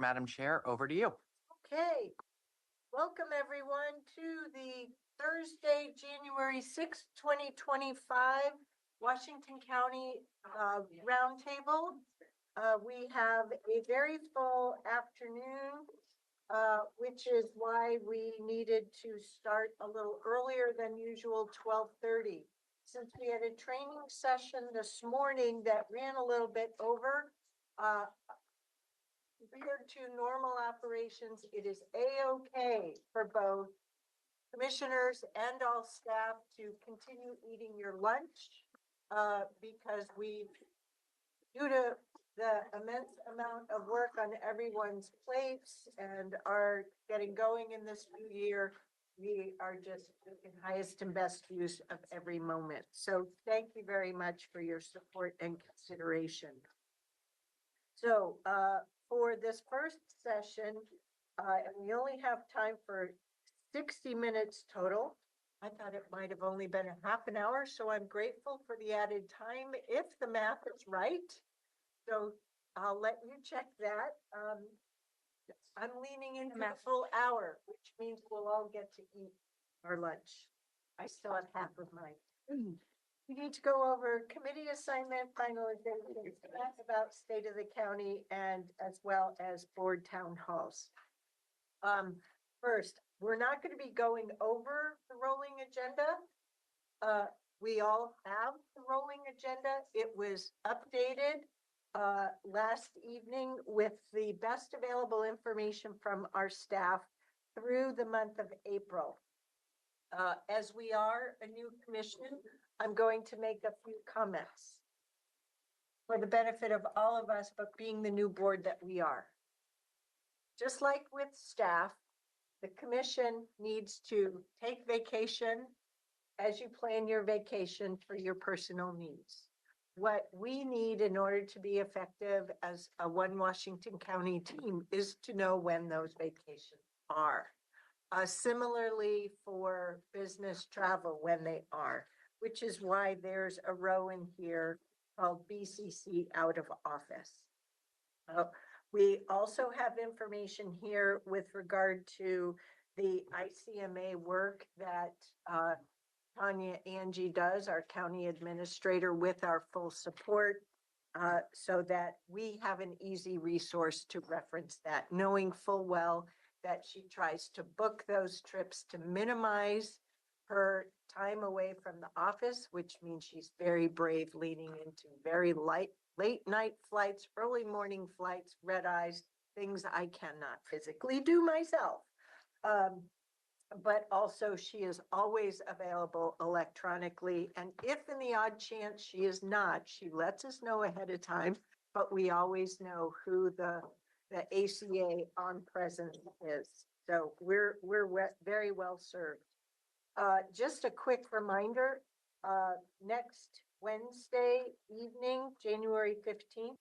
Madam Chair, over to you. Okay, welcome everyone to the Thursday, January 6th, 2025 Washington County Roundtable. We have a very full afternoon, which is why we needed to start a little earlier than usual, 12:30. Since we had a training session this morning that ran a little bit over, compared to normal operations, it is A-OK for both commissioners and all staff to continue eating your lunch because due to the immense amount of work on everyone's plates and are getting going in this new year, we are just in highest and best use of every moment. So thank you very much for your support and consideration. So for this first session, and we only have time for 60 minutes total. I thought it might have only been a half an hour, so I'm grateful for the added time if the math is right. So I'll let you check that. I'm leaning into a full hour, which means we'll all get to eat our lunch. I still have half of mine. We need to go over committee assignment finalization, about state of the county, and as well as board town halls. First, we're not going to be going over the rolling agenda. We all have the rolling agenda. It was updated last evening with the best available information from our staff through the month of April. As we are a new commission, I'm going to make a few comments for the benefit of all of us, but being the new board that we are. Just like with staff, the commission needs to take vacation as you plan your vacation for your personal needs. What we need in order to be effective as a One Washington County team is to know when those vacations are. Similarly for business travel when they are, which is why there's a row in here called BCC out of office. We also have information here with regard to the ICMA work that Tanya Angie does, our county administrator, with our full support, so that we have an easy resource to reference that, knowing full well that she tries to book those trips to minimize her time away from the office, which means she's very brave leaning into very late night flights, early morning flights, red eyes, things I cannot physically do myself. But also she is always available electronically. And if in the odd chance she is not, she lets us know ahead of time, but we always know who the ACA on present is. So we're very well served. Just a quick reminder, next Wednesday evening, January 15th,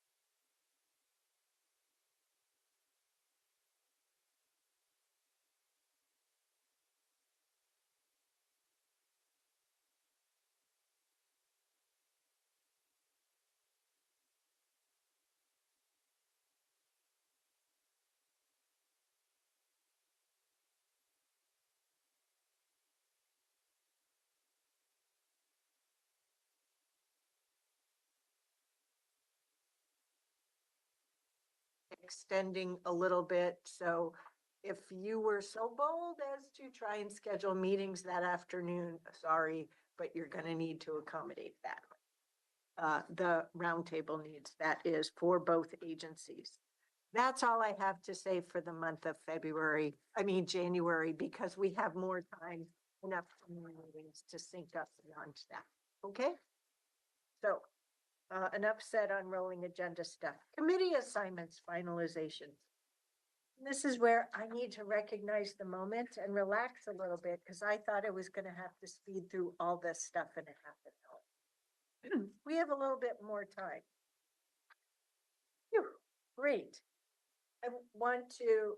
extending a little bit. So if you were so bold as to try and schedule meetings that afternoon, sorry, but you're going to need to accommodate that. The roundtable needs, that is for both agencies. That's all I have to say for the month of January, because we have more time, enough meetings to sync up beyond that. Okay. So enough said on rolling agenda stuff. Committee assignments finalization. This is where I need to recognize the moment and relax a little bit, because I thought I was going to have to speed through all this stuff in a half an hour. We have a little bit more time. Whew, great. I want to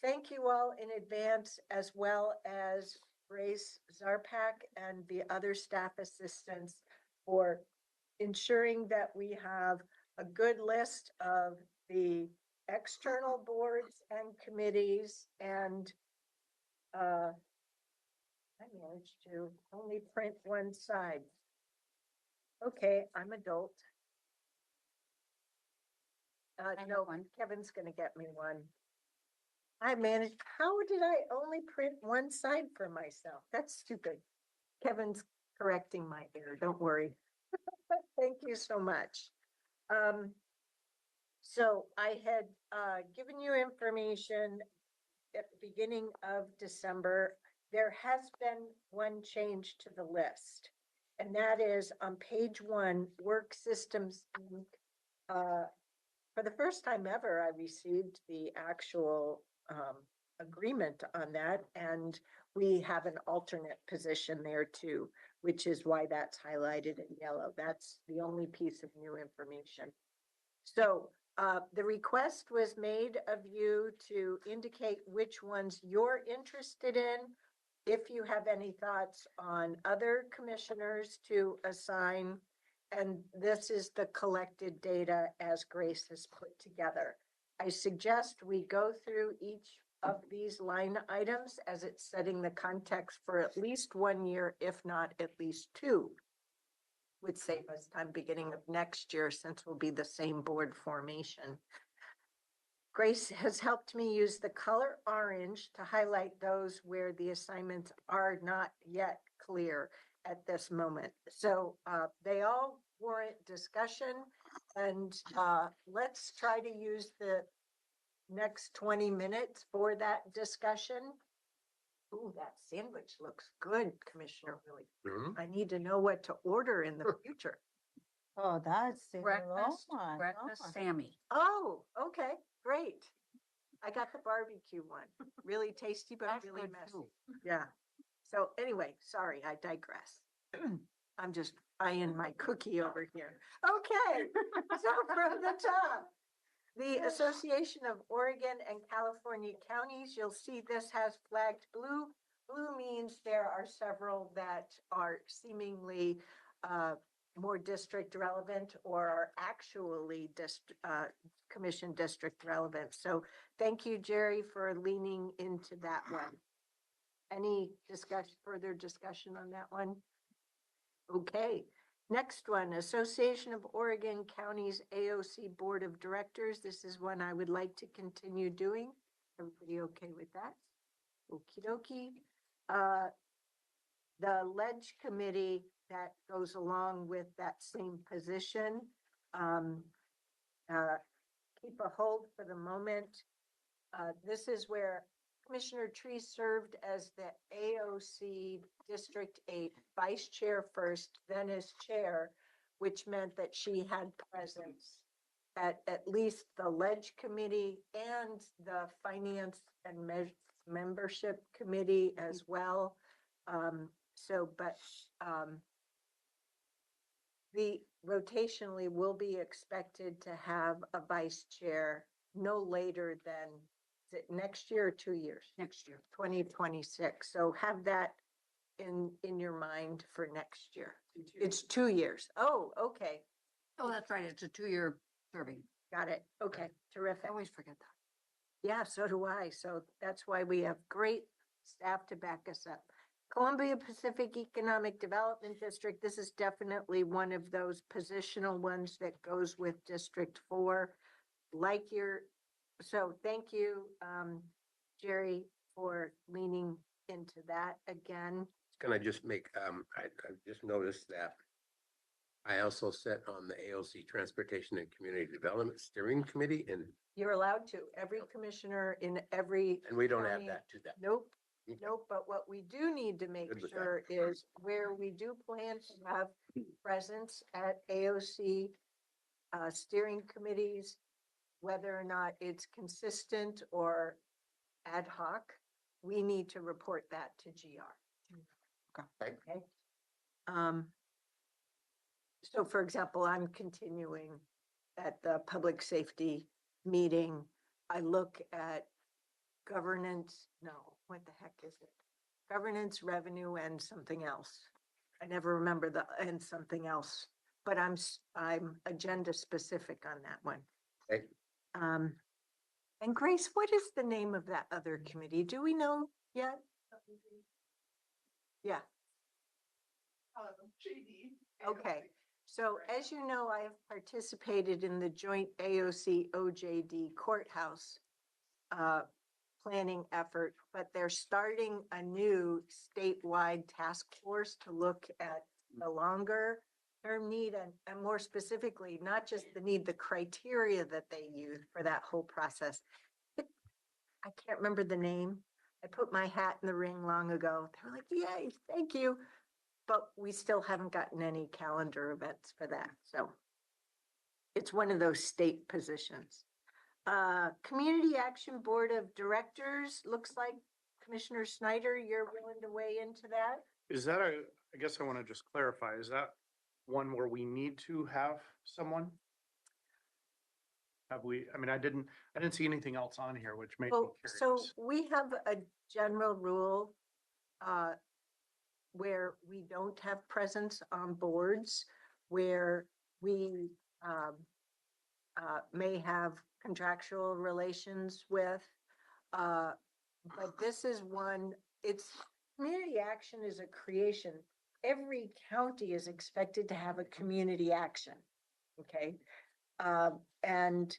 thank you all in advance, as well as Grace Zarpak and the other staff assistants, for ensuring that we have a good list of the external boards and committees, and I managed to only print one side. Okay, I'm adult. have No, one. Kevin's gonna get me one. I managed, how did I only print one side for myself? That's stupid. Kevin's correcting my error, don't worry. Thank you so much. So I had given you information at the beginning of December. There has been one change to the list, and that is on page 1, Work Systems Inc. For the first time ever, I received the actual agreement on that, and we have an alternate position there too, which is why that's highlighted in yellow. That's the only piece of new information. So the request was made of you to indicate which ones you're interested in. If you have any thoughts on other commissioners to assign, and this is the collected data as Grace has put together. I suggest we go through each of these line items as it's setting the context for at least 1 year, if not at least 2. Would save us time beginning of next year since we'll be the same board formation. Grace has helped me use the color orange to highlight those where the assignments are not yet clear at this moment. So they all warrant discussion, and let's try to use the next 20 minutes for that discussion. Ooh, that sandwich looks good, Commissioner Willie. I need to know what to order in the future. Oh, that's it. Breakfast, Oh my breakfast, God. Sammy. Oh, okay, great. I got the barbecue one. Really tasty, but That's really good, messy. too. Yeah. So anyway, sorry, I digress. I'm just eyeing my cookie over here. Okay, so from the top, the Association of Oregon and California Counties, you'll see this has flagged blue. Blue means there are several that are seemingly more district relevant or are actually commission district relevant. So thank you, Jerry, for leaning into that one. Any further discussion on that one? Okay, next one, Association of Oregon Counties AOC Board of Directors. This is one I would like to continue doing. Everybody okay with that? Okie dokie. The Ledge Committee that goes along with that same position. Keep a hold for the moment. This is where Commissioner Tree served as the AOC District 8 Vice Chair first, then as Chair, which meant that she had presence at least the Ledge Committee and the Finance and Membership Committee as well. The rotationally will be expected to have a vice chair no later than, is it next year or 2 years? Next year. 2026. So have that in your mind for next year. It's 2 years. Oh, okay. Oh, that's right. It's a 2-year serving. Got it. Okay, I terrific. always forget that. Yeah, so do I. So that's why we have great staff to back us up. Columbia Pacific Economic Development District, this is definitely one of those positional ones that goes with District 4. So thank you, Jerry, for leaning into that again. Can I just make, I just noticed that I also sit on the AOC Transportation and Community Development Steering Committee, and You're allowed to, every commissioner in every. we don't add county- that to that. Nope. Okay. Nope, but what we do need to make Good with that. sure is where we do plan to have presence at AOC steering committees, whether or not it's consistent or ad hoc, we need to report that to GR. Okay. Okay. So for example, I'm continuing at the public safety meeting. I look at governance, no, what the heck is it? Governance, revenue, and something else. I never remember and something else, but I'm agenda specific on that one. Okay. And Grace, what is the name of that other committee? Do we know yet? Yeah. Okay, so as you know, I have participated in the joint AOC OJD courthouse planning effort, but they're starting a new statewide task force to look at the longer term need and more specifically, not just the need, the criteria that they use for that whole process. I can't remember the name. I put my hat in the ring long ago. They were like, yay, thank you. But we still haven't gotten any calendar events for that. So it's one of those state positions. Community Action Board of Directors, looks like Commissioner Snyder, you're willing to weigh into that? Is that I guess I want to just clarify, is that one where we need to have someone? Have we, I mean, I didn't see anything else on here, which made me Well, so curious. we have a general rule where we don't have presence on boards, where we may have contractual relations with. But this is one, community action is a creation. Every county is expected to have a community action, okay? And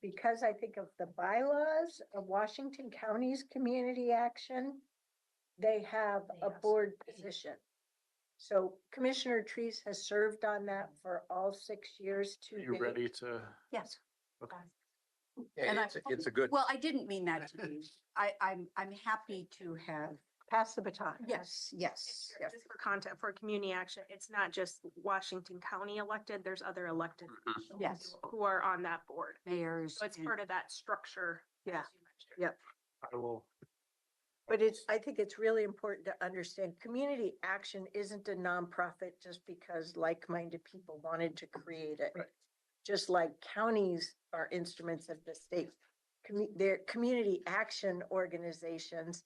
because I think of the bylaws of Washington County's community action, they have a board position. So Commissioner Treese has served on that for all 6 years to Are you date. ready to? Yes. Okay. And Yeah, it's a good, Well, I didn't mean that to be. I'm happy to have, Pass the baton. yes, yes. Just for content, for community action, it's not just Washington County elected, there's other elected officials Yes. who are on that board. Mayors. So it's and- part of that structure. Yeah. as you mentioned. Yep. I will. But I think it's really important to understand community action isn't a nonprofit just because like-minded people wanted to create it. Right. Just like counties are instruments of the state. They're community action organizations,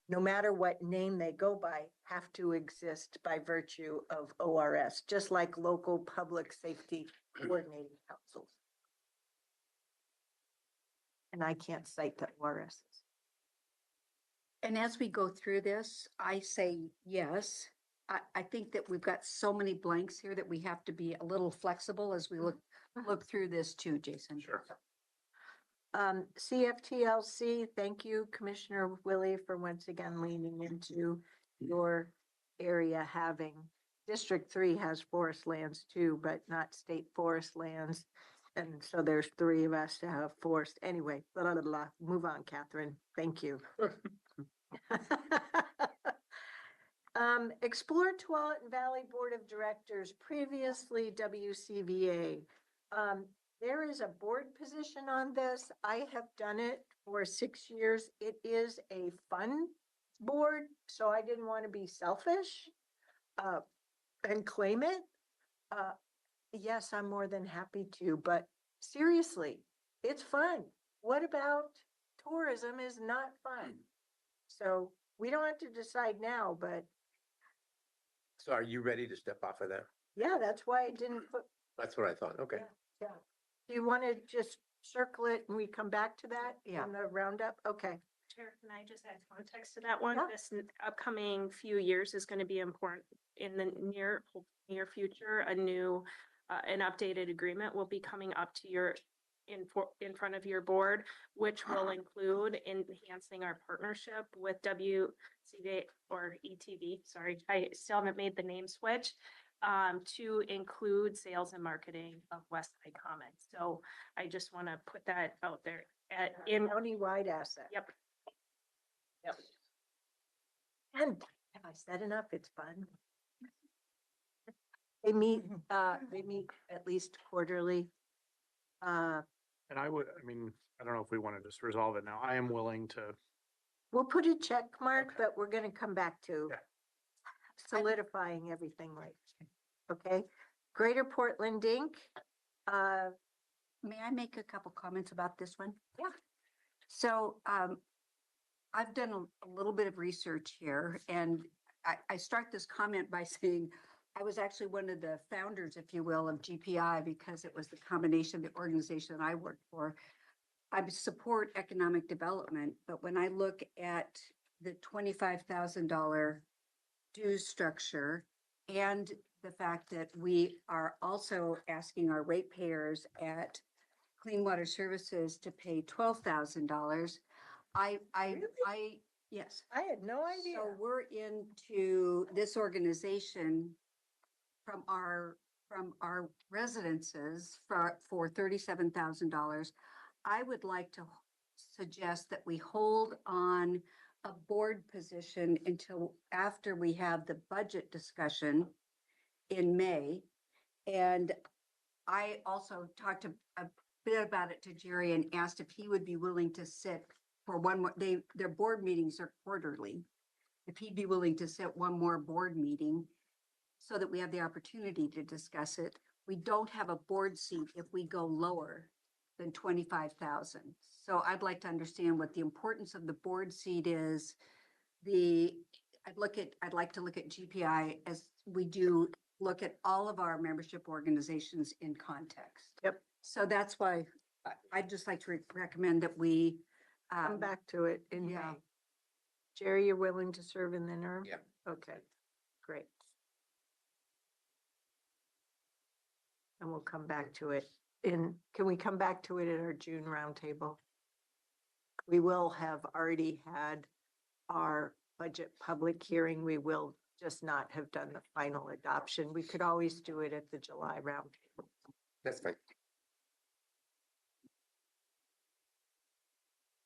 no matter what name they go by, have to exist by virtue of ORS, just like local public safety coordinating councils. And I can't cite the ORS. And as we go through this, I say yes. I think that we've got so many blanks here that we have to be a little flexible as we look through this too, Jason. Sure. CFTLC, thank you, Commissioner Willie, for once again leaning into your area having. District 3 has forest lands too, but not state forest lands. And so there's 3 of us to have forest. Anyway, blah, blah, blah, blah. Move on, Catherine. Thank you. Explore Tualatin Valley Board of Directors, previously WCVA. There is a board position on this. I have done it for 6 years. It is a fun board, so I didn't want to be selfish and claim it. Yes, I'm more than happy to, but seriously, it's fun. What about tourism is not fun? So we don't have to decide now, but so are you ready to step off of that? yeah, that's why I didn't put, That's what I thought. Okay. yeah. Do you want to just circle it and we come back to that Yeah. in the roundup? Okay. Chair, can I just add context to that one? Yeah. This upcoming few years is going to be important in the near future. A new, an updated agreement will be coming up to your, in front of your board, which will include enhancing our partnership with WCV or ETV. Sorry, I still haven't made the name switch. To include sales and marketing of West Side Commons. So I just want to put that out there in. County-wide asset. Yep. And have I said enough? It's fun. They meet at least quarterly. And I mean, I don't know if we want to just resolve it now. I am willing to, We'll put a check mark, Okay. but we're gonna come back to Yeah. solidifying everything right. Okay, Greater Portland Inc. May I make a couple comments about this one? Yeah. So I've done a little bit of research here, and I start this comment by saying I was actually one of the founders, if you will, of GPI because it was the combination of the organization that I worked for. I support economic development, but when I look at the $25,000 dues structure and the fact that we are also asking our ratepayers at Clean Water Services to pay $12,000, yes. I had no idea. So we're into this organization from our residences for $37,000. I would like to suggest that we hold on a board position until after we have the budget discussion in May. And I also talked a bit about it to Jerry and asked if he would be willing to sit for one more, their board meetings are quarterly. If he'd be willing to sit one more board meeting so that we have the opportunity to discuss it. We don't have a board seat if we go lower than 25,000. So I'd like to understand what the importance of the board seat is. I'd like to look at GPI as we do look at all of our membership organizations in context. Yep. So that's why I'd just like to recommend that we Come back to it in yeah. May. Jerry, you're willing to serve in the interim? Yeah. Okay, great. And we'll come back to it can we come back to it at our June roundtable? We will have already had our budget public hearing. We will just not have done the final adoption. We could always do it at the July roundtable. That's fine.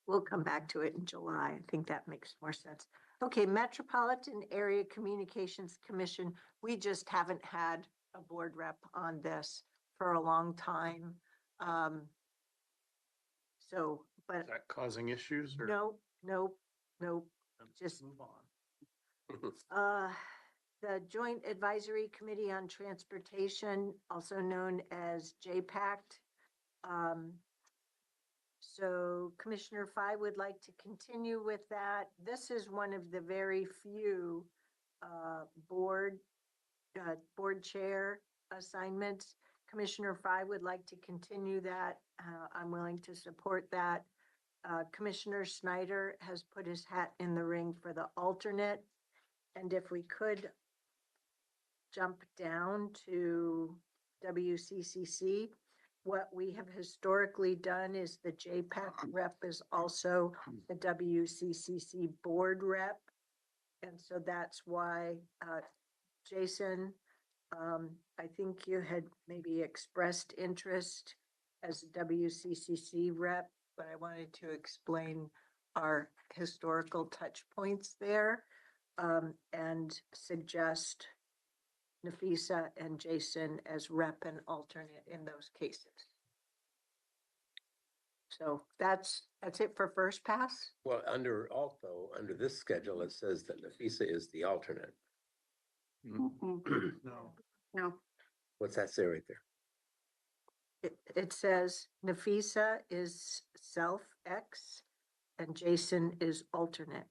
We'll come back to it in July. I think that makes more sense. Okay, Metropolitan Area Communications Commission, we just haven't had a board rep on this for a long time. But Is that causing issues or? no, Then just- Move on. the Joint Advisory Committee on Transportation, also known as JPACT. So Commissioner Fye would like to continue with that. This is one of the very few board chair assignments. Commissioner Fye would like to continue that. I'm willing to support that. Commissioner Snyder has put his hat in the ring for the alternate. And if we could jump down to WCCC, what we have historically done is the JPAC rep is also the WCCC board rep. And so that's why, Jason, I think you had maybe expressed interest as a WCCC rep, but I wanted to explain our historical touch points there, and suggest Nafisa and Jason as rep and alternate in those cases. So that's it for first pass. Well, under this schedule, it says that Nafisa is the alternate. Mm-mm. No. No, What's that say right there? It says Nafisa is self X and Jason is alternate.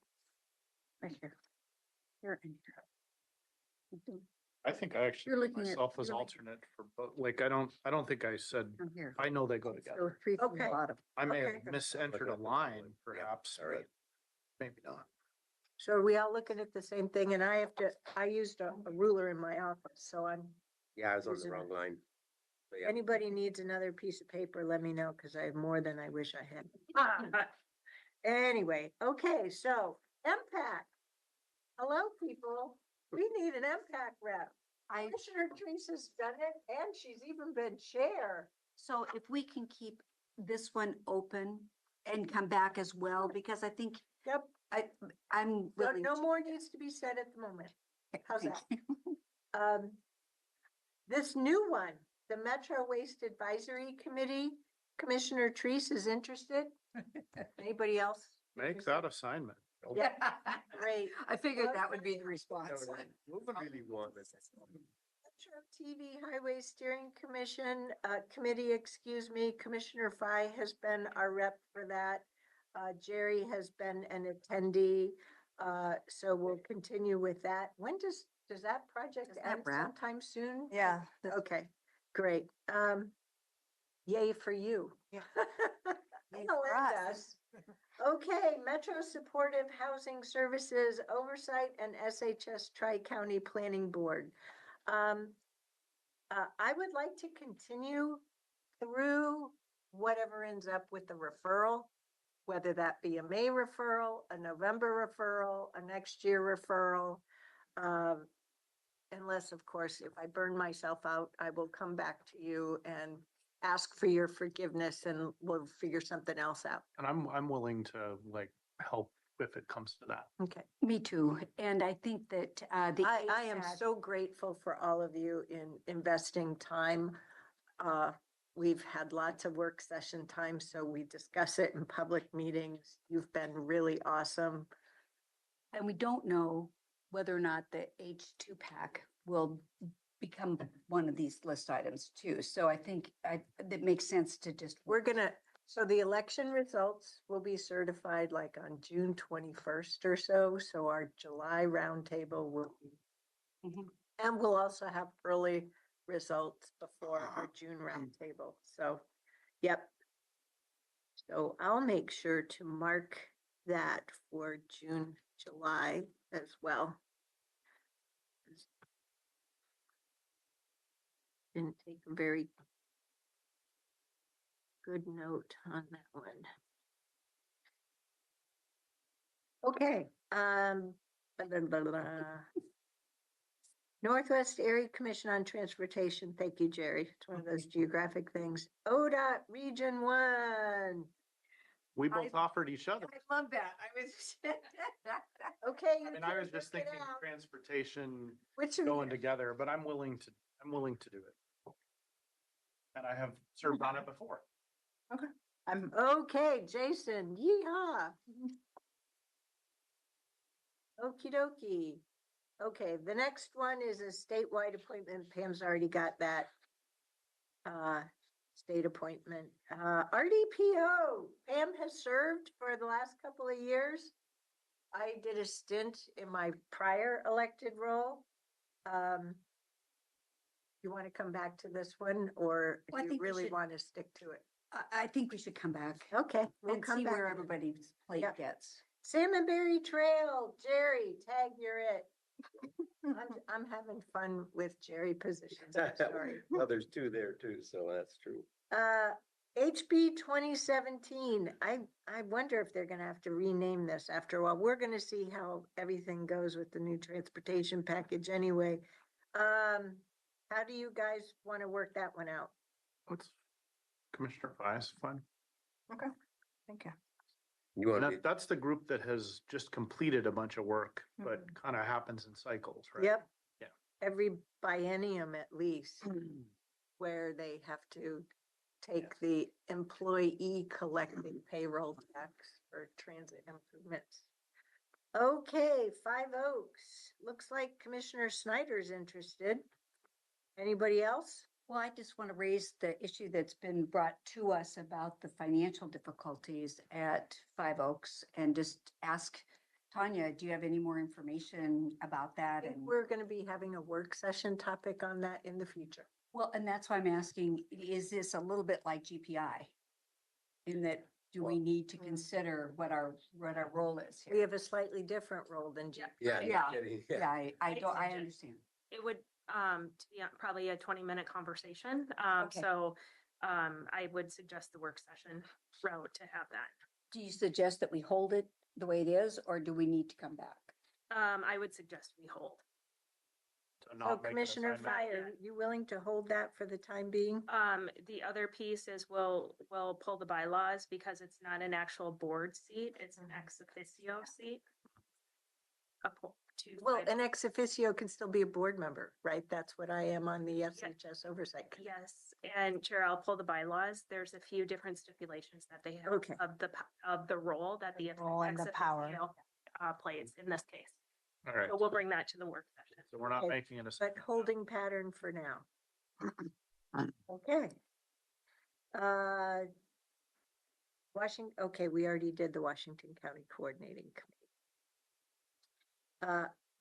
right here. Here and here. I think I actually You're put looking at- myself as you're look- alternate for both. Like, I don't think I said, Down here. I know they go So together. three from the Okay. bottom. I may have Okay. misentered a line perhaps, Sorry. but maybe not. So are we all looking at the same thing? And I used a ruler in my office, so Yeah, I was on the Isn't wrong it? line. But yeah, anybody needs another piece of paper, let me know, because I have more than I wish I had. Anyway, okay, so MPAC. Hello, people. We need an MPAC rep. Commissioner Teresa's done it, and she's even been chair. So if we can keep this one open and come back as well, because I think Yep, I'm so willing. no to- more needs to be said at the moment. How's Thank that? you. This new one, the Metro Waste Advisory Committee, Commissioner Treese is interested. Anybody else? Make that assignment. Yeah, great. I figured that would be the response. Really want this. Metro TV Highway Steering Commission, Committee, excuse me, Commissioner Fye has been our rep for that. Jerry has been an attendee, so we'll continue with that. When does that project Does that end wrap? sometime soon? Yeah. Okay, great. Yay for you. Yeah. Yay Oh, for and us. us. Okay, Metro Supportive Housing Services Oversight and SHS Tri-County Planning Board. I would like to continue through whatever ends up with the referral, whether that be a May referral, a November referral, a next year referral. Unless, of course, if I burn myself out, I will come back to you and ask for your forgiveness and we'll figure something else out. And I'm willing to like help if it comes to that. Okay. Me too. And I think that, the. I am HSAC so grateful for all of you in investing time. We've had lots of work session time, so we discuss it in public meetings. You've been really awesome. And we don't know whether or not the H2 pack will become one of these list items too. So I think that makes sense to just. So the election results will be certified like on June 21st or so. So our July roundtable will be. Mhm. And we'll also have early results before our June roundtable. So, yep. So I'll make sure to mark that for June, July as well. Didn't take a very good note on that one. Okay, blah, blah, blah, blah. Northwest Area Commission on Transportation. Thank you, Jerry. It's one of those geographic things. ODOT Region 1. We both offered each other. I love that. I was. Okay. I mean, I was just thinking transportation Which of going you? together, but I'm willing to do it. And I have served on it before. I'm, Okay, Jason, yeehaw. Okie dokie. Okay, the next one is a statewide appointment. Pam's already got that. State appointment. RDPO, Pam has served for the last couple of years. I did a stint in my prior elected role. You want to come back to this one or Well, I do you think we really should- want to stick to it? I think we should come back. Okay, we'll And come see back. where everybody's plate Yep. gets. Salmonberry Trail, Jerry, tag, you're it. I'm having fun with Jerry positions, I'm sorry. Well, there's two there too, so that's true. HB 2017, I wonder if they're gonna have to rename this after a while. We're gonna see how everything goes with the new transportation package anyway. How do you guys want to work that one out? What's Commissioner Fies, fine. thank you. You want And to, that's the group that has just completed a bunch of work, but Mm-hmm. kind of happens in cycles, right? Yep. Yeah. Every biennium at least, where they have to take the employee collecting payroll tax for transit improvements. Okay, Five Oaks. Looks like Commissioner Snyder's interested. Anybody else? Well, I just want to raise the issue that's been brought to us about the financial difficulties at Five Oaks and just ask Tanya, do you have any more information about I that? think And we're gonna be having a work session topic on that in the future. well, and that's why I'm asking, is this a little bit like GPI? In that, do we need to consider what our role is We here? have a slightly different role than Jeff. yeah, no Yeah. kidding, Yeah, I I don't, I suggest- understand. It would, to be probably a 20-minute conversation. Okay. So, I would suggest the work session route to have that. Do you suggest that we hold it the way it is, or do we need to come back? I would suggest we hold. To not So make an Commissioner assignment. Fire, you willing to hold that for the time being? The other piece is we'll pull the bylaws because it's not an actual board seat, it's an ex officio seat. Well, an ex officio can still be a board member, right? That's what I am on the SHS oversight. Committee. Yes, and Chair, I'll pull the bylaws. There's a few different stipulations that they have Okay. of the role that the role and ex the power. officio, plays in this case. All right, So we'll bring that to the work session. so we're not Okay, making it a. But holding pattern for now. Okay. Washington, okay, we already did the Washington County Coordinating Committee.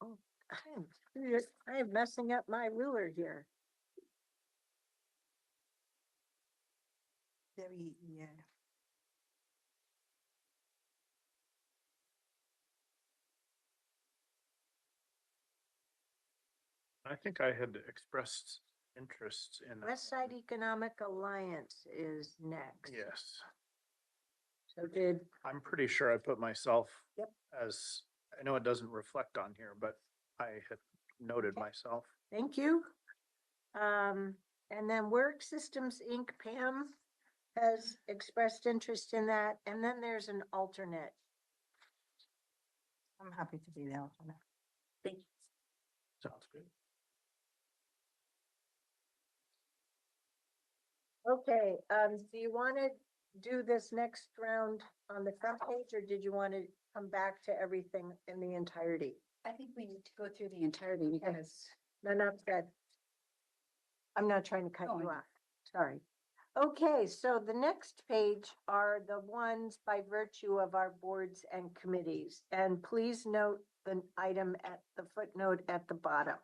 Oh, I am messing up my ruler here. Very, yeah. I think I had expressed interest in that. West Side Economic Alliance is next. Yes, So did, I'm pretty sure I put myself Yep. as, I know it doesn't reflect on here, but I had noted Okay. myself. thank you. And then Work Systems Inc., Pam has expressed interest in that. And then there's an alternate. I'm happy to be the alternate. Thank you. Sounds good. Okay, do you want to do this next round on the front page, or did you want to come back to everything in the entirety? I think we need to go through the entirety because Enough said. I'm not trying to cut Oh, I you know. off, sorry. Okay, so the next page are the ones by virtue of our boards and committees. And please note the item at the footnote at the bottom.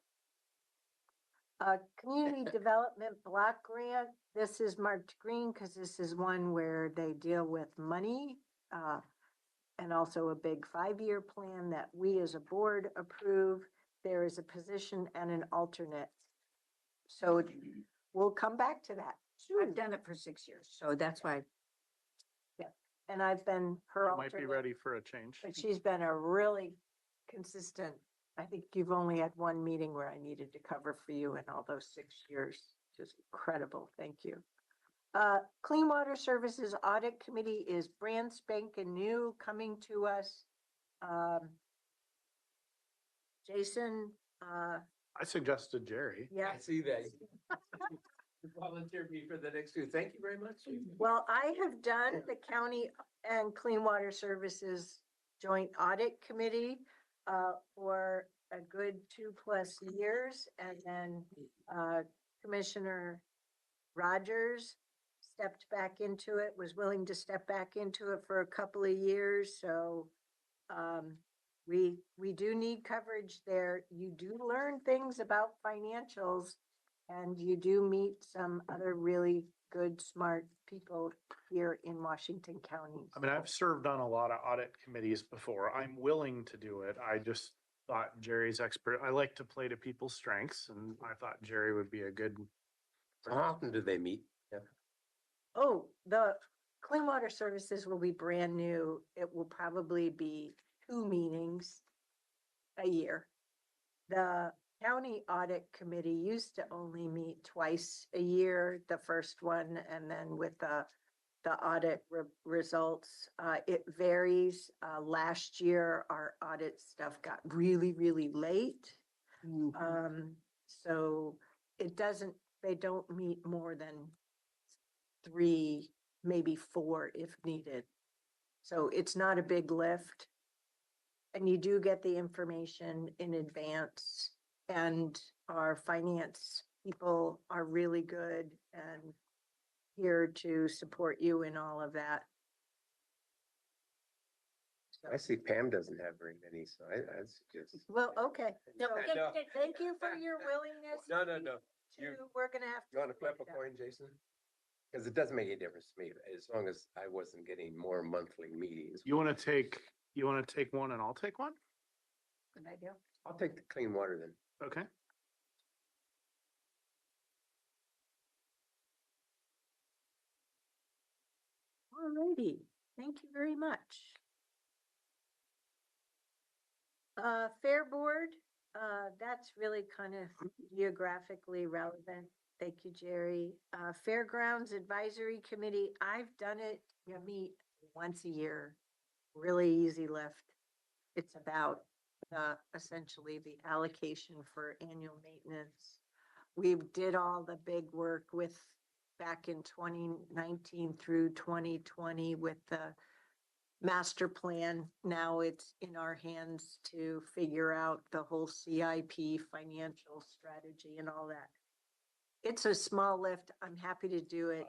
Community Development Block Grant, this is marked green because this is one where they deal with money. And also a big 5-year plan that we as a board approve. There is a position and an alternate. So we'll come back to that. I've done it for 6 years, so that's why. And I've been her You might be alternate, ready for a change. but she's been a really consistent. I think you've only had one meeting where I needed to cover for you in all those 6 years. Just incredible. Thank you. Clean Water Services Audit Committee is brand spanking new, coming to us. Jason, I suggested Jerry. yeah. I see that. You volunteered me for the next two. Thank you very much. Well, I have done the county and Clean Water Services Joint Audit Committee for a good 2+ years. And then Commissioner Rogers stepped back into it, was willing to step back into it for a couple of years. So we do need coverage there. You do learn things about financials, and you do meet some other really good, smart people here in Washington County. I mean, I've served on a lot of audit committees before. I'm willing to do it. I just thought Jerry's expert. I like to play to people's strengths, and I thought Jerry would be a good. How often do they meet? Yeah. Oh, the Clean Water Services will be brand new. It will probably be 2 meetings a year. The County Audit Committee used to only meet twice a year, the first one, and then with the audit results, it varies. Last year, our audit stuff got really, really late. So it doesn't, they don't meet more than 3, maybe 4 if needed. So it's not a big lift. And you do get the information in advance, and our finance people are really good and here to support you in all of that. So, I see Pam doesn't have very many, so I suggest. well, okay. No, So, No. thank you for your willingness. No. We're gonna have to. You want to flip a split it up. coin, Jason? Because it doesn't make any difference to me, as long as I wasn't getting more monthly meetings. You want to take one and I'll take one? Good idea. I'll take the clean water then. Okay. Alrighty, thank you very much. Fair Board, that's really kind of geographically relevant. Thank you, Jerry. Fairgrounds Advisory Committee, I've done it, you meet once a year, really easy lift. It's about essentially the allocation for annual maintenance. We did all the big work with back in 2019 through 2020 with the master plan. Now it's in our hands to figure out the whole CIP financial strategy and all that. It's a small lift. I'm happy to do it.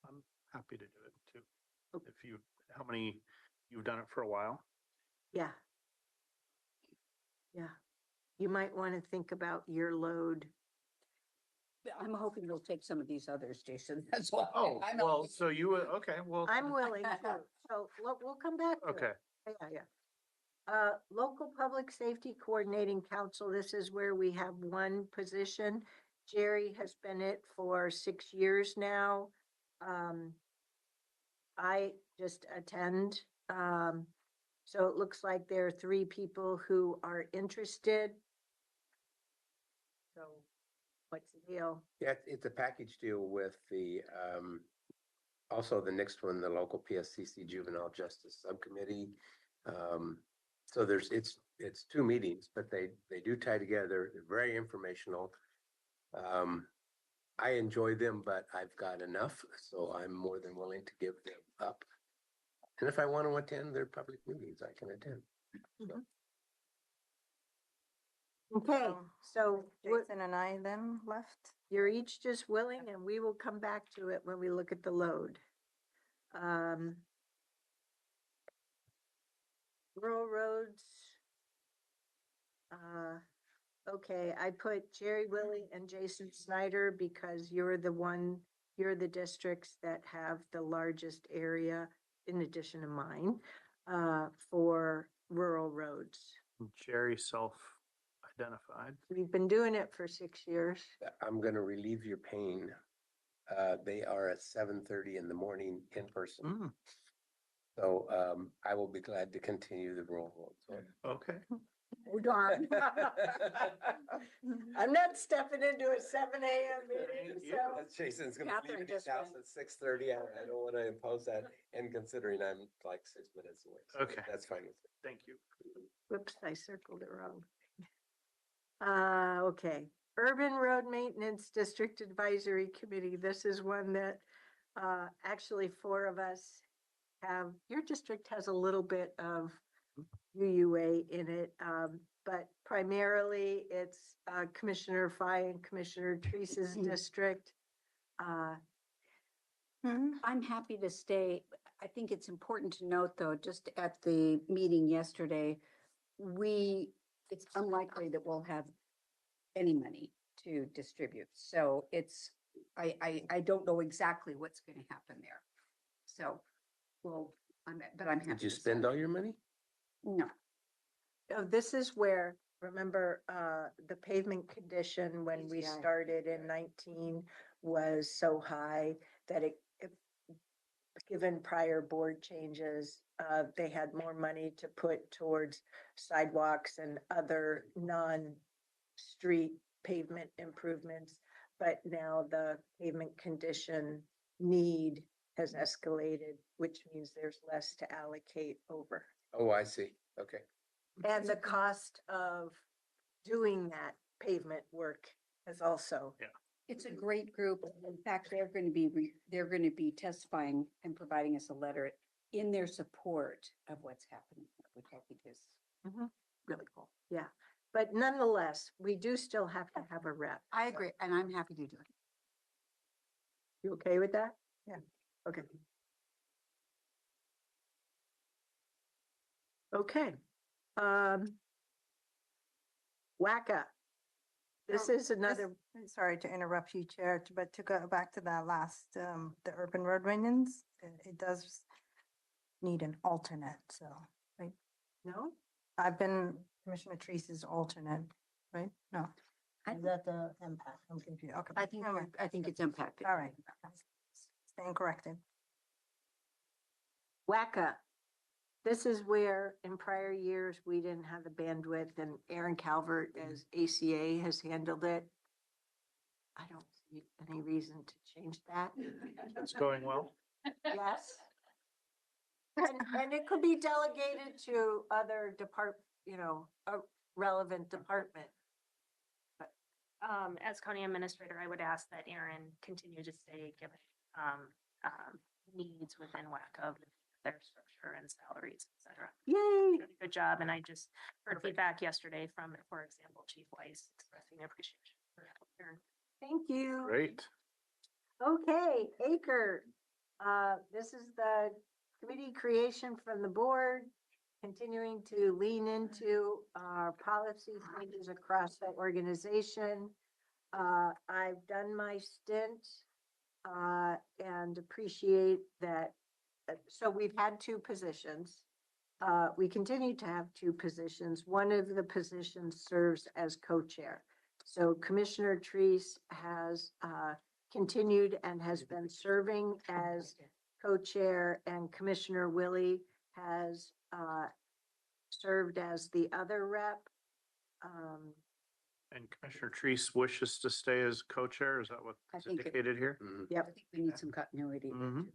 I'm happy to do it too. If you, how many, you've done it for a while? Yeah. Yeah. You might want to think about your load. I'm hoping you'll take some of these others, Jason. That's all. Oh, I'm well, hoping- so you, okay, well, I'm willing to. So we'll come back to it. okay. Yeah, yeah. Local Public Safety Coordinating Council, this is where we have one position. Jerry has been it for 6 years now. I just attend. So it looks like there are 3 people who are interested. So what's the deal? Yeah, it's a package deal with the, also the next one, the local PSCC Juvenile Justice Subcommittee. So it's 2 meetings, but they do tie together. They're very informational. I enjoy them, but I've got enough, so I'm more than willing to give them up. And if I want to attend their public meetings, I can attend. Okay, so Jason and I then left. you're each just willing, and we will come back to it when we look at the load. Rural roads. Okay, I put Jerry Willie and Jason Snyder because you're the districts that have the largest area in addition to mine, for rural roads. Jerry self-identified. We've been doing it for 6 years. I'm gonna relieve your pain. They are at 7:30 in the morning in person. Mm, So I will be glad to continue the role. okay. Oh darn. I'm not stepping into a 7 a.m. meeting, so. Jason's gonna Catherine leave his just house went. at 6:30. I don't want to impose that, and considering I'm like 6 minutes away. So Okay. That's fine with me. Thank you. Whoops, I circled it wrong. Okay, Urban Road Maintenance District Advisory Committee. This is one that, actually 4 of us have. Your district has a little bit of UUA in it, but primarily it's, Commissioner Fye and Commissioner Teresa's district. I'm happy to stay. I think it's important to note, though, just at the meeting yesterday, it's unlikely that we'll have any money to distribute. So I don't know exactly what's going to happen there. So, but I'm happy. Did you to spend stay. all your money? No. Oh, this is where, remember, the pavement condition when we ATI. started in 19 was so high that given prior board changes, they had more money to put towards sidewalks and other non-street pavement improvements. But now the pavement condition need has escalated, which means there's less to allocate over. Oh, I see. Okay. And the cost of doing that pavement work has also. It's a great group. In fact, they're going to be testifying and providing us a letter in their support of what's happening, which I think is really cool. Yeah, but nonetheless, we do still have to have a rep. I agree, and I'm happy to do it. You okay with that? Yeah. Okay. Okay. WACA. This Oh, is another, Sorry to interrupt you, Chair, but to go back to that last, the urban road maintenance, it does need an alternate, so, right? no? I've been Commissioner Teresa's alternate, right? No. I- Is that the impact? I'm confused. Okay. I think it's impacted. All right. Staying corrected. WACA. This is where in prior years, we didn't have the bandwidth and Aaron Calvert as ACA has handled it. I don't see any reason to change that. It's going well. Yes. And it could be delegated to other a relevant department. As county administrator, I would ask that Aaron continue to stay given, needs within WACA, their structure and salaries, et cetera. Yay. Did a good job, and I just heard feedback yesterday from, for example, Chief Weiss expressing appreciation for Aaron. Thank you. Great. Okay, Acre. This is the committee creation from the board, continuing to lean into our policy changes across the organization. I've done my stint and appreciate that. So we've had 2 positions. we continue to have two positions. One of the positions serves as co-chair. So Commissioner Treese has continued and has been serving as co-chair, and Commissioner Willie has served as the other rep. And Commissioner Treese wishes to stay as co-chair. Is that I what's think it- indicated here? Mhm. I think we need some continuity. Mhm.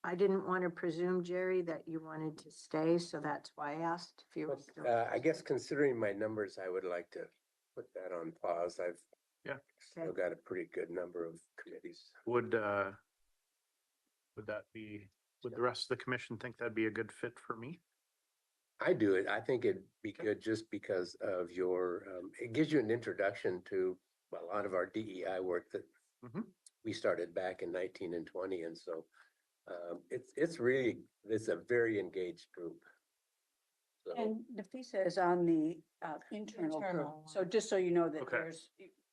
I didn't want to presume, Jerry, that you wanted to stay, so that's why I asked if you were. still I guess considering my numbers, I would like to put that on pause. I've Yeah. still Okay. got a pretty good number of committees. Would that be, would the rest of the commission think that'd be a good fit for me? I do it. I think it'd be good just because of your, it gives you an introduction to a lot of our DEI work that Mhm. we started back in 19 and 20. And so it's really, it's a very engaged group. So, And Nafisa is on the internal group. Internal So one. just so you know that Okay. there's.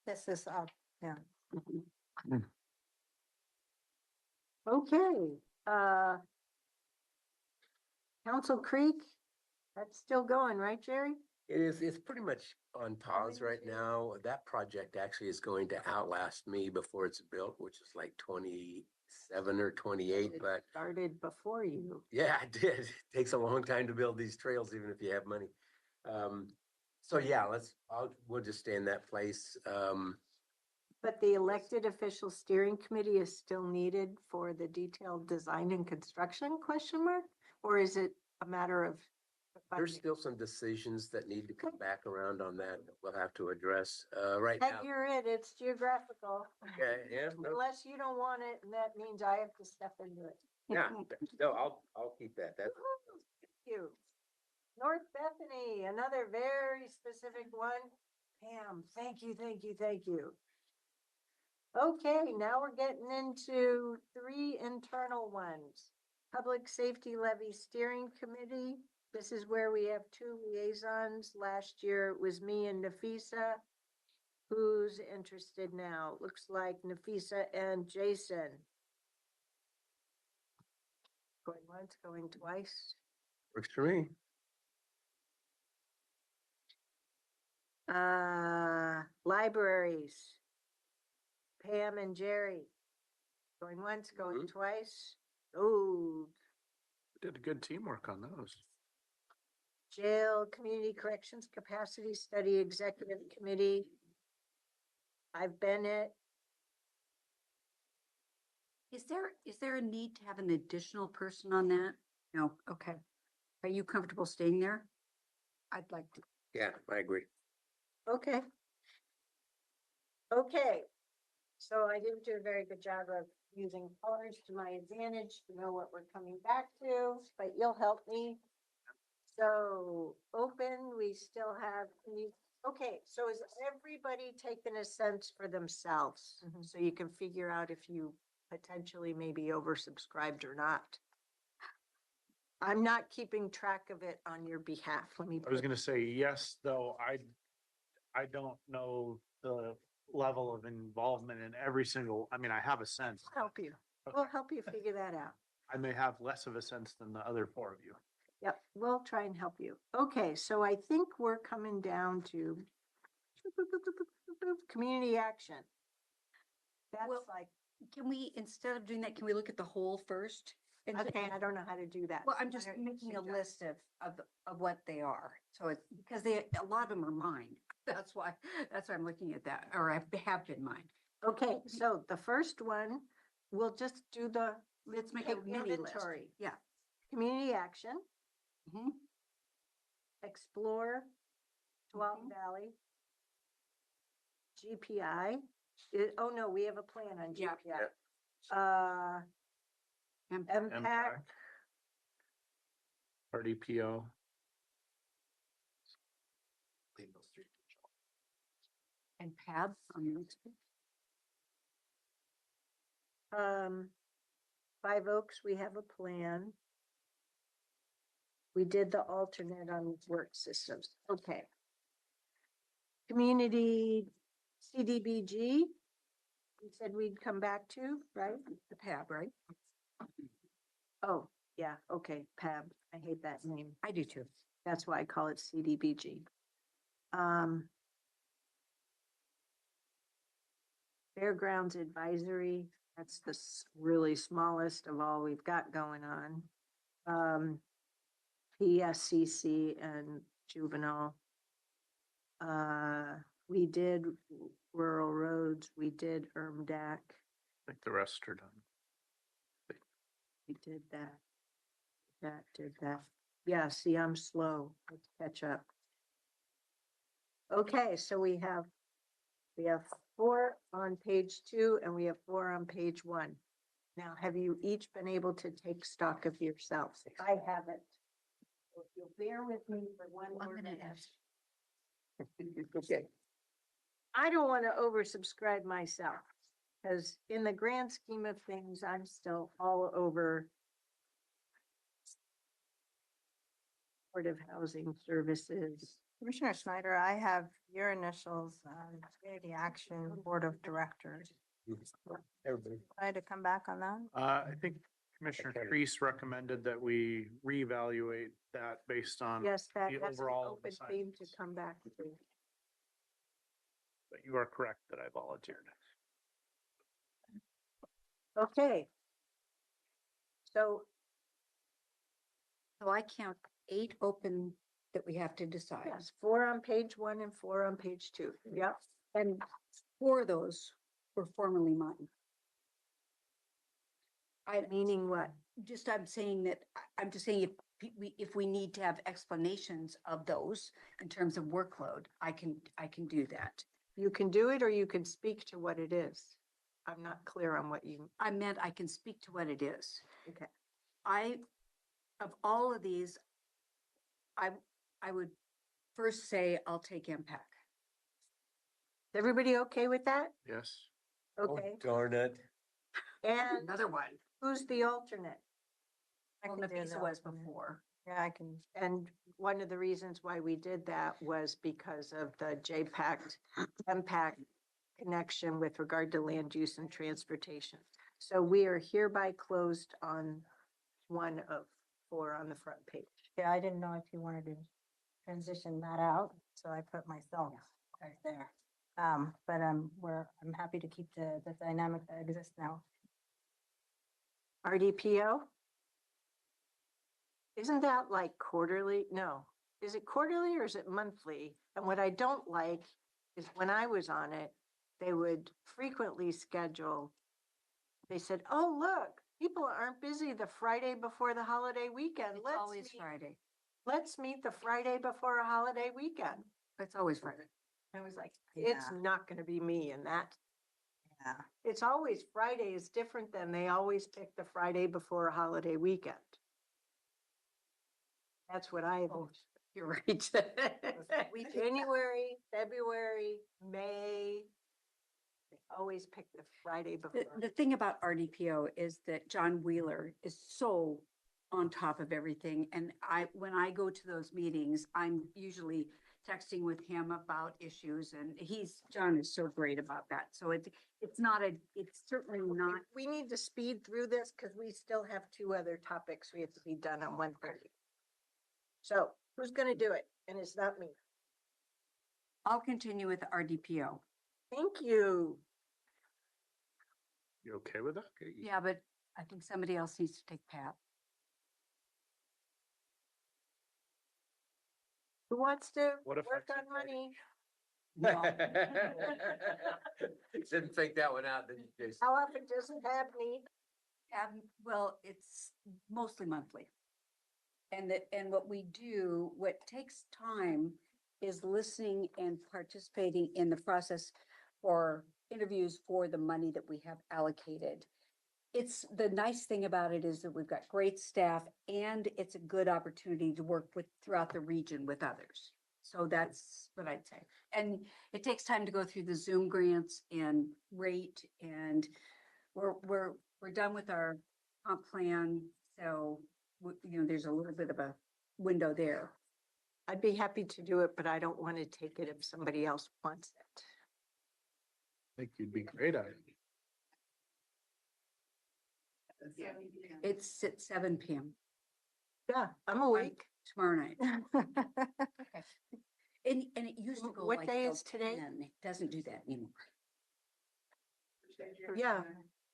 This is, yeah. Okay, Council Creek, that's still going, right, Jerry? it's pretty much on pause right now. That project actually is going to outlast me before it's built, which is like 27 or 28, It but started before you. yeah, I did. It takes a long time to build these trails, even if you have money. So yeah, we'll just stay in that place. But the elected official steering committee is still needed for the detailed design and construction question mark? Or is it a matter of? There's funding? still some decisions that need to come back around on that we'll have to address, right Heck, now. you're it, it's geographical. Okay, yeah, no, Unless you don't want it, and that means I have to step into it. yeah, no, I'll keep that. That's Woo-hoo, thank you. North Bethany, another very specific one. Pam, thank you, thank you, thank you. Okay, now we're getting into three internal ones. Public Safety Levy Steering Committee. This is where we have two liaisons. Last year it was me and Nafisa. Who's interested now? Looks like Nafisa and Jason. Going once, going twice. works for me. Libraries. Pam and Jerry. Going once, going twice. Oh, Did a good teamwork on those. Jail Community Corrections Capacity Study Executive Committee. I've been it. Is there a need to have an additional person on that? No, okay. Are you comfortable staying there? I'd like to. Yeah, I agree. Okay. Okay. So I didn't do a very good job of using colors to my advantage to know what we're coming back to, but you'll help me. So open, we still have, okay, so is everybody taking a sense for themselves? Mhm. So you can figure out if you potentially maybe oversubscribed or not. I'm not keeping track of it on your behalf. Let me. I was put- gonna say yes, though I don't know the level of involvement in every single, I mean, I have a sense. Help you. Okay. We'll help you figure that out. I may have less of a sense than the other four of you. Yep, we'll try and help you. Okay, so I think we're coming down to community action. That's Well, like, Can we, instead of doing that, can we look at the whole first? And so- okay, I don't know how to do that. Well, I'm just Why don't you making a suggest? list of what they are. So it's because a lot of them are mine. That's why I'm looking at that, or have been mine. Okay, so the first one, we'll just do the Let's make a take mini list. inventory. Yeah. Community action, Mhm. explore Tualatin Mhm. Valley. GPI, oh no, we have a plan on Yeah. GPI. And MPAC, RDPO. and PAB on the next page. 5 Oaks, we have a plan. We did the alternate on work systems. Okay. Community CDBG, we said we'd come back to, right? The PAB, right? Oh, Yeah, okay, PAB. I hate that name. I do too. That's why I call it CDBG. Fairgrounds Advisory, that's the really smallest of all we've got going on. PSCC and juvenile. We did rural roads, we did ERMDAC, I think the rest are done. we did that. Did that. Yeah, see, I'm slow. Let's catch up. Okay, so we have 4 on page 2 and we have 4 on page 1. Now, have you each been able to take stock of yourselves? I haven't. So if you'll bear with me for one I'm more gonna minute. ask. Okay. I don't want to oversubscribe myself, because in the grand scheme of things, I'm still all over supportive housing services. Commissioner Snyder, I have your initials, Community Action Board of Directors. Everybody. Try to come back on that. I think Commissioner Okay. Kreese recommended that we reevaluate that based on, Yes, the that's an overall open theme to assignments. come back to. but you are correct that I volunteered. Okay. So So I count 8 open that we have to decide. yes, 4 on page 1 and 4 on page 2. Yep. And 4 of those were formerly mine. Meaning what? I'm saying that, I'm just saying if we need to have explanations of those in terms of workload, I can do that. You can do it or you can speak to what it is. I'm not clear on what you, I meant I can speak to what it is. okay. Of all of these, I would first say I'll take MPAC. Is everybody okay with that? Yes. Okay. Oh, darn it. And Another one. who's the alternate? I Well, can do Nafisa the was alternate. before. Yeah, I can. And one of the reasons why we did that was because of the JPAC, MPAC connection with regard to land use and transportation. So we are hereby closed on 1 of 4 on the front page. Yeah, I didn't know if you wanted to transition that out, so I put myself right there. But I'm happy to keep the dynamic that exists now. RDPO? Isn't that like quarterly? No. Is it quarterly or is it monthly? And what I don't like is when I was on it, they would frequently schedule. They said, oh, look, people aren't busy the Friday before the holiday weekend. It's always Friday. Let's meet the Friday before a holiday weekend. It's always Friday. I was like, it's Yeah. not going to be me in that. Yeah. It's always Friday is different than they always pick the Friday before a holiday weekend. That's what I have. Oh, you're right. We picked that. January, February, May. They always pick the Friday before. The thing about RDPO is that John Wheeler is so on top of everything. And when I go to those meetings, I'm usually texting with him about issues, and John is so great about that. So it's certainly not. We need to speed through this because we still have 2 other topics we have to be done on 1:30. So who's going to do it? And it's not me. I'll continue with the RDPO. Thank you. You okay with that? Okay. Yeah, but I think somebody else needs to take Pat. Who wants to What if I work on took Friday? money? Didn't think that one out, did you, Jason? How often does it have need? Well, it's mostly monthly. And what takes time is listening and participating in the process for interviews for the money that we have allocated. The nice thing about it is that we've got great staff and it's a good opportunity to work throughout the region with others. So that's what I'd say. And it takes time to go through the Zoom grants and rate, and we're done with our comp plan. So, there's a little bit of a window there. I'd be happy to do it, but I don't want to take it if somebody else wants it. I think you'd be great at it. It's at 7 p.m. Yeah, I'm on awake. Tomorrow night. And it used to go What like day till is today? 10. It doesn't do that anymore. Yeah,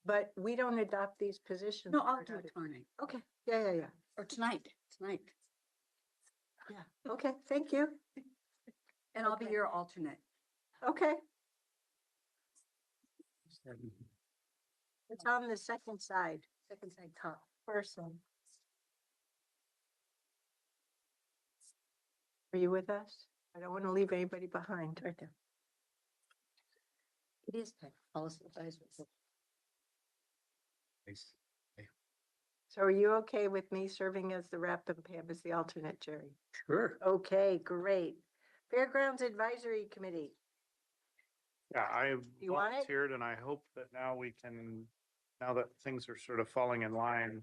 but we don't adopt these positions. No, I'll for do another- it tomorrow night Okay, yeah. or tonight, Yeah, okay, thank you. and I'll be Okay. your alternate. Okay, it's on the second side. Second side top. Person. Are you with us? I don't want to leave anybody behind. Right there. It is tech policy advisory. So are you okay with me serving as the rep and Pam as the alternate, Jerry? Sure. Okay, great. Fairgrounds Advisory Committee. Yeah, I You want it? volunteered and I hope that now we can, now that things are sort of falling in line,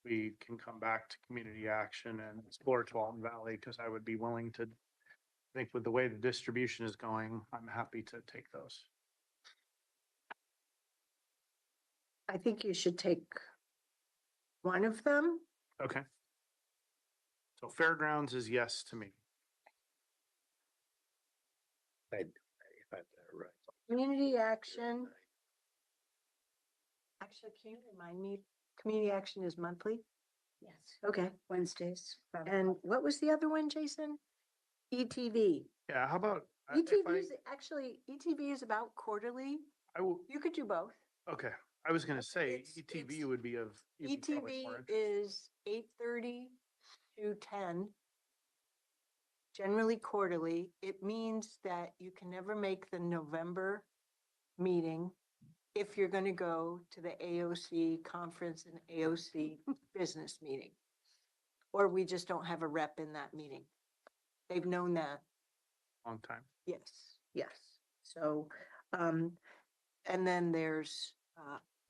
we can come back to community action and explore Tualatin Valley, because I would be willing to, I think with the way the distribution is going, I'm happy to take those. I think you should take one of them. Okay. So fairgrounds is yes to me. If I've got it right. Community action. Actually, can you remind me, community action is monthly? Yes. Okay. Wednesdays. And what was the other one, Jason? ETV. Yeah, how about, ETV is actually, ETV is about quarterly. I will, You could do both. okay, I was gonna say It's- ETV it's- would be of. even probably ETV more interest. is 8:30 to 10. Generally quarterly. It means that you can never make the November meeting if you're going to go to the AOC conference and AOC business meeting. Or we just don't have a rep in that meeting. They've known that. Long time. Yes. So, and then there's,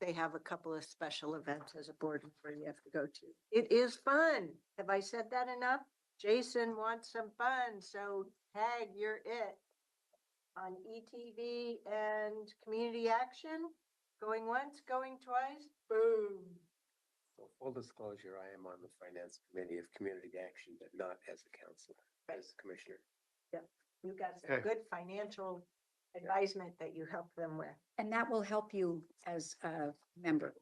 they have a couple of special events as a board member you have to go to. It is fun. Have I said that enough? Jason wants some fun, so tag, you're it. On ETV and community action, going once, going twice, boom. So full disclosure, I am on the finance committee of community action, but not as a counselor, as a commissioner. You got some Okay. good financial advisement that you help them with. And that will help you as a member.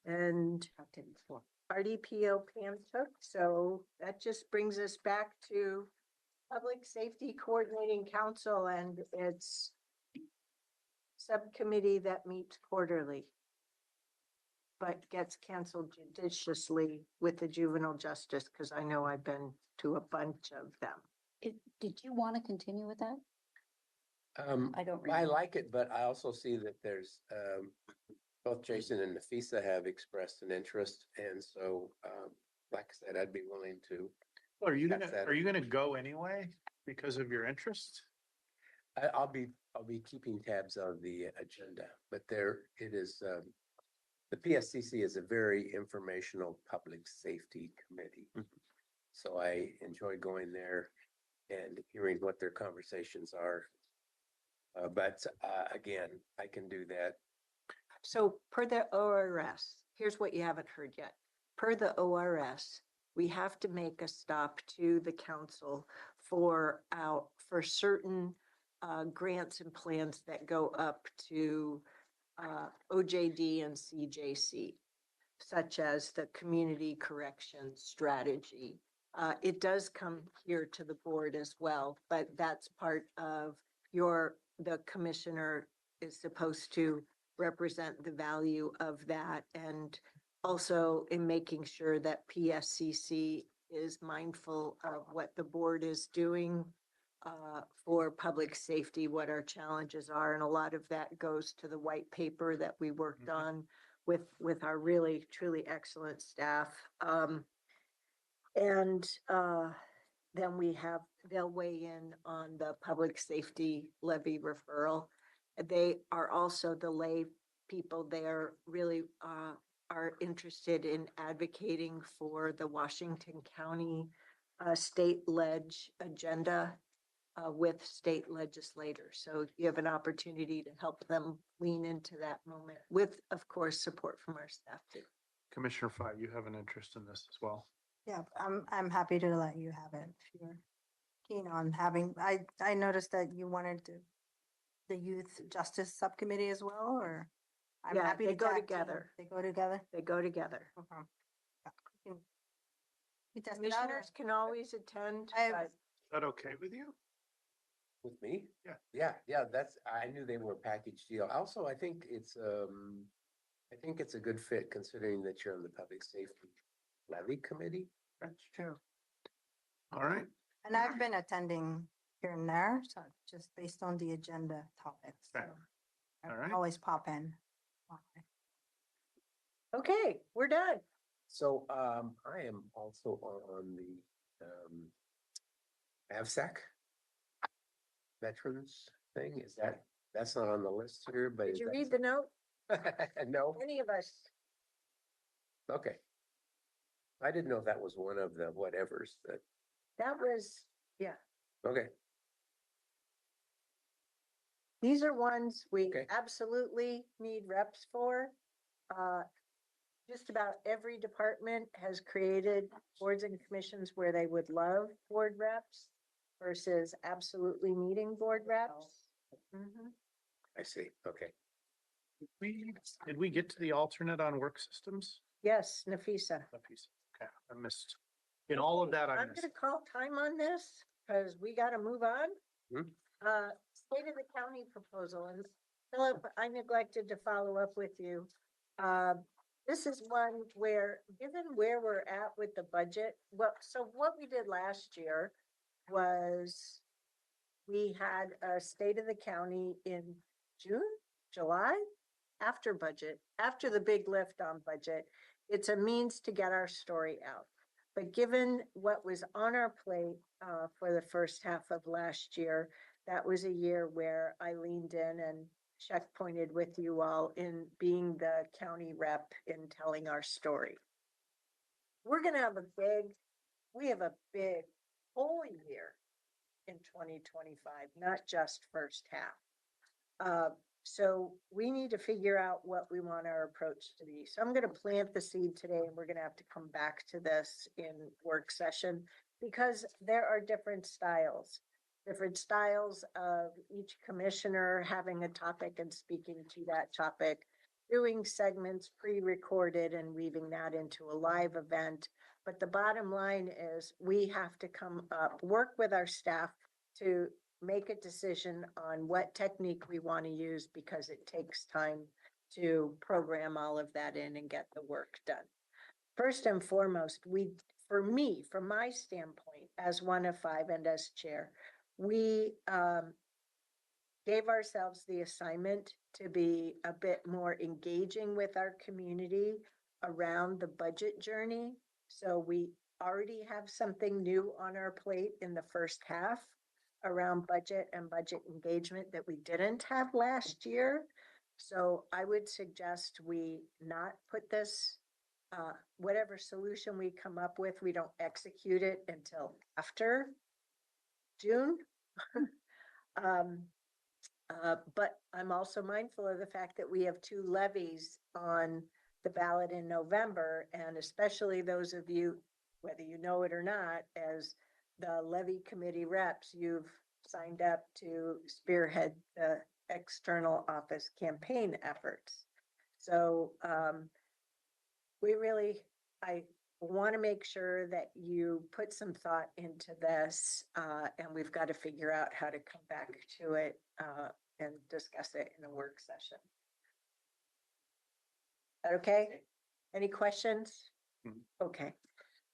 And Talked to him before. RDPO Pam took, so that just brings us back to Public Safety Coordinating Council and its subcommittee that meets quarterly, but gets canceled judiciously with the juvenile justice, because I know I've been to a bunch of them. Did you want to continue with that? I don't I remember. like it, but I also see that there's, both Jason and Nafisa have expressed an interest. And so, like I said, I'd be willing to. Well, That's that. are you gonna go anyway because of your interest? I'll be keeping tabs on the agenda, but there it is. The PSCC is a very informational public safety committee. So I enjoy going there and hearing what their conversations are. But again, I can do that. So per the ORS, here's what you haven't heard yet. Per the ORS, we have to make a stop to the council for certain grants and plans that go up to OJD and CJC, such as the community corrections strategy. It does come here to the board as well, but that's part of the commissioner is supposed to represent the value of that, and also in making sure that PSCC is mindful of what the board is doing for public safety, what our challenges are, and a lot of that goes to the white paper that we worked Mhm. on with our really truly excellent staff. And then they'll weigh in on the public safety levy referral. They are also the lay people. They are really are interested in advocating for the Washington County state ledge agenda with state legislators. So you have an opportunity to help them lean into that moment with, of course, support from our staff too. Commissioner Fye, you have an interest in this as well. Yeah, I'm happy to let you have it if you're keen on having, I noticed that you wanted to, the Youth Justice Subcommittee as well, or? I'm Yeah, happy they to go tag team. together. They go together? They go together. Okay. Yeah, we test it out, or- Commissioners can always attend, I have- but Is that okay with you? With me? Yeah. Yeah, that's, I knew they were a package deal. Also, I think it's a good fit considering that you're on the Public Safety Levy Committee. That's true. All right. And I've been attending here and there, so just based on the agenda topics. So Okay. I All right. always pop in. Okay, we're done. So, I am also on the, AVSAC veterans thing. That's not on the list here, but. Did is you that read the note? No, Any of us? okay. I didn't know if that was one of the whatevers that, That was, yeah, okay, these are ones we Okay. absolutely need reps for. Uh, Just about every department has created boards and commissions where they would love board reps versus absolutely needing board reps. Mhm. I see, okay. Did we get to the alternate on work systems? Yes, Nafisa. That piece. Okay, I missed. In all of that, I I'm missed. gonna call time on this because we gotta move on. Hmm. State of the county proposal, and Philip, I neglected to follow up with you. This is one where, given where we're at with the budget, so what we did last year was we had a state of the county in June, July, after budget, after the big lift on budget. It's a means to get our story out. But given what was on our plate for the first half of last year, that was a year where I leaned in and checkpointed with you all in being the county rep in telling our story. We're gonna have we have a big whole year in 2025, not just first half. So we need to figure out what we want our approach to be. So I'm going to plant the seed today, and we're going to have to come back to this in work session because there are different styles of each commissioner having a topic and speaking to that topic, doing segments pre-recorded and weaving that into a live event. But the bottom line is we have to work with our staff to make a decision on what technique we want to use because it takes time to program all of that in and get the work done. First and foremost, from my standpoint, as one of five and as chair, we gave ourselves the assignment to be a bit more engaging with our community around the budget journey. So we already have something new on our plate in the first half around budget and budget engagement that we didn't have last year. So I would suggest we not put this, whatever solution we come up with, we don't execute it until after June. But I'm also mindful of the fact that we have two levies on the ballot in November, and especially those of you, whether you know it or not, as the levy committee reps, you've signed up to spearhead the external office campaign efforts. So I want to make sure that you put some thought into this, and we've got to figure out how to come back to it and discuss it in a work session. Okay? Any questions? Okay.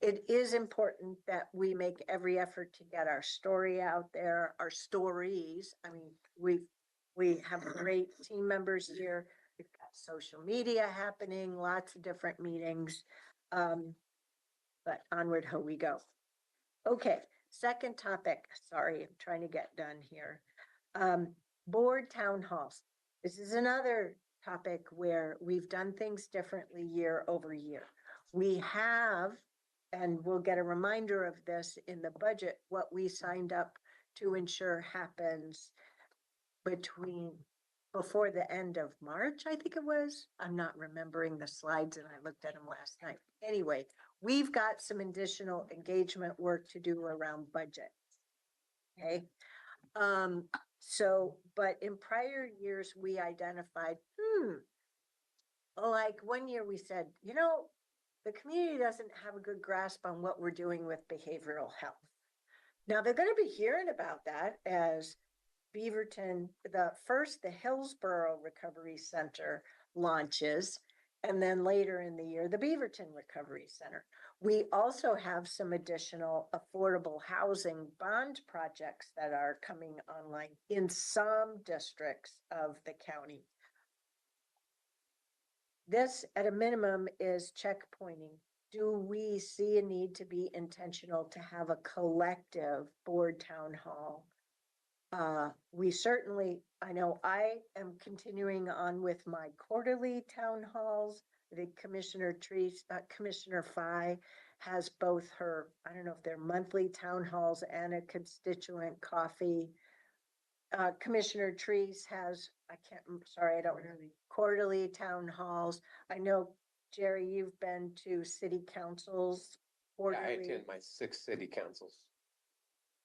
It is important that we make every effort to get our story out there, our stories. I mean, we have great team members here. We've got social media happening, lots of different meetings. But onward, how we go. Okay, second topic. Sorry, I'm trying to get done here. Board town halls. This is another topic where we've done things differently year over year. We have, and we'll get a reminder of this in the budget, what we signed up to ensure happens before the end of March, I think it was. I'm not remembering the slides and I looked at them last night. Anyway, we've got some additional engagement work to do around budget. Okay. So, but in prior years, we identified, like one year we said, the community doesn't have a good grasp on what we're doing with behavioral health. Now they're going to be hearing about that as Beaverton, the Hillsborough Recovery Center launches, and then later in the year, the Beaverton Recovery Center. We also have some additional affordable housing bond projects that are coming online in some districts of the county. This, at a minimum, is checkpointing. Do we see a need to be intentional to have a collective board town hall? We certainly, I know I am continuing on with my quarterly town halls. The Commissioner Fye has both her, I don't know if they're monthly town halls and a constituent coffee. Commissioner Treese has, I don't know, quarterly town halls. I know, Jerry, you've been to city councils Yeah, I quarterly. attend my 6 city councils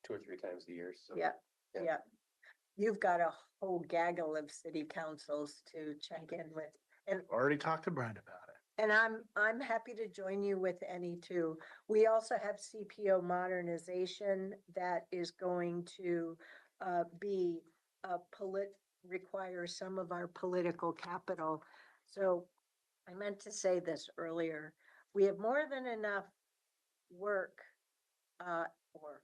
2 or 3 times a year, so. Yeah, Yeah. yeah. You've got a whole gaggle of city councils to check in with. And Already talked to Brent about it. and I'm happy to join you with any too. We also have CPO modernization that is going to be require some of our political capital. So I meant to say this earlier. We have more than enough work or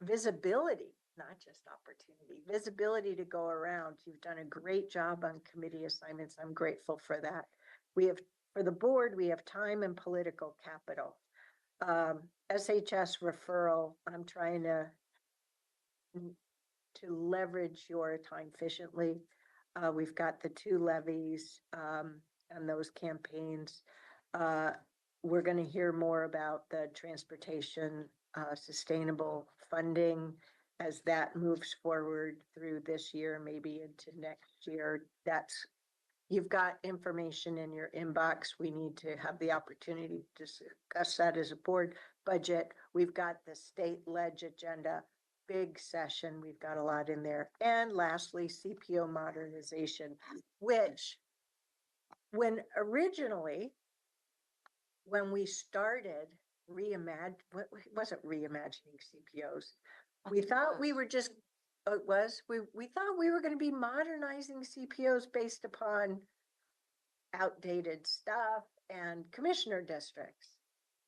visibility, not just opportunity, visibility to go around. You've done a great job on committee assignments. I'm grateful for that. We have, for the board, we have time and political capital. SHS referral, I'm trying to leverage your time efficiently. We've got the 2 levies and those campaigns. We're going to hear more about the transportation sustainable funding as that moves forward through this year, maybe into next year. You've got information in your inbox. We need to have the opportunity to discuss that as a board. Budget. We've got the state ledge agenda, big session. We've got a lot in there. And lastly, CPO modernization, which when we started wasn't reimagining CPOs. We thought we were just, we thought we were going to be modernizing CPOs based upon outdated stuff and commissioner districts.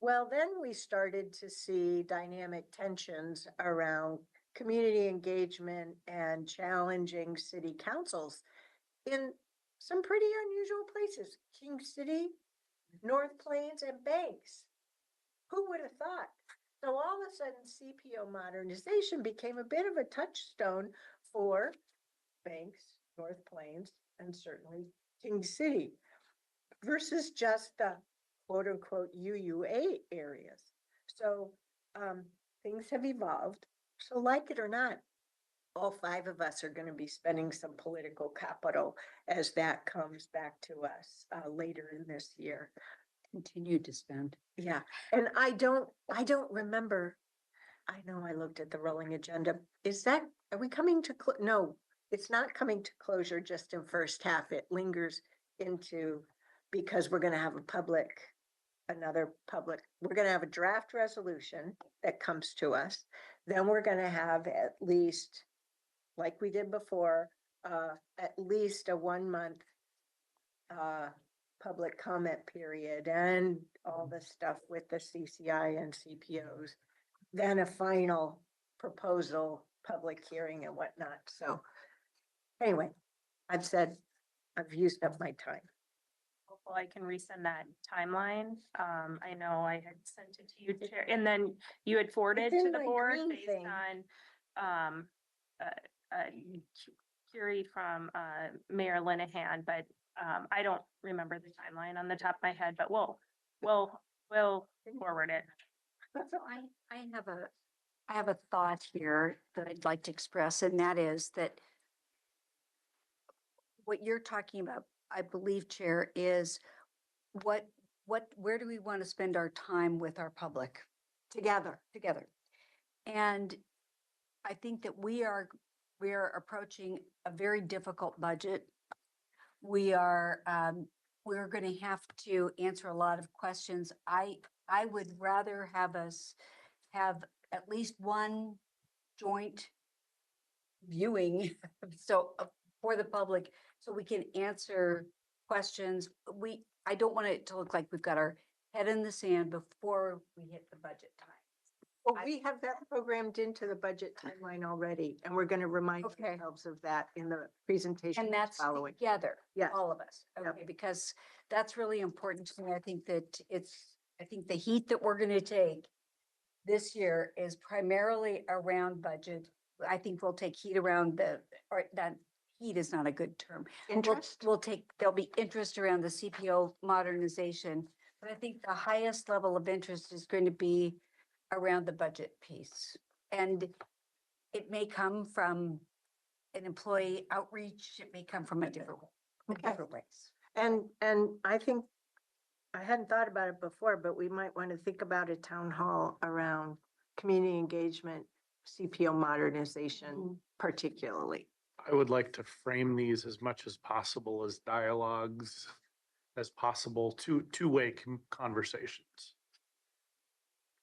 Well, then we started to see dynamic tensions around community engagement and challenging city councils in some pretty unusual places, King City, North Plains, and Banks. Who would have thought? So all of a sudden, CPO modernization became a bit of a touchstone for Banks, North Plains, and certainly King City versus just the quote unquote UUA areas. So things have evolved. So like it or not, all 5 of us are going to be spending some political capital as that comes back to us later in this year. Continue to spend. Yeah. And I don't remember. I know I looked at the rolling agenda. Are we coming to, no, it's not coming to closure just in first half. It lingers into, because we're going to have we're going to have a draft resolution that comes to us. Then we're going to have at least, like we did before, at least a 1-month public comment period and all the stuff with the CCI and CPOs, then a final proposal, public hearing and whatnot. So anyway, I've used up my time. Hopefully I can resend that timeline. I know I had sent it to you, Chair, and then you had forwarded It's to in the my board green based thing. on query from Mayor Linehan, but I don't remember the timeline on the top of my head, but we'll forward it. So I have a thought here that I'd like to express, and that is that what you're talking about, I believe, Chair, is what where do we want to spend our time with our public Together. together? And I think that we are approaching a very difficult budget. We're going to have to answer a lot of questions. I would rather have us have at least one joint viewing, so for the public, so we can answer questions. I don't want it to look like we've got our head in the sand before we hit the budget time. Well, we have that programmed into the budget timeline already, and we're going to remind Okay. ourselves of that in the presentation And that's following. together, Yes. all of us, Yep. okay, because that's really important to me. I think the heat that we're gonna take this year is primarily around budget. I think we'll take heat around that heat is not a good term. Interest? There'll be interest around the CPO modernization, but I think the highest level of interest is going to be around the budget piece. And it may come from an employee outreach, it may come from Okay. different ways. And I think, I hadn't thought about it before, but we might want to think about a town hall around community engagement, CPO modernization particularly. I would like to frame these as much as possible as dialogues as possible, two-way conversations.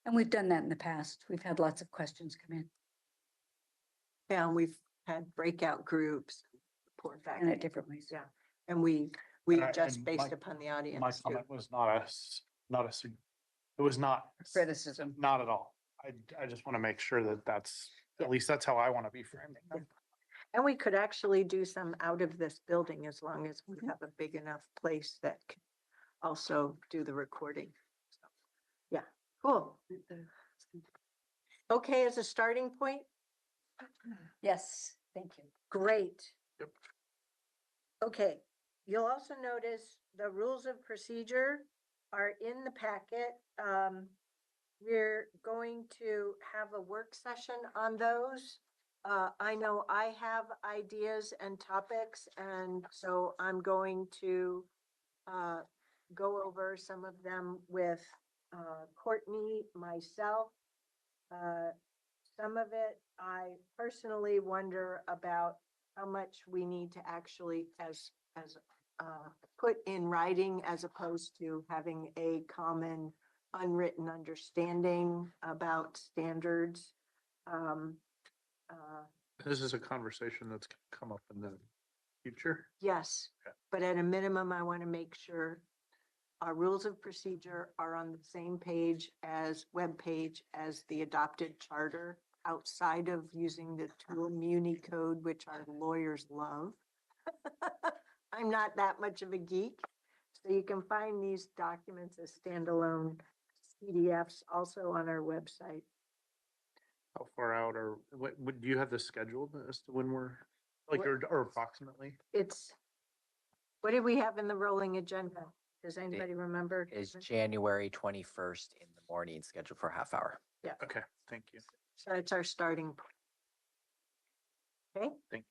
And we've done that in the past. We've had lots of questions come in Yeah, and we've had breakout groups, report back. and at different ways. Yeah, and we And adjust and based my- upon the My audience too. comment was it was not, Criticism. not at all. I just want to make sure that Yeah. at least that's how I want to be framing them. And we could actually do some out of this building as long as we Mhm. have a big enough place that can also do the recording. So, yeah, cool. Okay, as a starting point, Yes, thank you. great. Yep. Okay, you'll also notice the rules of procedure are in the packet. We're going to have a work session on those. I know I have ideas and topics, and so I'm going to go over some of them with Courtney, myself. Some of it, I personally wonder about how much we need to actually put in writing as opposed to having a common unwritten understanding about standards. This is a conversation that's gonna come up in the future. Yes, Okay. but at a minimum, I want to make sure our rules of procedure are on the same webpage as the adopted charter, outside of using the tool Muni code, which our lawyers love. I'm not that much of a geek. So you can find these documents as standalone PDFs also on our website. How far out or do you have this scheduled as to when we're, like, What- or approximately? What did we have in the rolling agenda? Does anybody remember? Is January 21st in the morning, scheduled for a half hour. Okay, thank you. So it's our starting point. Okay? Thanks.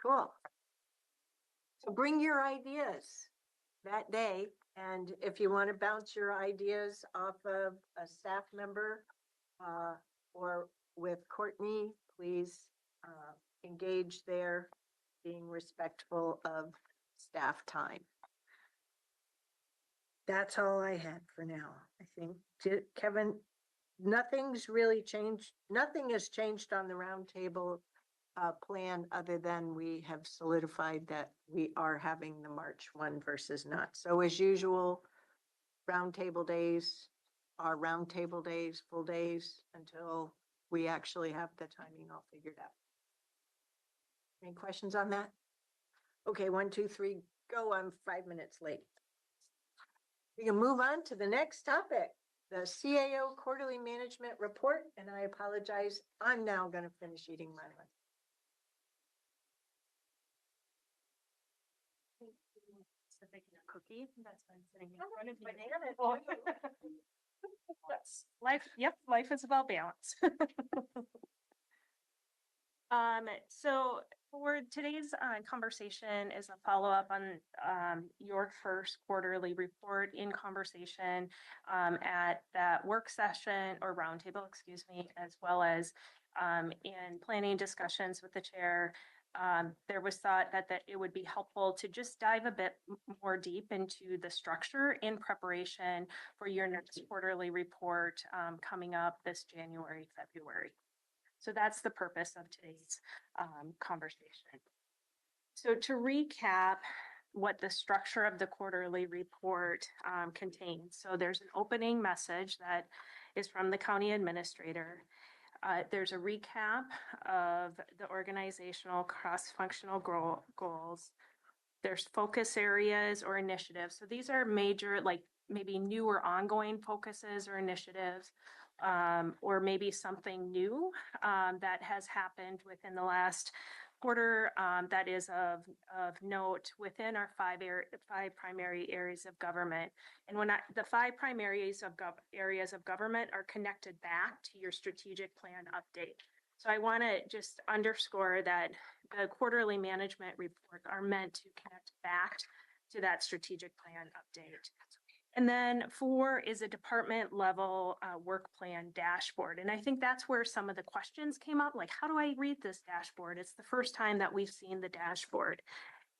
Cool. So bring your ideas that day, and if you want to bounce your ideas off of a staff member or with Courtney, please engage there, being respectful of staff time. That's all I had for now, I think. Kevin, nothing's really changed. Nothing has changed on the roundtable plan other than we have solidified that we are having the March 1 versus not. So as usual, roundtable days are roundtable days, full days, until we actually have the timing all figured out. Any questions on that? Okay, 1, 2, 3, go. I'm 5 minutes late. We can move on to the next topic, the CAO Quarterly Management Report, and I apologize. I'm now going to finish eating my lunch. Cookie, that's why I'm sitting in front of you. Banana, too. That's life, yep, life is about balance. So For today's conversation is a follow-up on your first quarterly report in conversation at that work session or roundtable, excuse me, as well as in planning discussions with the chair. There was thought that it would be helpful to just dive a bit more deep into the structure in preparation for your next quarterly report coming up this January, February. So that's the purpose of today's conversation. So to recap what the structure of the quarterly report contains. So there's an opening message that is from the county administrator. There's a recap of the organizational cross-functional goals. There's focus areas or initiatives. So these are major, like maybe new or ongoing focuses or initiatives, or maybe something new that has happened within the last quarter that is of note within our five primary areas of government. And the five primary areas of government are connected back to your strategic plan update. So I want to just underscore that the quarterly management reports are meant to connect back to that strategic plan update. And then 4 is a department level work plan dashboard. And I think that's where some of the questions came up, like, how do I read this dashboard? It's the first time that we've seen the dashboard.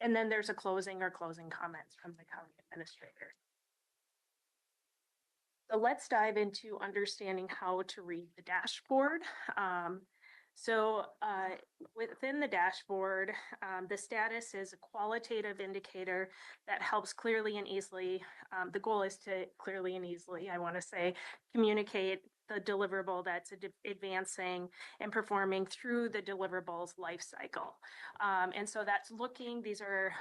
And then there's a closing comments from the county administrator. So let's dive into understanding how to read the dashboard. Within the dashboard, the status is a qualitative indicator that helps clearly and easily. The goal is to clearly and easily, I want to say, communicate the deliverable that's advancing and performing through the deliverables life cycle. And so that's these are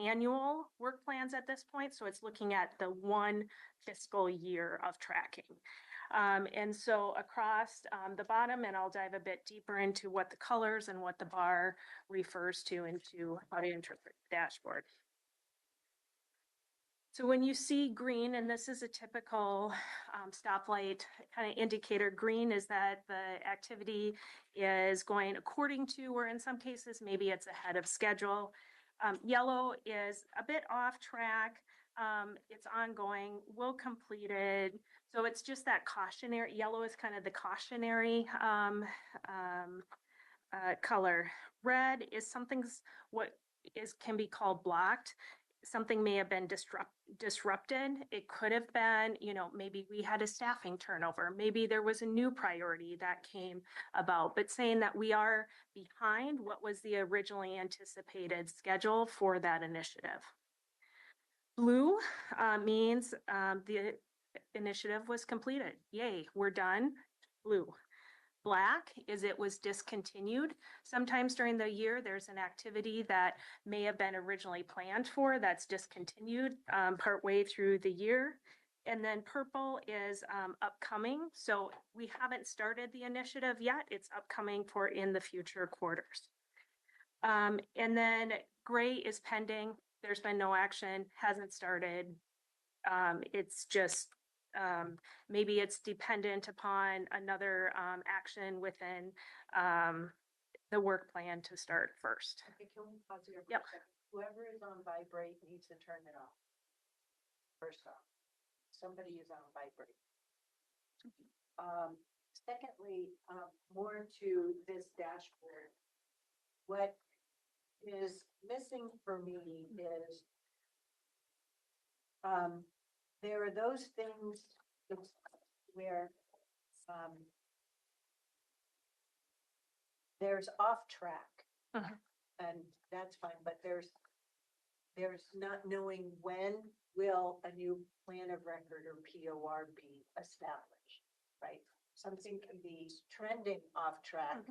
annual work plans at this point. So it's looking at the 1 fiscal year of tracking. And so across the bottom, and I'll dive a bit deeper into what the colors and what the bar refers to into how to interpret the dashboard. So when you see green, and this is a typical stoplight kind of indicator, green is that the activity is going according to, or in some cases, maybe it's ahead of schedule. Yellow is a bit off track. It's ongoing, will completed. So it's just that cautionary, yellow is kind of the cautionary color. Red is can be called blocked. Something may have been disrupted. It could have been, maybe we had a staffing turnover. Maybe there was a new priority that came about, but saying that we are behind what was the originally anticipated schedule for that initiative. Blue means the initiative was completed. Yay, we're done. Blue. Black is it was discontinued. Sometimes during the year, there's an activity that may have been originally planned for that's discontinued partway through the year. And then purple is upcoming. So we haven't started the initiative yet. It's upcoming for in the future quarters. And then gray is pending. There's been no action, hasn't started. It's just maybe it's dependent upon another action within the work plan to start first. Okay, can we pause here? Yep. Whoever is on vibrate needs to turn it off. First off, somebody is on vibrate. Secondly, more to this dashboard. What is missing for me is there are those things where there's off track, and that's fine, but there's not knowing when will a new plan of record or POR be established, right? Something can be trending off track,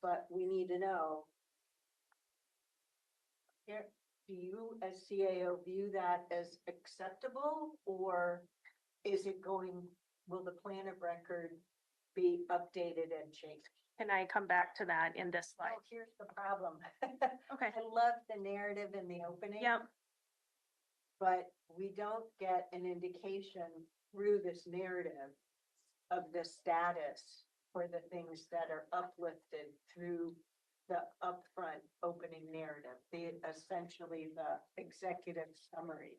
but we need to know. Here, do you as CAO view that as acceptable, or will the plan of record be updated and changed? Can I come back to that in this slide? Oh, here's the problem. Okay. I love the narrative in the opening. Yep. But we don't get an indication through this narrative of the status for the things that are uplifted through the upfront opening narrative, essentially the executive summary.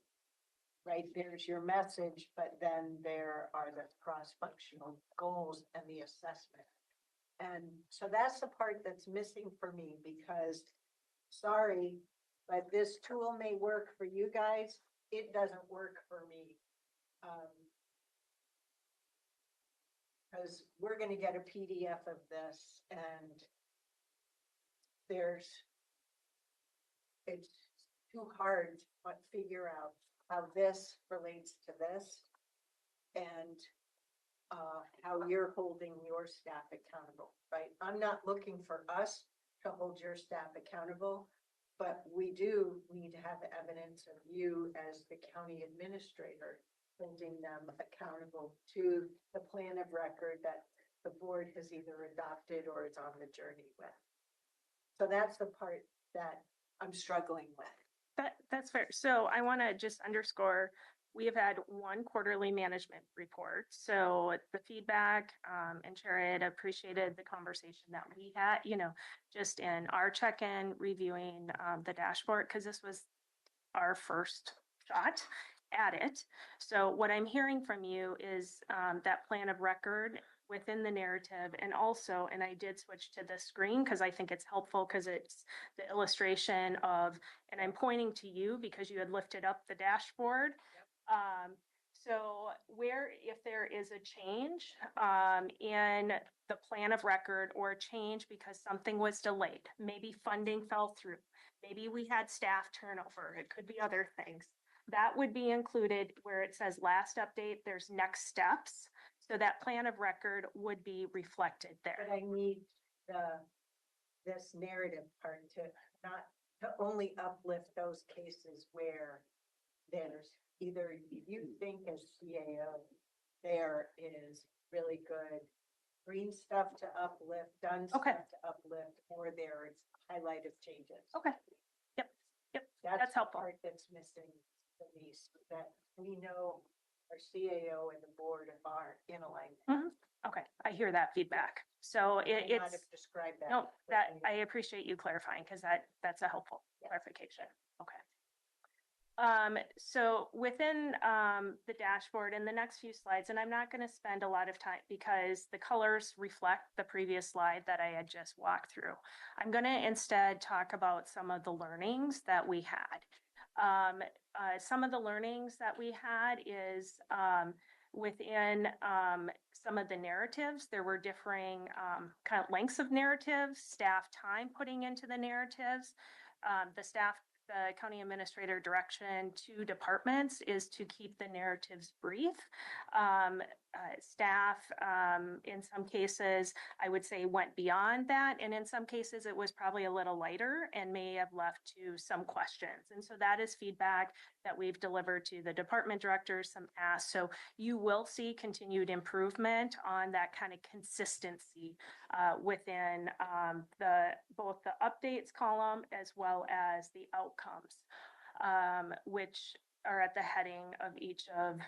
Right, there's your message, but then there are the cross-functional goals and the assessment. And so that's the part that's missing for me because, sorry, but this tool may work for you guys. It doesn't work for me. Because we're gonna get a PDF of this and it's too hard to figure out how this relates to this and how you're holding your staff accountable, right? I'm not looking for us to hold your staff accountable, but we do need to have evidence of you as the county administrator holding them accountable to the plan of record that the board has either adopted or is on the journey with. So that's the part that I'm struggling with. That's fair. So I want to just underscore, we have had one quarterly management report. So the feedback, and Jared appreciated the conversation that we had, just in our check-in reviewing the dashboard, because this was our first shot at it. So what I'm hearing from you is that plan of record within the narrative, and also, and I did switch to the screen because I think it's helpful because it's the illustration of, and I'm pointing to you because you had lifted up the dashboard. So where, if there is a change in the plan of record or a change because something was delayed, maybe funding fell through, maybe we had staff turnover, it could be other things, that would be included where it says last update, there's next steps. So that plan of record would be reflected there. But I need this narrative part to only uplift those cases where there's either you think as CAO, there is really good green stuff to uplift, done stuff to uplift, or there's highlighted changes. Okay. Yep. That's the helpful. Part that's missing for me, so that we know our CAO and the board are in alignment. Okay, I hear that feedback. So I may not it's, have described that. no, that clearly. I appreciate you clarifying because that's a helpful clarification. Okay. So within the dashboard in the next few slides, and I'm not going to spend a lot of time because the colors reflect the previous slide that I had just walked through. I'm going to instead talk about some of the learnings that we had. Some of the learnings that we had is within some of the narratives, there were differing kind of lengths of narratives, staff time putting into the narratives. The county administrator direction to departments is to keep the narratives brief. Staff, in some cases, I would say went beyond that. And in some cases, it was probably a little lighter and may have left to some questions. And so that is feedback that we've delivered to the department directors, some asks. So you will see continued improvement on that kind of consistency within both the updates column as well as the outcomes, which are at the heading of each of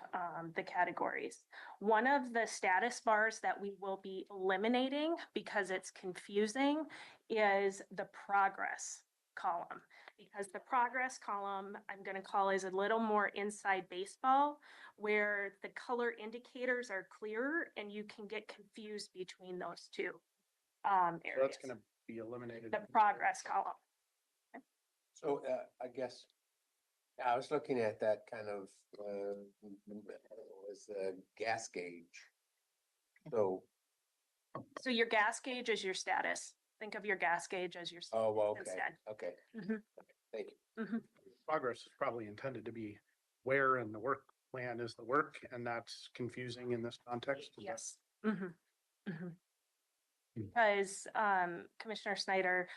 the categories. One of the status bars that we will be eliminating because it's confusing is the progress column. Because the progress column, I'm going to call is a little more inside baseball, where the color indicators are clearer and you can get confused between those two areas. So that's going to be eliminated. The progress column. So I guess I was looking at that kind of was a gas gauge. So your gas gauge is your status. Think of your gas gauge as your status well, okay, instead. okay, Mhm. thank you. Progress is probably intended to be where in the work plan is the work, and that's confusing in this context. Yes. Because Commissioner Snyder,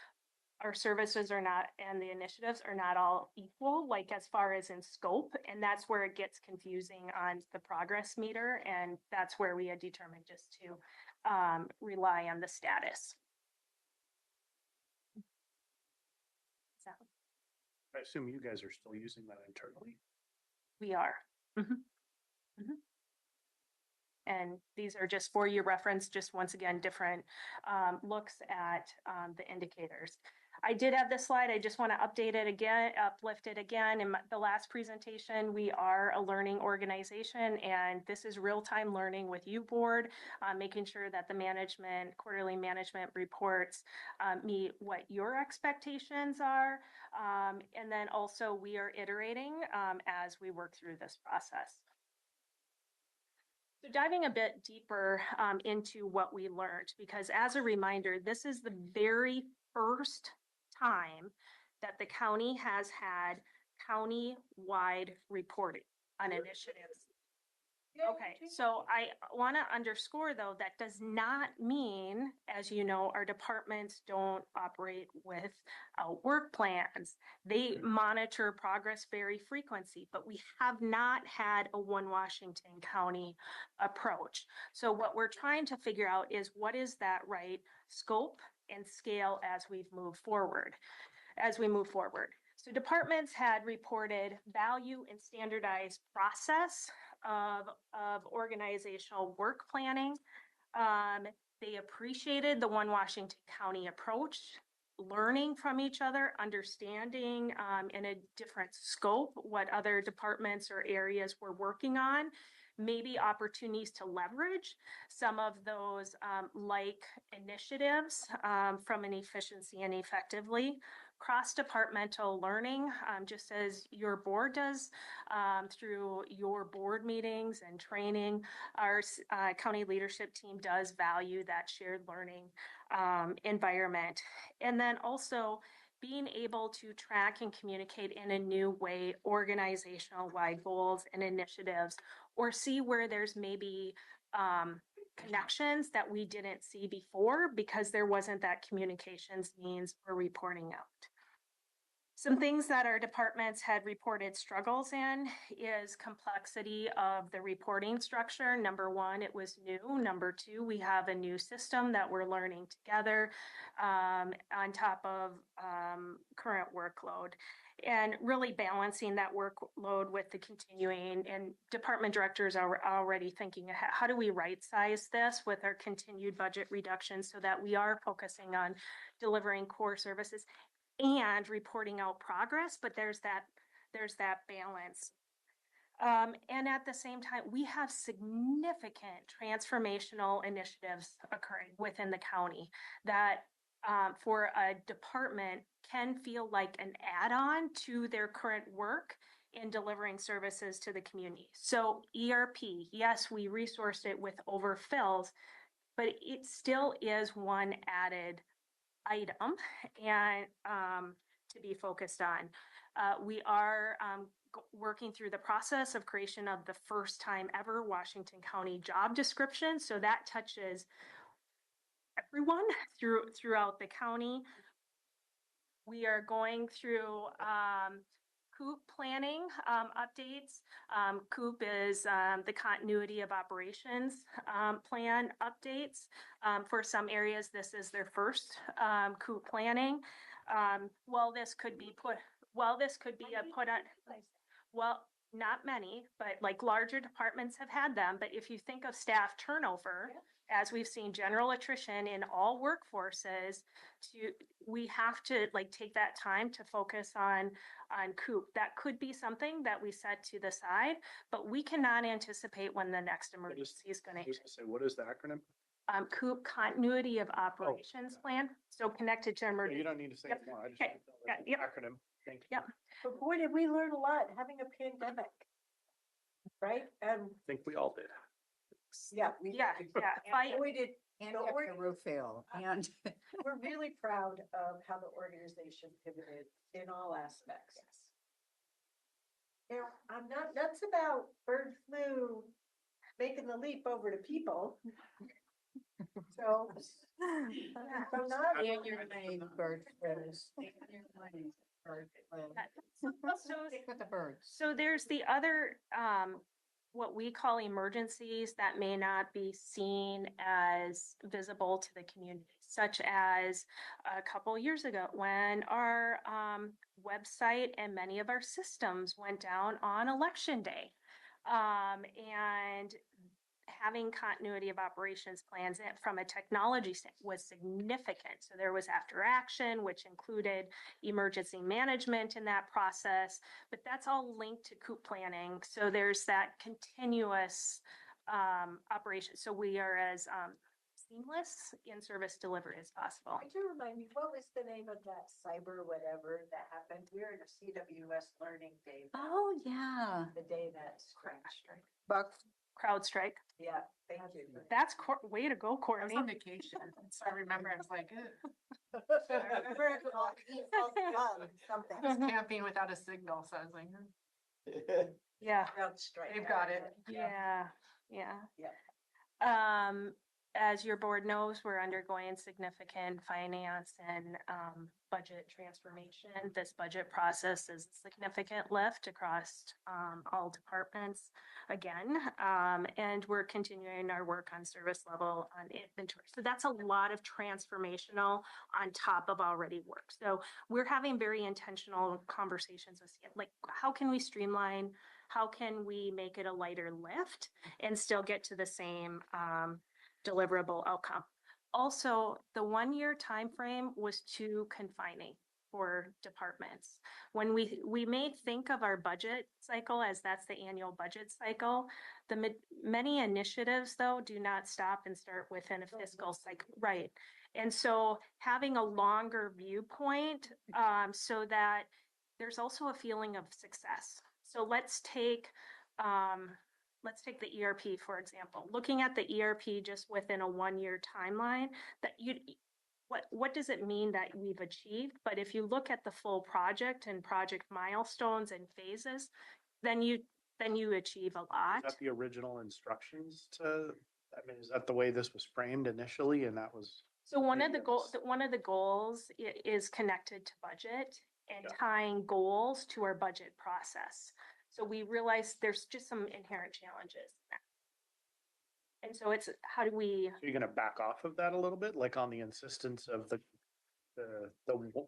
our services are not, and the initiatives are not all equal, like as far as in scope, and that's where it gets confusing on the progress meter, and that's where we had determined just to rely on the status. So I assume you guys are still using that internally. we are. And these are just for your reference, just once again, different looks at the indicators. I did have this slide. I just want to update it again, uplift it again. In the last presentation, we are a learning organization, and this is real-time learning with you, board, making sure that the quarterly management reports meet what your expectations are. And then also we are iterating as we work through this process. So diving a bit deeper into what we learned, because as a reminder, this is the very first time that the county has had county-wide reporting on initiatives. Okay, so I want to underscore though, that does not mean, as you know, our departments don't operate with work plans. They monitor progress very frequency, but we have not had a one Washington County approach. So what we're trying to figure out is what is that right scope and scale as we move forward. So departments had reported value and standardized process of organizational work planning. They appreciated the One Washington County approach, learning from each other, understanding in a different scope what other departments or areas were working on, maybe opportunities to leverage some of those like initiatives from an efficiency and effectively. Cross-departmental learning, just as your board does through your board meetings and training, our county leadership team does value that shared learning environment. And then also being able to track and communicate in a new way organizational-wide goals and initiatives, or see where there's maybe connections that we didn't see before because there wasn't that communications means for reporting out. Some things that our departments had reported struggles in is complexity of the reporting structure. Number one, it was new. Number two, we have a new system that we're learning together on top of current workload. And really balancing that workload with the continuing, and department directors are already thinking, how do we right size this with our continued budget reductions so that we are focusing on delivering core services and reporting out progress, but there's that balance. And at the same time, we have significant transformational initiatives occurring within the county that for a department can feel like an add-on to their current work in delivering services to the community. So ERP, yes, we resourced it with overfills, but it still is one added item and to be focused on. We are working through the process of creation of the first time ever Washington County job description. So that touches everyone throughout the county. We are going through COOP planning updates. COOP is the continuity of operations plan updates. For some areas, this is their first COOP planning. Well, not many, but like larger departments have had them. But if you think of staff turnover, as we've seen general attrition in all workforces, we have to like take that time to focus on COOP. That could be something that we set to the side, but we cannot anticipate when the next emergency is going to hit. What is the acronym? COOP, Continuity of Operations Plan. So connected to emergency. You don't need to say it more. I just Okay. know the acronym. Thank you. Yep. But boy, did we learn a lot having a pandemic, right? And I think we all did. yeah, Yeah. avoided. And The kept org- the roof fail. And We're really proud of how the organization pivoted in all aspects. Now, I'm not nuts about bird flu making the leap over to people. So, I'm not. stay in your lane, bird flu. Stay in your lane, bird flu. Stick with the birds. So there's the other, what we call emergencies that may not be seen as visible to the community, such as a couple years ago when our website and many of our systems went down on election day. And having continuity of operations plans from a technology was significant. So there was after action, which included emergency management in that process, but that's all linked to COOP planning. So there's that continuous operation. So we are as seamless in service delivery as possible. Could you remind me, what was the name of that cyber whatever that happened? We were in a CWS learning day. Oh, yeah. The day that crashed, right? Buck, CrowdStrike. Yeah, thank you. That's way to go, I was Courtney. on vacation, so I remember I was like, something. I was camping without a signal, so I was like, Yeah. CrowdStrike. they've got it. Yeah, yeah. Yeah. As your board knows, we're undergoing significant finance and budget transformation. This budget process is a significant lift across all departments again. And we're continuing our work on service level on inventory. So that's a lot of transformational on top of already work. So we're having very intentional conversations with, like, how can we streamline? How can we make it a lighter lift and still get to the same deliverable outcome? Also, the 1-year time frame was too confining for departments. When we may think of our budget cycle as that's the annual budget cycle, many initiatives though do not stop and start within a fiscal cycle, right? And so having a longer viewpoint so that there's also a feeling of success. So let's take the ERP, for example. Looking at the ERP just within a 1-year timeline, that what does it mean that we've achieved? But if you look at the full project and project milestones and phases, then you achieve a lot. Is that the original instructions to, I mean, is that the way this was framed initially and that was? So one of the goals is connected to budget and Yeah. tying goals to our budget process. So we realize there's just some inherent challenges. And so it's how do we? So you're gonna back off of that a little bit, like on the insistence of the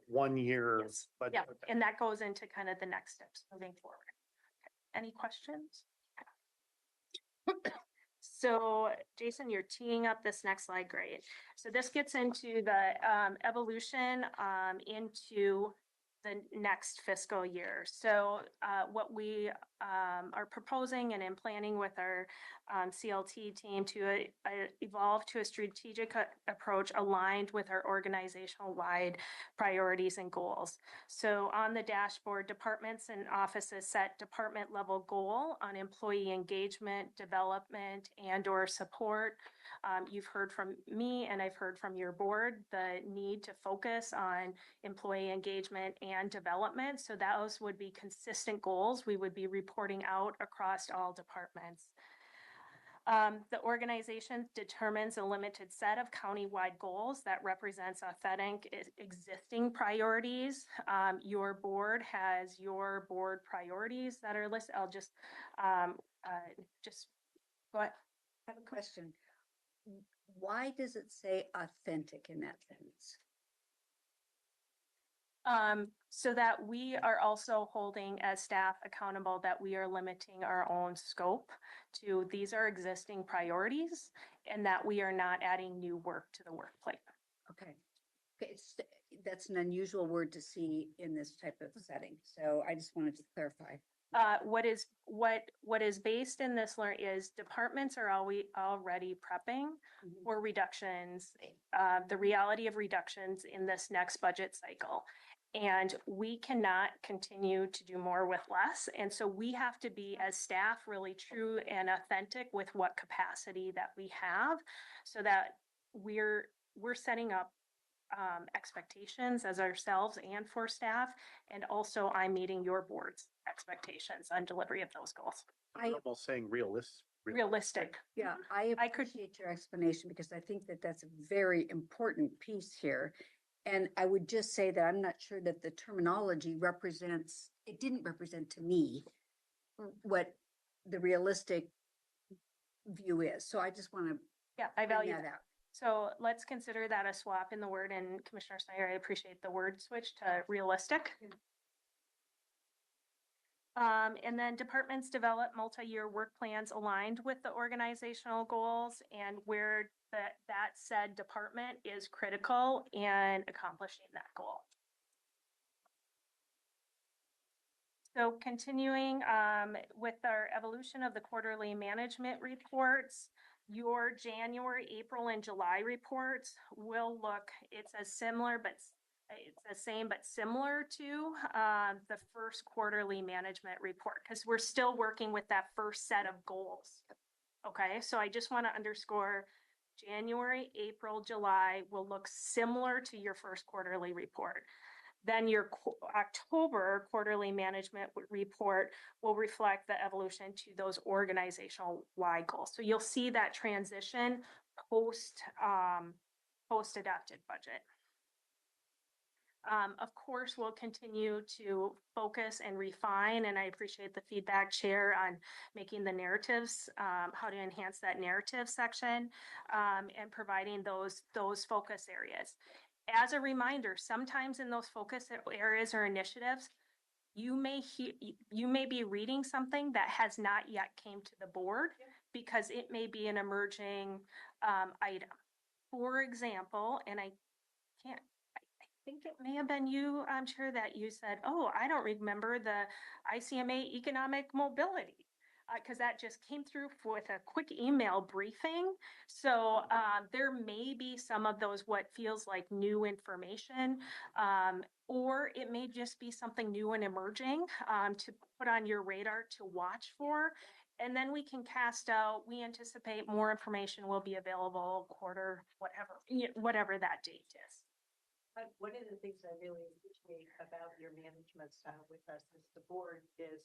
1 year Yes. budget? Yeah, Okay. and that goes into kind of the next steps moving forward. Okay. Any questions? So Jason, you're teeing up this next slide, great. So this gets into the evolution into the next fiscal year. So what we are proposing and in planning with our CLT team to evolve to a strategic approach aligned with our organizational wide priorities and goals. So on the dashboard, departments and offices set department level goal on employee engagement, development, and or support. You've heard from me and I've heard from your board the need to focus on employee engagement and development. So those would be consistent goals we would be reporting out across all departments. The organization determines a limited set of countywide goals that represents authentic existing priorities. Your board has your board priorities that are listed. I'll just go ahead. I have a question. Why does it say authentic in that sentence? So that we are also holding as staff accountable that we are limiting our own scope to these are existing priorities and that we are not adding new work to the work plate. Okay. Okay, that's an unusual word to see in this type of setting. So I just wanted to clarify. What is based in this is departments are already prepping for reductions, the reality of reductions in this next budget cycle. And we cannot continue to do more with less. And so we have to be as staff really true and authentic with what capacity that we have so that we're setting up expectations as ourselves and for staff. And also I'm meeting your board's expectations on delivery of those goals. I'm almost saying Realistic. Yeah, I appreciate your explanation because I think that that's a very important piece here. And I would just say that I'm not sure that the terminology it didn't represent to me what the realistic view is. So I just want to Yeah, I value that that. out. So let's consider that a swap in the word, and Commissioner Snyder, I appreciate the word switch to realistic. And then departments develop multi-year work plans aligned with the organizational goals and where that said department is critical in accomplishing that goal. So continuing with our evolution of the quarterly management reports, your January, April, and July reports will look, it's as similar, but it's the same but similar to the first quarterly management report because we're still working with that first set of goals. Okay, so I just want to underscore January, April, July will look similar to your first quarterly report. Then your October quarterly management report will reflect the evolution to those organizational wide goals. So you'll see that transition post adopted budget. Of course, we'll continue to focus and refine, and I appreciate the feedback, Chair, on making the narratives, how to enhance that narrative section, and providing those focus areas. As a reminder, sometimes in those focus areas or initiatives, you may be reading something that has not yet came to the board because it may be an emerging item. For example, and I think it may have been you, I'm sure that you said, oh, I don't remember the ICMA economic mobility. Because that just came through with a quick email briefing. So there may be some of those what feels like new information, or it may just be something new and emerging to put on your radar to watch for. And then we can cast out, we anticipate more information will be available quarter, whatever that date is. One of the things I really appreciate about your management style with us as the board is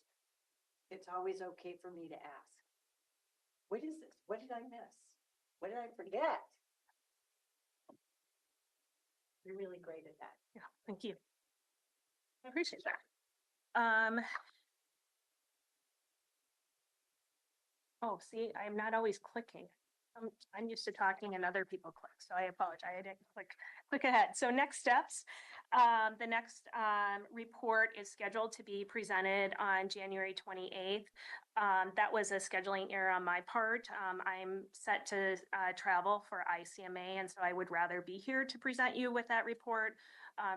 it's always okay for me to ask, what is this? What did I miss? What did I forget? You're really great at that. Yeah, thank you. I appreciate that. Oh, see, I'm not always clicking. I'm used to talking and other people click, so I apologize. I didn't click ahead. So next steps, the next report is scheduled to be presented on January 28th. That was a scheduling error on my part. I'm set to travel for ICMA, and so I would rather be here to present you with that report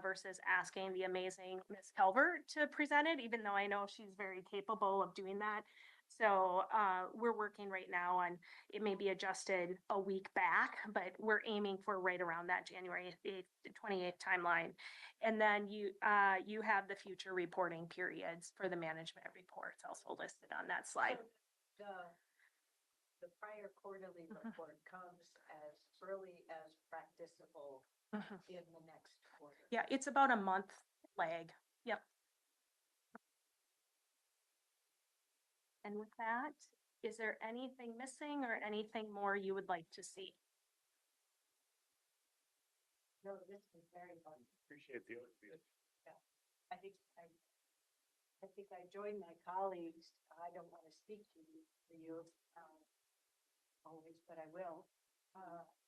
versus asking the amazing Ms. Calvert to present it, even though I know she's very capable of doing that. So we're working right now on, it may be adjusted a week back, but we're aiming for right around that January 28th timeline. And then you have the future reporting periods for the management reports also listed on that slide. So the prior quarterly report comes as early as practicable in the next quarter. Yeah, it's about a month lag. Yep. And with that, is there anything missing or anything more you would like to see? No, this is very fun. Appreciate the overview. I think I join my colleagues. I don't want to speak to you for you always, but I will.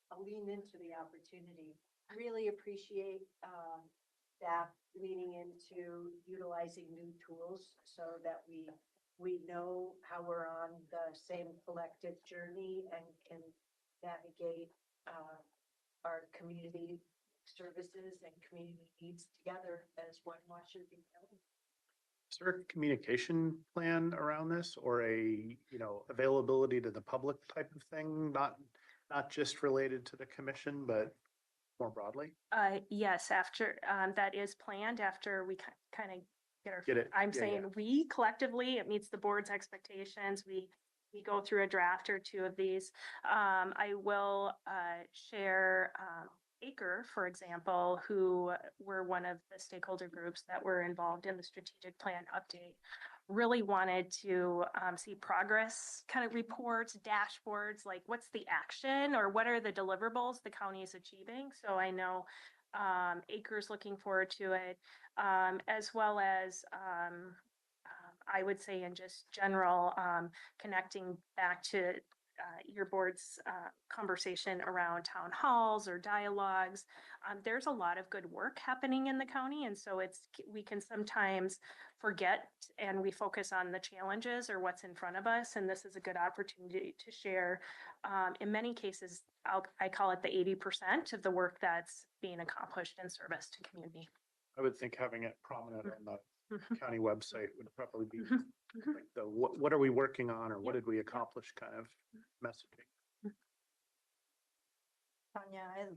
I'll lean into the opportunity. Really appreciate staff leaning into utilizing new tools so that we know how we're on the same collective journey and can navigate our community services and community needs together as one Washington County. Is there a communication plan around this or a, availability to the public type of thing? Not just related to the commission, but more broadly? Yes, after that is planned after we kind of Get it. I'm Yeah, saying we collectively, it meets the board's expectations. We go through a draft or two of these. I will share Acre, for example, who were one of the stakeholder groups that were involved in the strategic plan update. Really wanted to see progress kind of reports, dashboards, like what's the action or what are the deliverables the county is achieving. So I know Acre's looking forward to it, as well as I would say in just general, connecting back to your board's conversation around town halls or dialogues. There's a lot of good work happening in the county, and so we can sometimes forget and we focus on the challenges or what's in front of us, and this is a good opportunity to share. In many cases, I call it the 80% of the work that's being accomplished in service to community. I would think having it prominent on the Mhm. county website would probably be Mhm. Mhm. like the, what are we working on or what did we accomplish kind of messaging. Tanya,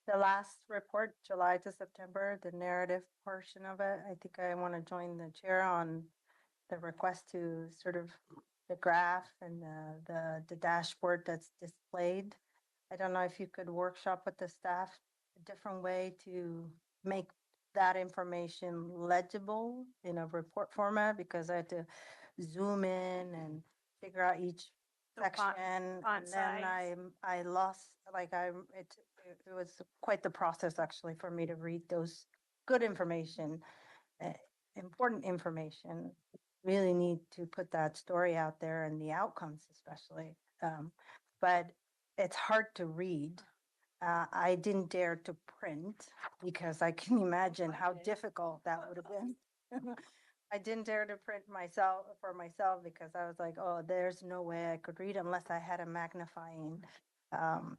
the last report, July to September, the narrative portion of it, I think I want to join the chair on the request to sort of the graph and the dashboard that's displayed. I don't know if you could workshop with the staff a different way to make that information legible in a report format, because I had to zoom in and figure out each So font- section. font And then size. I lost, like, it was quite the process actually for me to read those good information, uh, important information. Really need to put that story out there and the outcomes especially. But it's hard to read. I didn't dare to print because I can imagine how difficult that would have been. I didn't dare to print for myself because I was like, oh, there's no way I could read unless I had a magnifying, um,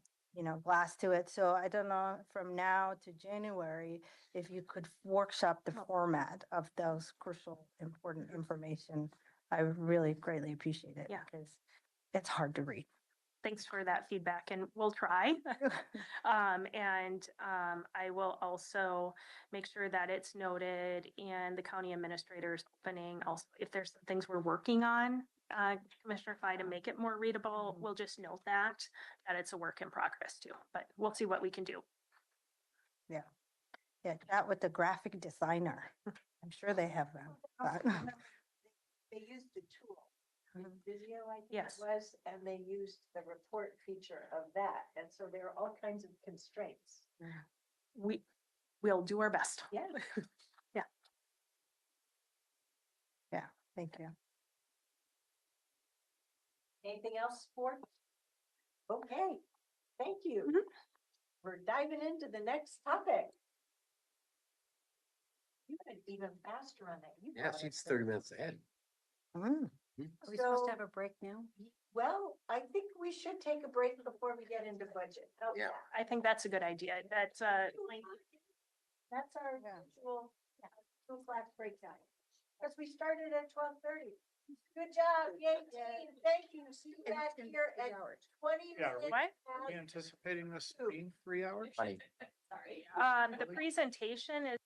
glass to it. So I don't know, from now to January, if you could workshop the format of those crucial, important information, I would really greatly appreciate it. Yeah. Because it's hard to read. Thanks for that feedback, and we'll try. I will also make sure that it's noted in the county administrator's opening. Also, if there's some things we're working on, Commissioner Fye, to make it more readable, we'll just note that it's a work in progress too, but we'll see what we can do. Yeah, chat with the graphic designer. I'm sure they have that. They used a tool, Visio, I think Yes. it was, and they used the report feature of that. And so there are all kinds of constraints. We'll do our best. Yeah. Yeah, thank you. Anything else, Ford? Okay, thank you. Mhm. We're diving into the next topic. You went even faster on that. You Yeah, brought she's us 30 there. minutes ahead. Mm. Are we supposed So- to have a break now? Well, I think we should take a break before we get into budget. How's Yeah. that? I think that's a good idea. That's our Yeah. usual 2 o'clock break time. Because we started at 12:30. Good job, yay team. Thank you. See you back here at 20 Yeah, minutes. What? Are we anticipating this being 3 hours? Funny. Sorry. The presentation is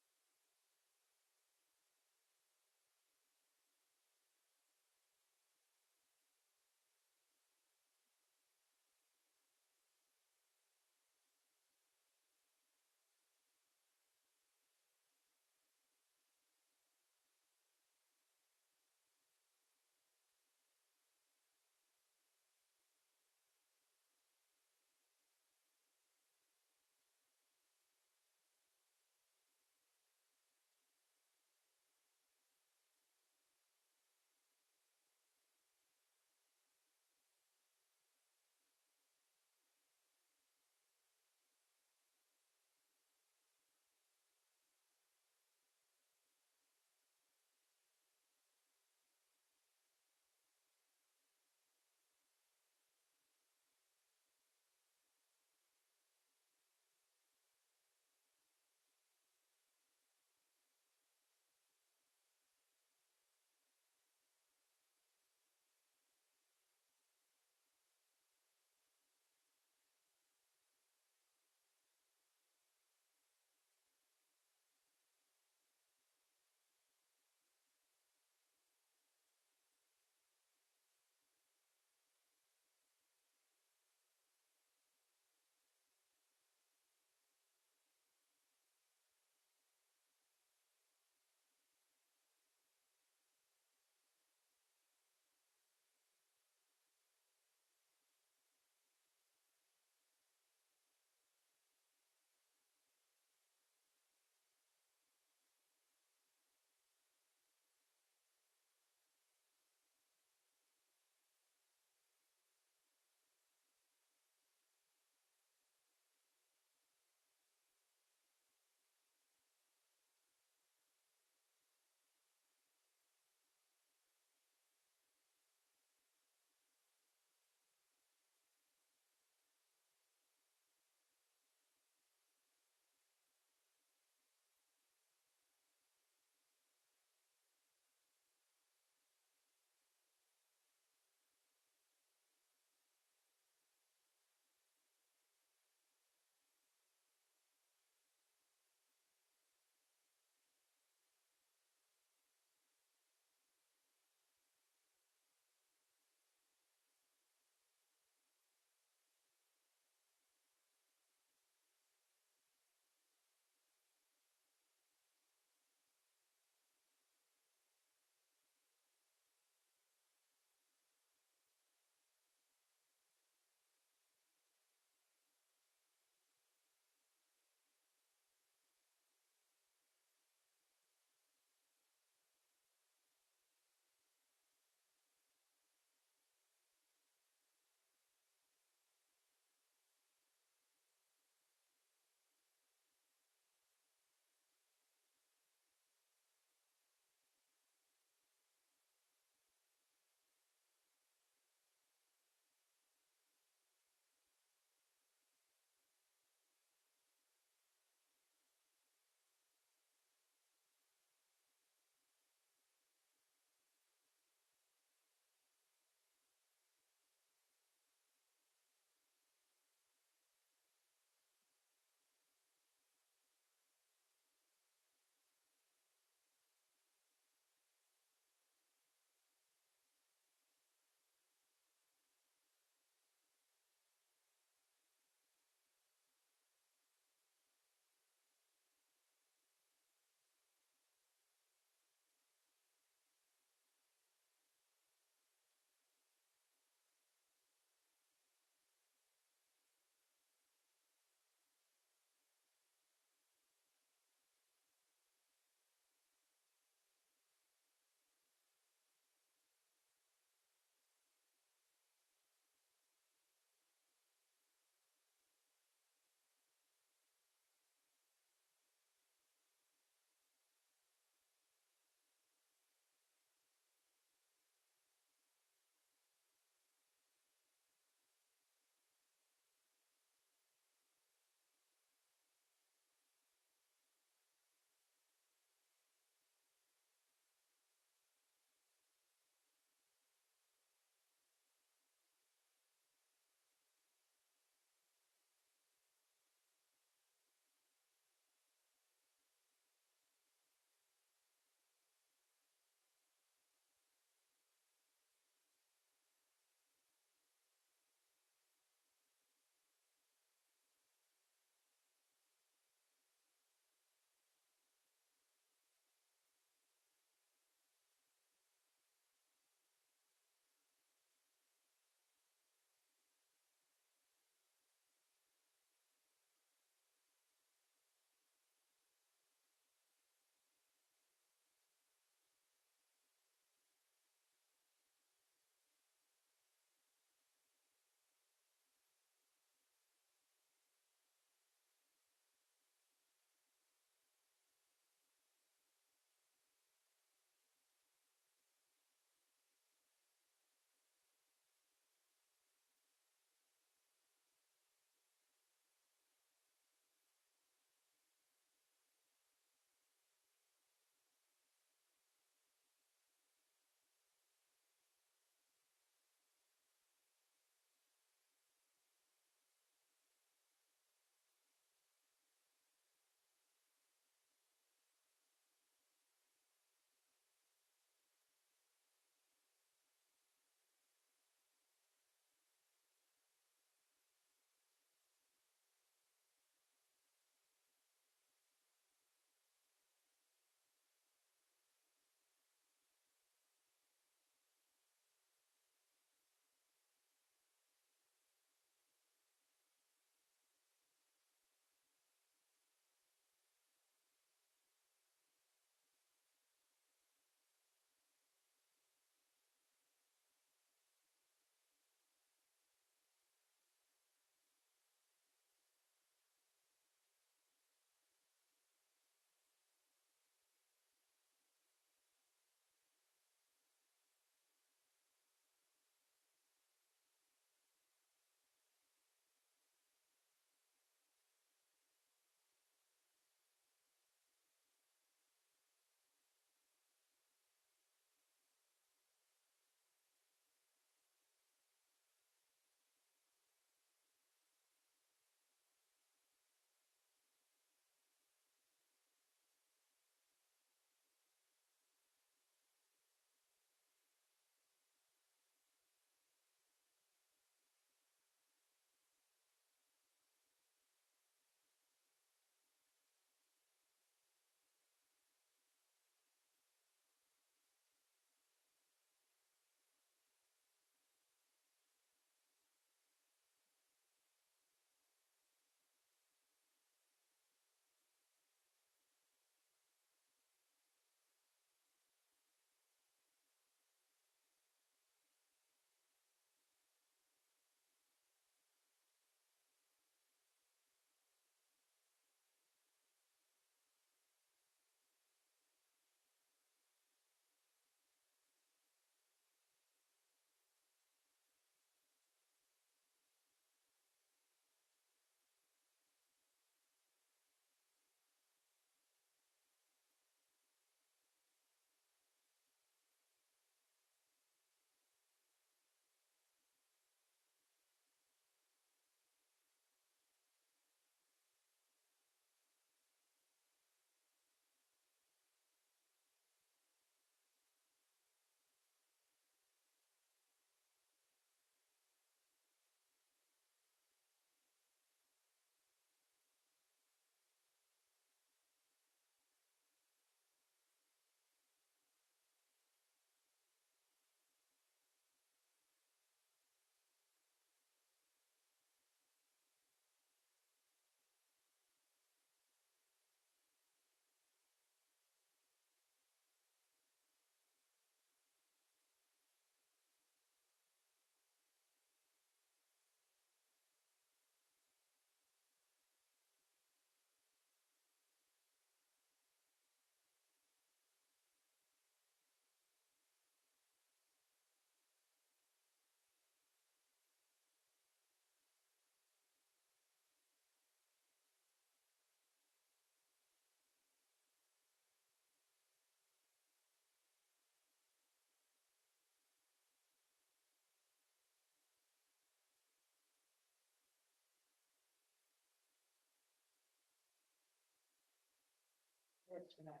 get to that.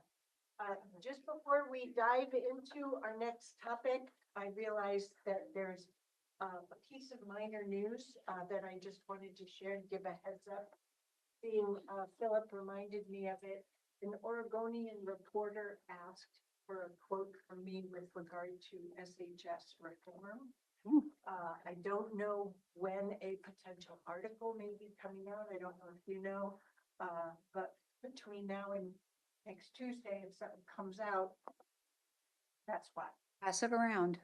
Just before we dive into our next topic, I realized that there's a piece of minor news that I just wanted to share and give a heads up. Seeing Philip reminded me of it. An Oregonian reporter asked for a quote from me with regard to SHS reform. I don't know when a potential article may be coming out. I don't know if you know, but between now and next Tuesday, if something comes out, that's why. Pass it around.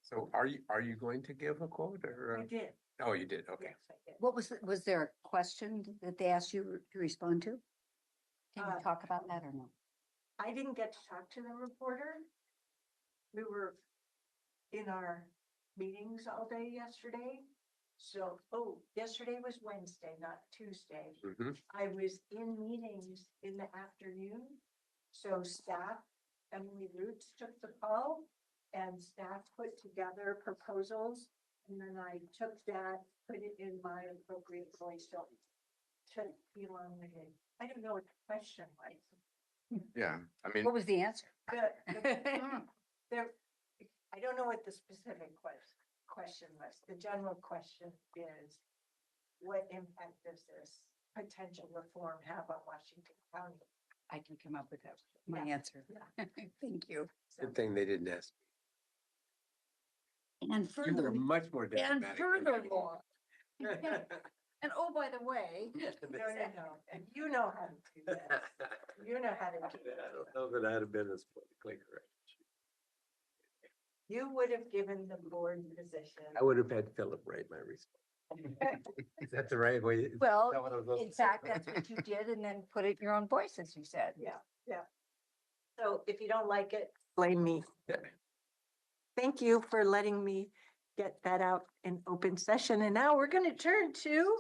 So are you going to give a quote or? I did. Oh, you did, okay. Yes, I did. What was there a question that they asked you to respond to? Can you talk about that or no? I didn't get to talk to the reporter. We were in our meetings all day yesterday. So, yesterday was Wednesday, not Tuesday. Mhm. I was in meetings in the afternoon. So staff, Emily Roots took the call and staff put together proposals. And then I took that, put it in my appropriate voice to be elongated. I don't know what the question was. Yeah, I mean, What was the answer? There, I don't know what the specific question was. The general question is, what impact does this potential reform have on Washington County? I can come up with that, my Yeah. answer. Yeah. Thank you. So, good thing they didn't ask. And You were much more and diplomatic. than me. furthermore, and oh, by the way, no. And you know how to do that. You know how to do I that. don't know that I'd have been as politically correct. You would have given the board position. I would have had Philip write my response. Is that the right way? Is well, that what I was supposed in to say? fact, that's what you did, and then put it in your own voice, as you said. Yeah. So if you don't like it, blame me. Yeah. Thank you for letting me get that out in open session. And now we're going to turn to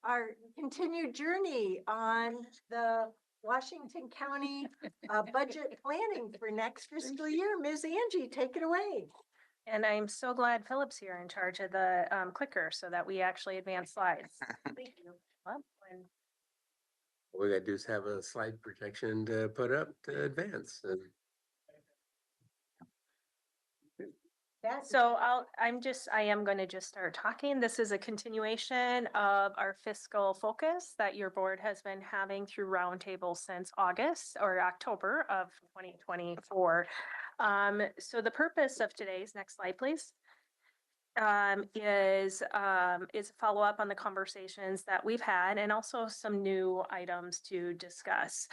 our continued journey on the Washington County budget planning for next fiscal year. Ms. Angie, take it away. And I'm so glad Philip's here in charge of the clicker so that we actually advance slides. Thank you. Well, when All we gotta do is have a slide protection to put up to advance and. So I am going to just start talking. This is a continuation of our fiscal focus that your board has been having through roundtables since August or October of 2024. So the purpose of today's, next slide, please, is a follow up on the conversations that we've had and also some new items to discuss.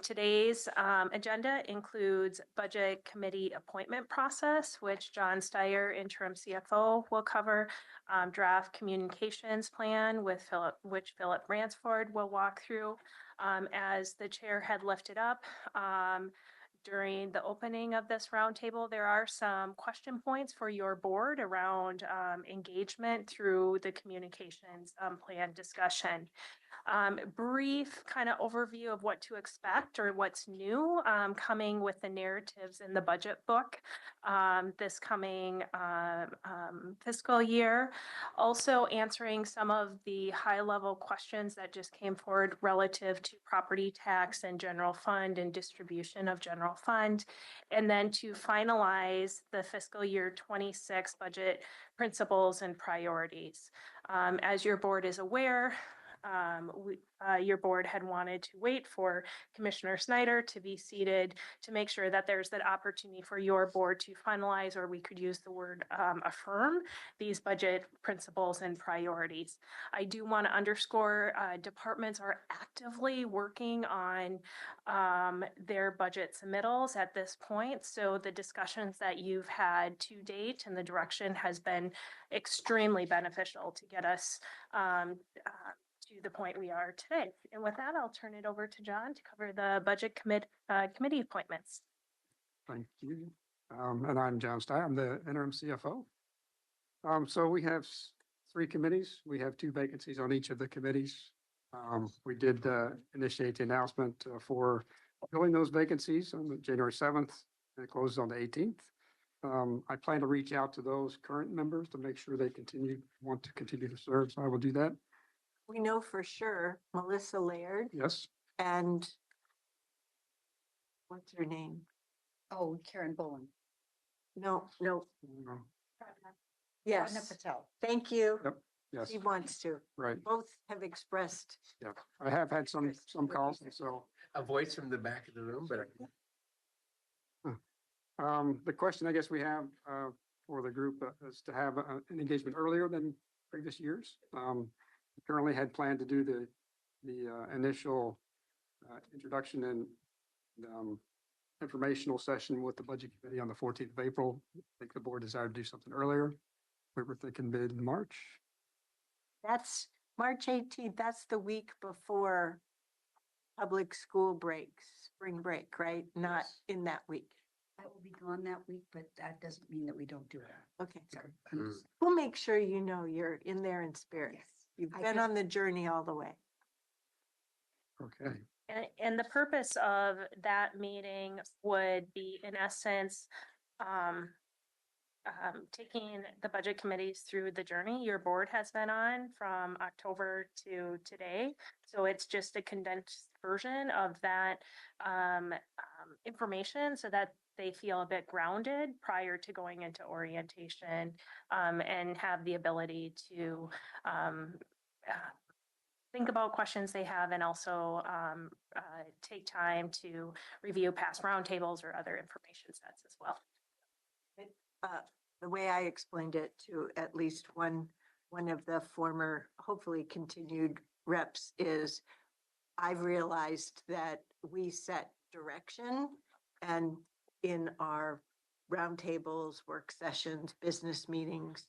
Today's agenda includes budget committee appointment process, which John Steyer, interim CFO, will cover. Draft communications plan with which Philip Ransford will walk through. As the chair had lifted up, during the opening of this roundtable, there are some question points for your board around engagement through the communications plan discussion. Brief kind of overview of what to expect or what's new coming with the narratives in the budget book this coming fiscal year. Also answering some of the high level questions that just came forward relative to property tax and general fund and distribution of general fund. And then to finalize the fiscal year 26 budget principles and priorities. As your board is aware, your board had wanted to wait for Commissioner Snyder to be seated to make sure that there's that opportunity for your board to finalize, or we could use the word affirm, these budget principles and priorities. I do want to underscore departments are actively working on their budget submittals at this point. So the discussions that you've had to date and the direction has been extremely beneficial to get us to the point we are today. And with that, I'll turn it over to John to cover the budget committee appointments. Thank you. And I'm John Steyer. I'm the interim CFO. So we have three committees. We have 2 vacancies on each of the committees. We did initiate the announcement for filling those vacancies on January 7th, and it closes on the 18th. I plan to reach out to those current members to make sure they want to continue to serve. So I will do that. We know for sure Melissa Laird Yes. and what's her name? Oh, Karen Bullen. No, No. yes, Patel. thank you. Yep, yes, She wants to. right. Both have expressed. Yeah, I have had some calls, and so, A voice from the back of the room, but the question I guess we have, for the group is to have an engagement earlier than previous years. We currently had planned to do the initial, introduction and, informational session with the budget committee on the 14th of April. I think the board desired to do something earlier. We were thinking mid-March. That's March 18th. That's the week before public school breaks, spring break, right? Not Yes. in that week. I will be gone that week, but that doesn't mean that we don't do it. Okay. Sorry. Mm. We'll make sure you know you're in there in spirit. Yes. You've I been could- on the journey all the way. Okay. And the purpose of that meeting would be, in essence, taking the budget committees through the journey your board has been on from October to today. So it's just a condensed version of that information so that they feel a bit grounded prior to going into orientation and have the ability to think about questions they have and also take time to review past roundtables or other information sets as well. The way I explained it to at least one of the former, hopefully continued reps is I've realized that we set direction and in our roundtables, work sessions, business meetings,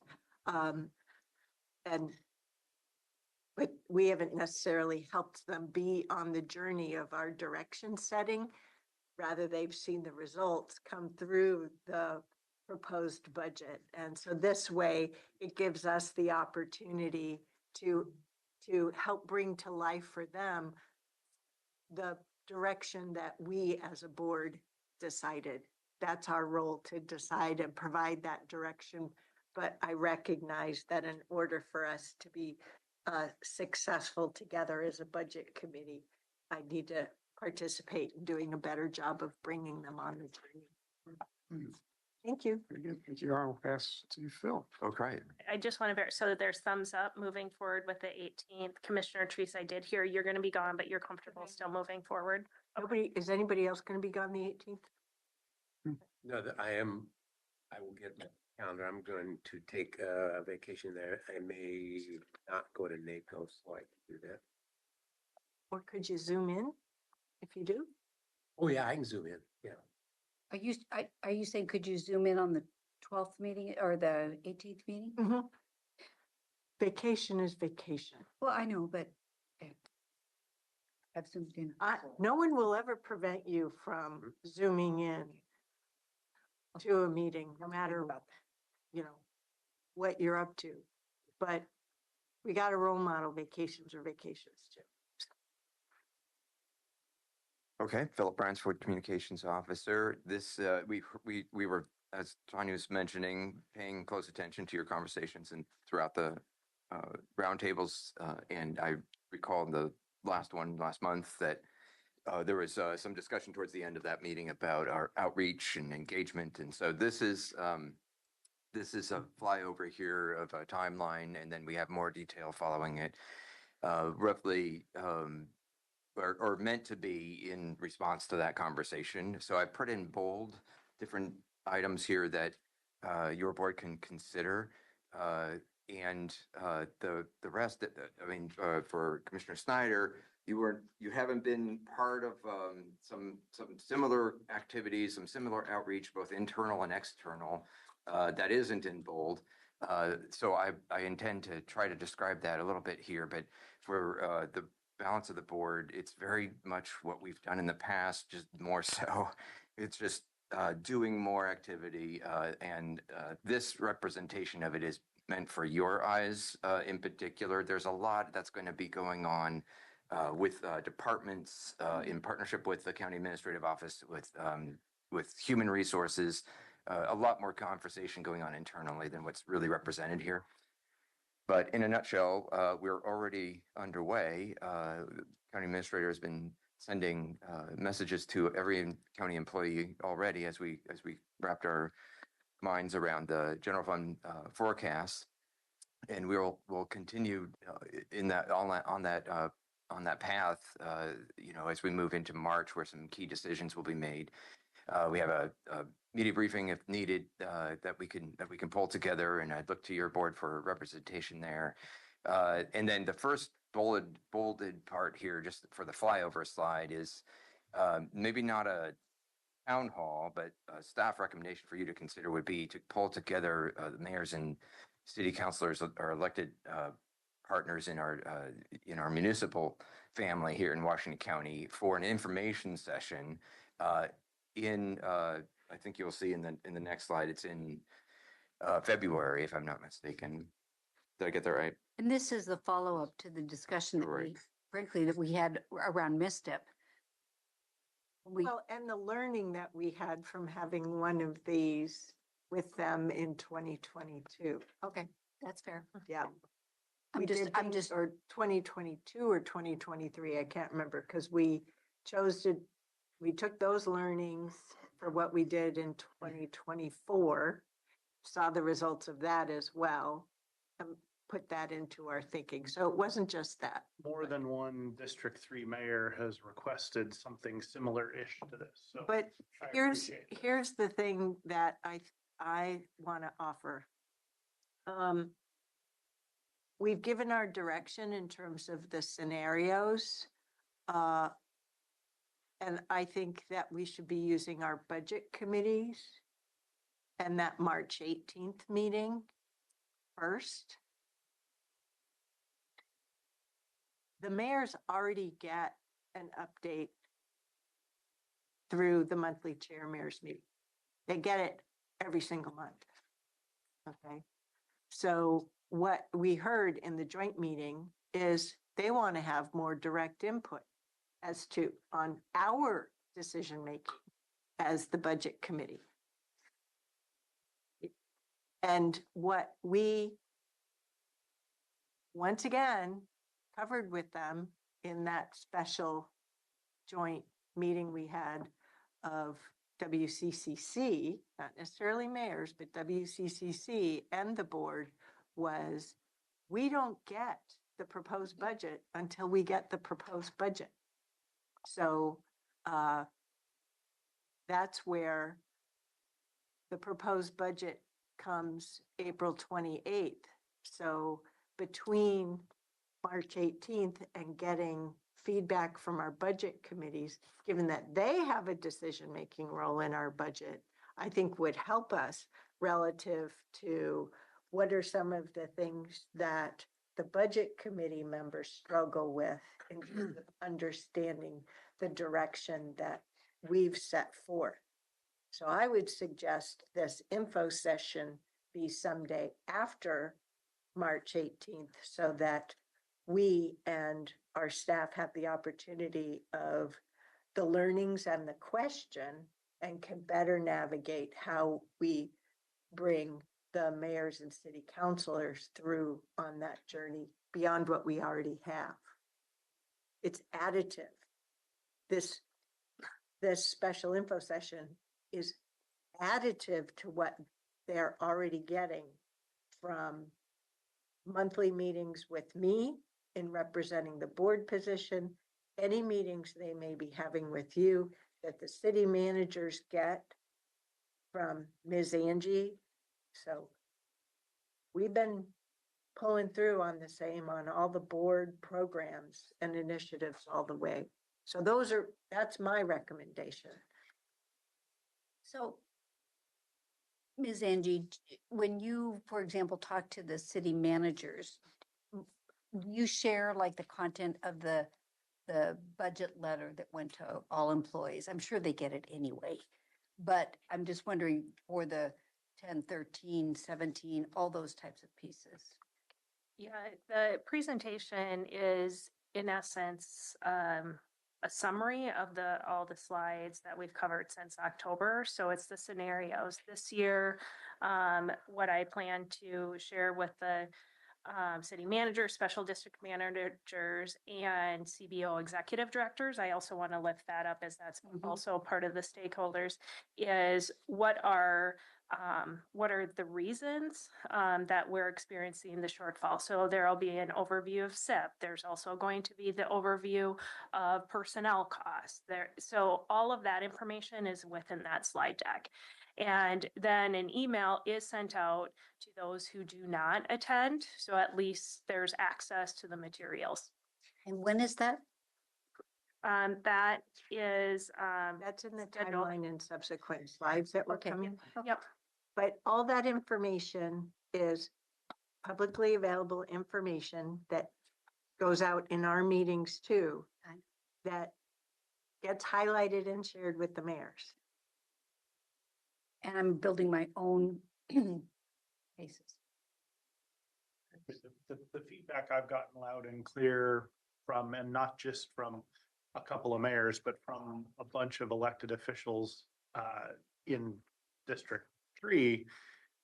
but we haven't necessarily helped them be on the journey of our direction setting. Rather, they've seen the results come through the proposed budget. And so this way, it gives us the opportunity to help bring to life for them the direction that we as a board decided. That's our role, to decide and provide that direction. But I recognize that in order for us to be successful together as a budget committee, I need to participate in doing a better job of bringing them on the journey. Thank you. Very good. Thank you. I'll pass to Phil. Okay. I just want to verify, so that there's thumbs up moving forward with the 18th. Commissioner Treese, I did hear you're going to be gone, but you're comfortable still moving forward. Is anybody else going to be gone the 18th? no, I will get my calendar. I'm going to take a vacation there. I may not go to NACO, so I can do that. Or could you zoom in if you do? Oh, yeah, I can zoom in. Yeah. Are you saying, could you zoom in on the 12th meeting or the 18th meeting? Vacation is vacation. Well, I know, but I've zoomed in. No one will ever prevent you from zooming in to a meeting, no matter, what you're up to. But we got a role model. Vacations are vacations too. Okay, Philip Bransford, Communications Officer. This, we were, as Tanya was mentioning, paying close attention to your conversations and throughout the roundtables. And I recall in the last month that there was some discussion towards the end of that meeting about our outreach and engagement. And so this is a flyover here of a timeline, and then we have more detail following it. Roughly, or meant to be in response to that conversation. So I put in bold different items here that your board can consider. And the rest, for Commissioner Snyder, you haven't been part of some similar activities, some similar outreach, both internal and external, that isn't in bold. So I intend to try to describe that a little bit here, but for the balance of the board, it's very much what we've done in the past, just more so. It's just doing more activity, and this representation of it is meant for your eyes in particular. There's a lot that's going to be going on with departments in partnership with the County Administrative Office, with human resources, a lot more conversation going on internally than what's really represented here. But in a nutshell, we're already underway. The county administrator has been sending messages to every county employee already as we wrapped our minds around the general fund forecast. And we'll continue in that on that path, as we move into March, where some key decisions will be made. We have a media briefing if needed that we can pull together, and I'd look to your board for representation there. And then the first bolded part here, just for the flyover slide, is maybe not a town hall, but a staff recommendation for you to consider would be to pull together the mayors and city councilors, our elected partners in our municipal family here in Washington County for an information session I think you'll see in the next slide, it's in February, if I'm not mistaken. Did I get that right? And this is the follow-up to the discussion that Right. frankly, that we had around misstep. Well, and the learning that we had from having one of these with them in 2022. Okay, that's fair. Yeah. I'm We just, did I'm things- just, Or 2022 or 2023, I can't remember, because we took those learnings for what we did in 2024, saw the results of that as well, and put that into our thinking. So it wasn't just that. More than one District 3 mayor has requested something similar-ish to this, so. But I here's appreciate it. here's the thing that I want to offer. We've given our direction in terms of the scenarios. And I think that we should be using our budget committees and that March 18th meeting first. The mayors already get an update through the monthly chair mayors meeting. They get it every single month. Okay. So what we heard in the joint meeting is they want to have more direct input as to on our decision making as the budget committee. And what we once again covered with them in that special joint meeting we had of WCCC, not necessarily mayors, but WCCC and the board, was we don't get the proposed budget until we get the proposed budget. So that's where the proposed budget comes April 28th. So between March 18th and getting feedback from our budget committees, given that they have a decision-making role in our budget, I think would help us relative to what are some of the things that the budget committee members struggle with in terms of understanding the direction that we've set forth. So I would suggest this info session be someday after March 18th so that we and our staff have the opportunity of the learnings and the question and can better navigate how we bring the mayors and city councilors through on that journey beyond what we already have. It's additive. This special info session is additive to what they're already getting from monthly meetings with me in representing the board position, any meetings they may be having with you that the city managers get from Ms. Angie. So we've been pulling through on all the board programs and initiatives all the way. So that's my recommendation. so Ms. Angie, when you, for example, talk to the city managers, you share like the content of the budget letter that went to all employees. I'm sure they get it anyway. But I'm just wondering for the 10, 13, 17, all those types of pieces. Yeah, the presentation is in essence a summary of all the slides that we've covered since October. So it's the scenarios this year. What I plan to share with the city managers, special district managers, and CBO executive directors. I also want to lift that up as that's also part of the stakeholders, is what are the reasons that we're experiencing the shortfall? So there'll be an overview of SIP. There's also going to be the overview of personnel costs there. So all of that information is within that slide deck. And then an email is sent out to those who do not attend. So at least there's access to the materials. And when is that? That is, That's in the scheduled. timeline and subsequent slides that were Okay. coming. Yep. But all that information is publicly available information that goes out in our meetings too, Okay. that gets highlighted and shared with the mayors. And I'm building my own cases. The feedback I've gotten loud and clear from, and not just from a couple of mayors, but from a bunch of elected officials in District 3,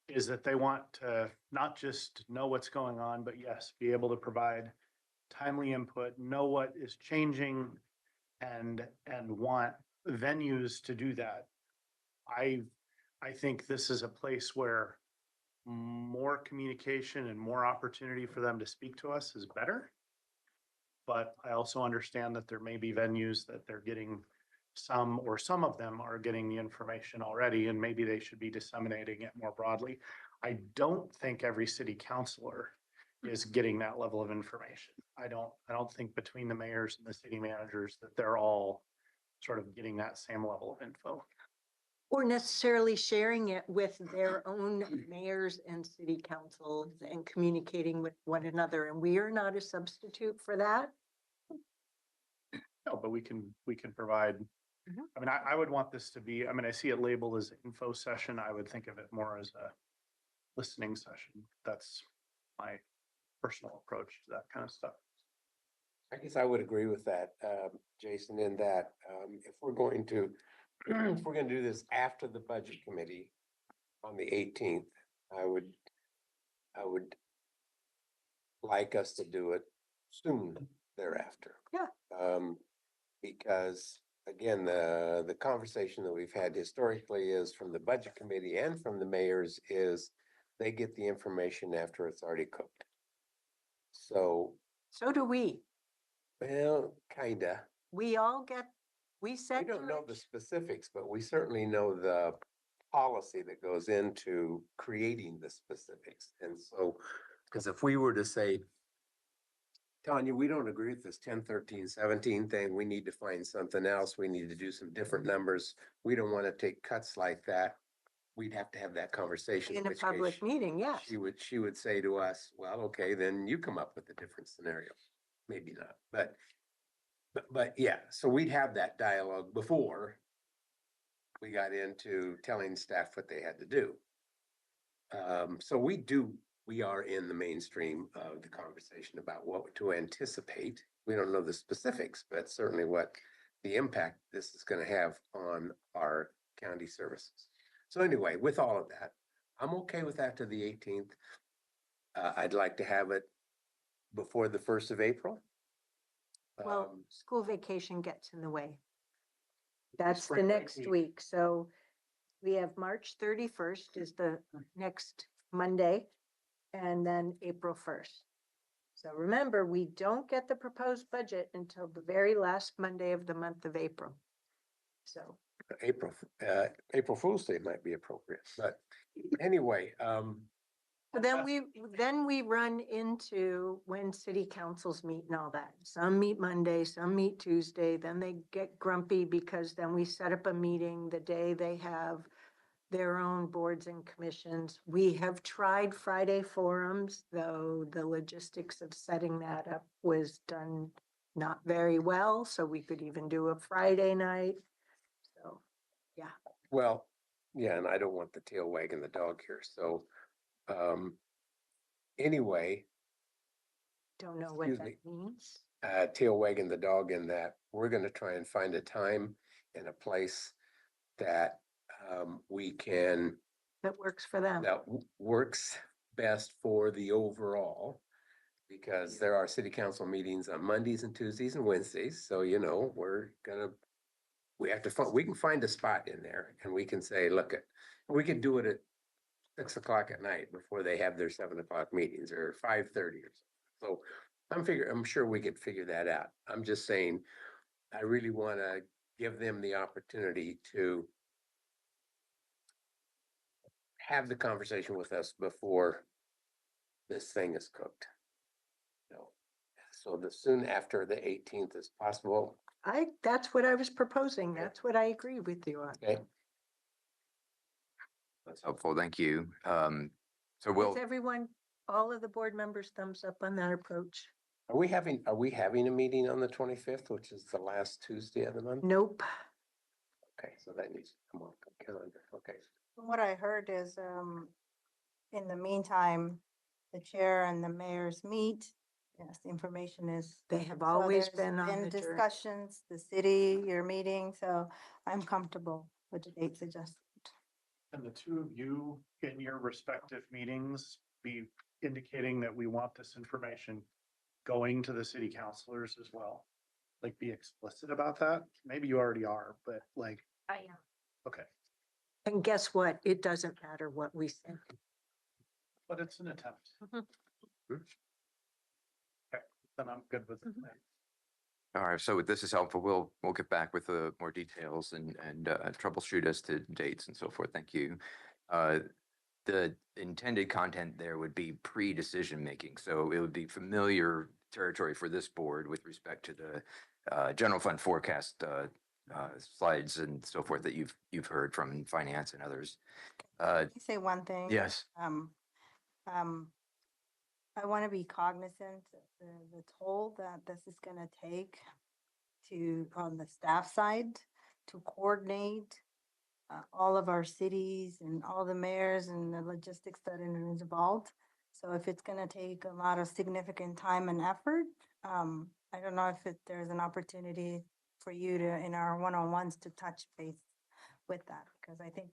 is that they want to not just know what's going on, but yes, be able to provide timely input, know what is changing, and want venues to do that. I think this is a place where more communication and more opportunity for them to speak to us is better. But I also understand that there may be venues that they're getting some of them are getting the information already, and maybe they should be disseminating it more broadly. I don't think every city councilor is getting that level of information. I don't think between the mayors and the city managers that they're all sort of getting that same level of info. Or necessarily sharing it with their own mayors and city councils and communicating with one another. And we are not a substitute for that. No, but we can provide, I mean, I would want this to be, I mean, I see it labeled as info session. I would think of it more as a listening session. That's my personal approach to that kind of stuff. I guess I would agree with that, Jason, in that if we're going to, if we're going to do this after the budget committee on the 18th, I would like us to do it soon thereafter. Yeah. Because again, the conversation that we've had historically is from the budget committee and from the mayors is they get the information after it's already cooked. So, So do we. well, kinda. We all get, we set. We don't know the specifics, but we certainly know the policy that goes into creating the specifics. And so, because if we were to say, Tanya, we don't agree with this 10, 13, 17 thing, we need to find something else, we need to do some different numbers, we don't want to take cuts like that, we'd have to have that conversation. In a which case public meeting, yes. She would say to us, well, okay, then you come up with a different scenario. Maybe not, but yeah, so we'd have that dialogue before we got into telling staff what they had to do. So we are in the mainstream of the conversation about what to anticipate. We don't know the specifics, but certainly what the impact this is going to have on our county services. So anyway, with all of that, I'm okay with that to the 18th. I'd like to have it before the 1st of April. Well, school vacation gets in the way. That's the Spring break next week. week. So we have March 31st is the next Monday, and then April 1st. So remember, we don't get the proposed budget until the very last Monday of the month of April. So April Fool's Day might be appropriate, but anyway, so then we run into when city councils meet and all that. Some meet Monday, some meet Tuesday, then they get grumpy because then we set up a meeting the day they have their own boards and commissions. We have tried Friday forums, though the logistics of setting that up was done not very well, so we could even do a Friday night. So, yeah. well, yeah, and I don't want the tail wagging the dog here, so anyway, Don't know what Excuse that means. tail wagging the dog in that we're gonna try and find a time and a place that we can, That works for them. that works best for the overall. because there are city council meetings on Mondays and Tuesdays and Wednesdays, so we have to find, we can find a spot in there and we can say, look, we can do it at 6 o'clock at night before they have their 7 o'clock meetings or 5:30 or something. So I'm sure we could figure that out. I'm just saying, I really want to give them the opportunity to have the conversation with us before this thing is cooked. So the soon after the 18th as possible. That's what I was proposing. Okay. That's what I agree with you on. Okay. That's helpful. Thank you. So Is we'll, everyone, all of the board members thumbs up on that approach? Are we having a meeting on the 25th, which is the last Tuesday of the month? Nope. Okay, so that needs to come on the calendar. Okay. From what I heard is, in the meantime, the chair and the mayors meet. Yes, the information is. They have so always there's been on the journey. discussions, the city, your meeting, so I'm comfortable with the dates adjusted. And the two of you in your respective meetings be indicating that we want this information going to the city councilors as well. Like, be explicit about that. Maybe you already are, but like, I am. okay, And guess what? It doesn't matter what we say. but it's an attempt. Okay, then I'm good with it. all right, so this is helpful. We'll get back with more details and troubleshoot as to dates and so forth. Thank you. The intended content there would be pre-decision making, so it would be familiar territory for this board with respect to the general fund forecast slides and so forth that you've heard from finance and others. Can I say one thing? Yes. I want to be cognizant of the toll that this is gonna take on the staff side to coordinate all of our cities and all the mayors and the logistics that is involved. So if it's gonna take a lot of significant time and effort, I don't know if there's an opportunity for you to, in our one-on-ones, to touch base with that, because I think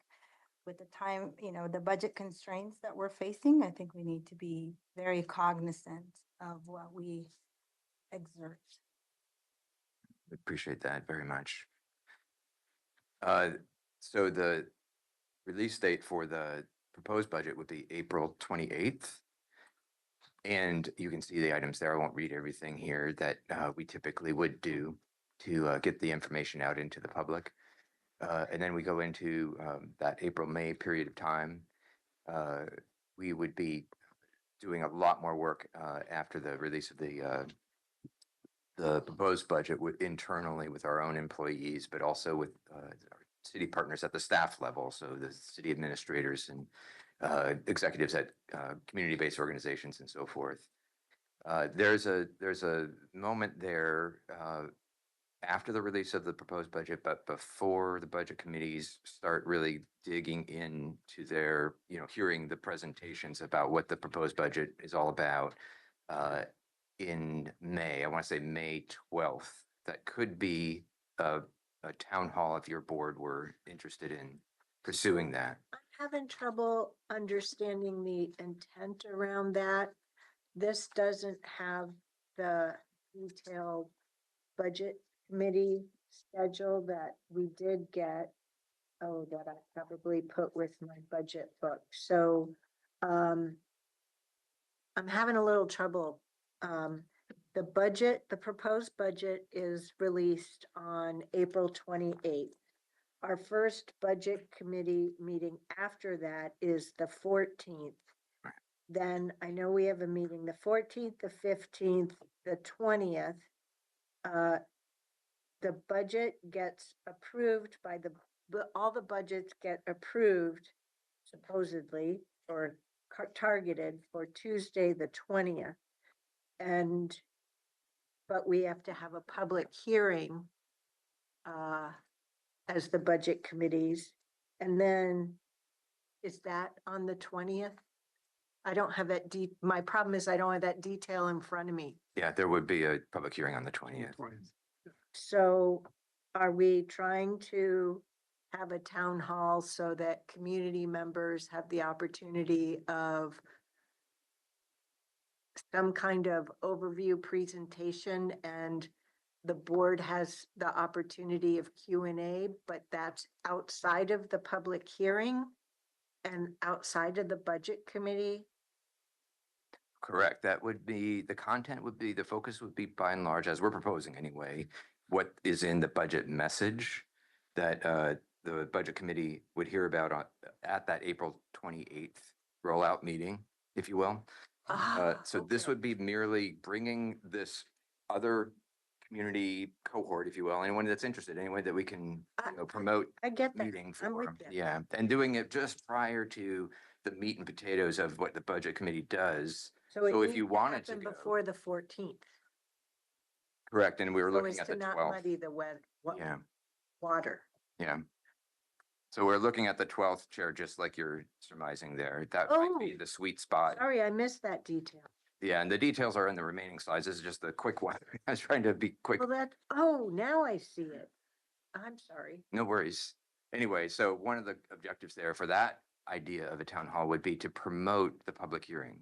with the time, the budget constraints that we're facing, I think we need to be very cognizant of what we exert. Appreciate that very much. So the release date for the proposed budget would be April 28th. And you can see the items there. I won't read everything here that we typically would do to get the information out into the public. And then we go into that April-May period of time. We would be doing a lot more work after the release of the proposed budget internally with our own employees, but also with our city partners at the staff level. So the city administrators and executives at community-based organizations and so forth. There's a moment there after the release of the proposed budget, but before the budget committees start really digging into their, hearing the presentations about what the proposed budget is all about. In May, I want to say May 12th, that could be a town hall if your board were interested in pursuing that. I'm having trouble understanding the intent around that. This doesn't have the detailed budget committee schedule that we did get. Oh, that I probably put with my budget book. So, I'm having a little trouble. The proposed budget is released on April 28th. Our first budget committee meeting after that is the 14th. Then I know we have a meeting the 14th, the 15th, the 20th. The budget gets approved by all the budgets get approved supposedly or targeted for Tuesday, the 20th. But we have to have a public hearing as the budget committees. And then is that on the 20th? I don't have that my problem is I don't have that detail in front of me. Yeah, there would be a public hearing on the 20th. So are we trying to have a town hall so that community members have the opportunity of some kind of overview presentation and the board has the opportunity of Q&A, but that's outside of the public hearing and outside of the budget committee. Correct. That would be, the content would be, the focus would be by and large, as we're proposing anyway, what is in the budget message that the budget committee would hear about at that April 28th rollout meeting, if you will. So this Okay. would be merely bringing this other community cohort, if you will, anyone that's interested, anyone that we can promote I get that. meeting I'm with for. you. Yeah, and doing it just prior to the meat and potatoes of what the budget committee does. So it if you needs wanted to happen go, before the 14th. correct, and we were So looking as at to the not 12th. muddy the Yeah, water. yeah. So we're looking at the 12th, Chair, just like you're surmising there. That might be Oh. the sweet spot. Sorry, I missed that detail. Yeah, and the details are in the remaining slides. This is just a quick one. I was trying to be quick. Well, now I see it. I'm sorry. No worries. Anyway, so one of the objectives there for that idea of a town hall would be to promote the public hearing.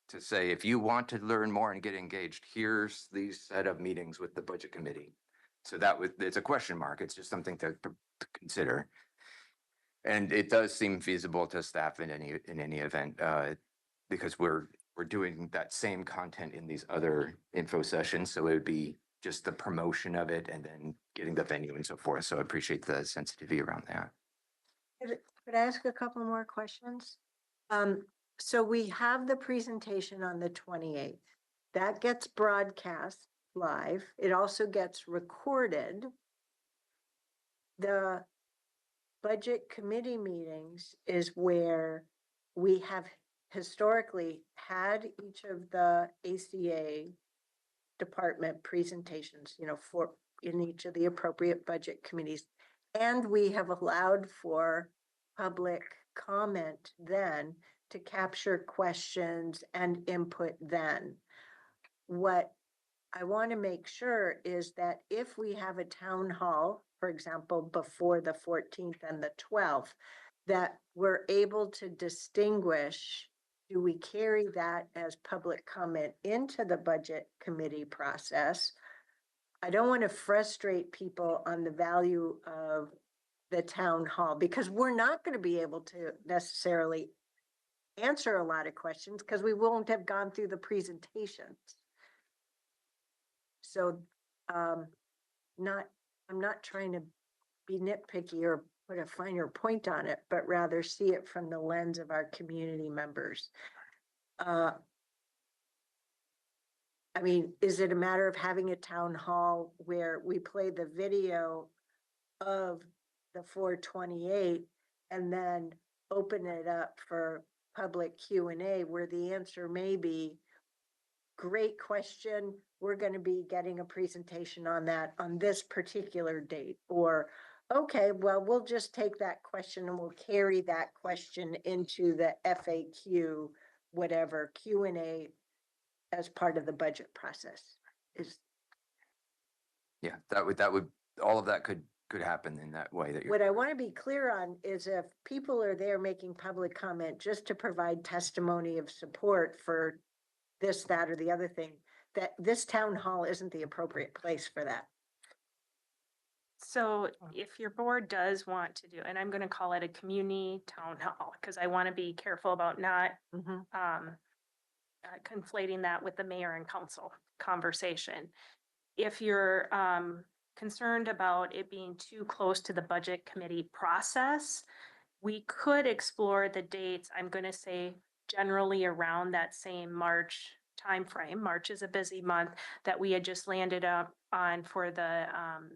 To say, if you want to learn more and get engaged, here's these set of meetings with the budget committee. So that would, it's a question mark. It's just something to consider. And it does seem feasible to staff in any event, because we're doing that same content in these other info sessions. So it would be just the promotion of it and then getting the venue and so forth. So I appreciate the sensitivity around that. Could I ask a couple more questions? So we have the presentation on the 28th. That gets broadcast live. It also gets recorded. The budget committee meetings is where we have historically had each of the ACA department presentations, for in each of the appropriate budget committees. And we have allowed for public comment then to capture questions and input then. What I want to make sure is that if we have a town hall, for example, before the 14th and the 12th, that we're able to distinguish, do we carry that as public comment into the budget committee process? I don't want to frustrate people on the value of the town hall because we're not going to be able to necessarily answer a lot of questions because we won't have gone through the presentations. So I'm not trying to be nitpicky or put a finer point on it, but rather see it from the lens of our community members. I mean, is it a matter of having a town hall where we play the video of the 428 and then open it up for public Q&A where the answer may be, great question, we're going to be getting a presentation on that on this particular date, or okay, well, we'll just take that question and we'll carry that question into the FAQ, whatever, Q&A as part of the budget process. Yeah, that would, all of that could happen in that way that you're. What I want to be clear on is if people are there making public comment just to provide testimony of support for this, that, or the other thing, that this town hall isn't the appropriate place for that. So if your board does want to do, and I'm going to call it a community town hall, because I want to be careful about not conflating that with the mayor and council conversation. If you're concerned about it being too close to the budget committee process, we could explore the dates, I'm going to say generally around that same March timeframe. March is a busy month that we had just landed up on for the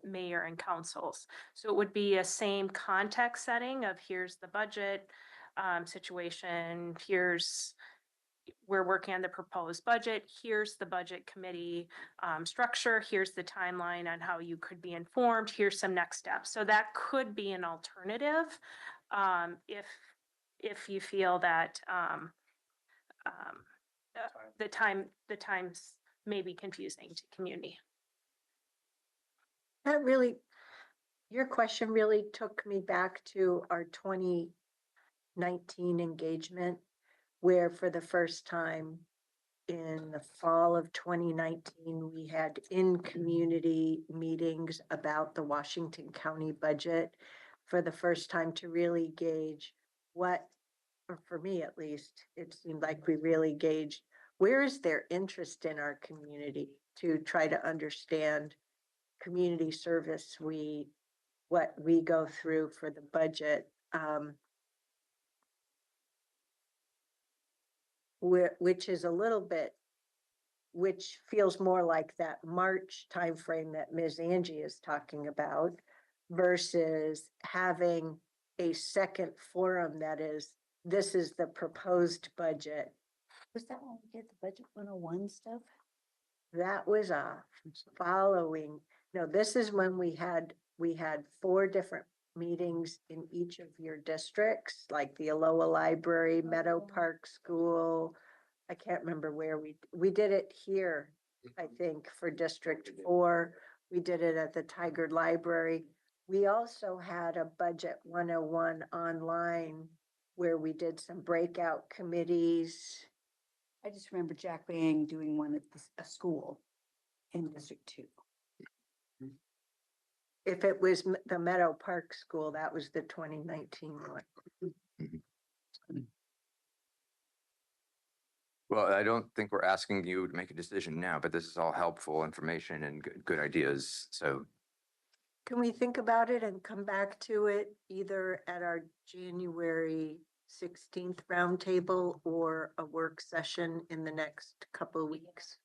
mayor and councils. So it would be a same context setting of here's the budget situation, we're working on the proposed budget, here's the budget committee structure, here's the timeline on how you could be informed, here's some next steps. So that could be an alternative if you feel that the times may be confusing to community. That really, your question really took me back to our 2019 engagement, where for the first time in the fall of 2019, we had in-community meetings about the Washington County budget for the first time to really gauge what, or for me at least, it seemed like we really gauged where is their interest in our community to try to understand community service what we go through for the budget. Which is a little bit, which feels more like that March timeframe that Ms. Angie is talking about versus having a second forum that is, this is the proposed budget. Was that when we did the budget 101 stuff? That was following, no, this is when we had 4 different meetings in each of your districts, like the Aloha Library, Meadow Park School. I can't remember where we did it here, I think, for District 4. We did it at the Tigard Library. We also had a Budget 101 online where we did some breakout committees. I just remember Jack Bang doing one at a school in District 2. If it was the Meadow Park School, that was the 2019 one. Well, I don't think we're asking you to make a decision now, but this is all helpful information and good ideas. So Can we think about it and come back to it either at our January 16th roundtable or a work session in the next couple of weeks?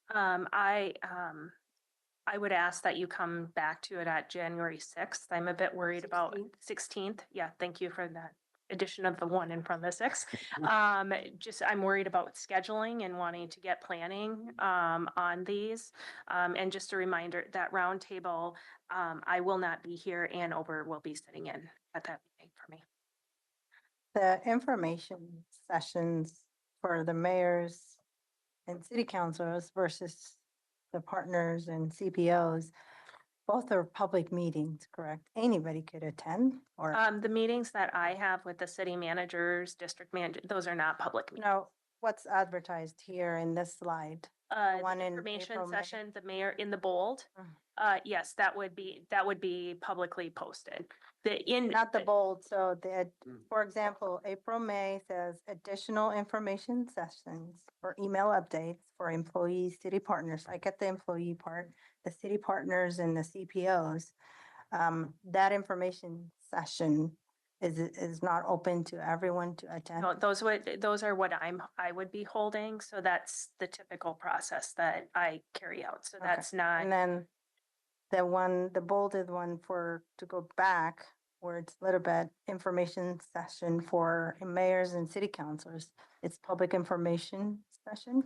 I would ask that you come back to it at January 6th. I'm a bit worried about 16th. Yeah, thank you for that addition of the 1 in front of the 6. I'm worried about scheduling and wanting to get planning on these. And just a reminder, that roundtable, I will not be here. Ann Ober will be sitting in at that meeting for me. The information sessions for the mayors and city councilors versus the partners and CPOs, both are public meetings, correct? Anybody could attend or The meetings that I have with the city managers, district manager, those are not public meetings. no, what's advertised here in this slide? one The in information April, May? session, the mayor in the bold. Yes, that would be publicly posted. Not the bold, so for example, April, May says additional information sessions or email updates for employees, city partners. I get the employee part, the city partners and the CPOs. That information session is not open to everyone to attend. No, those are what I would be holding. So that's the typical process that I carry out. So Okay. that's not, And then the bolded one to go back, where it's a little bit information session for mayors and city councilors. It's public information session.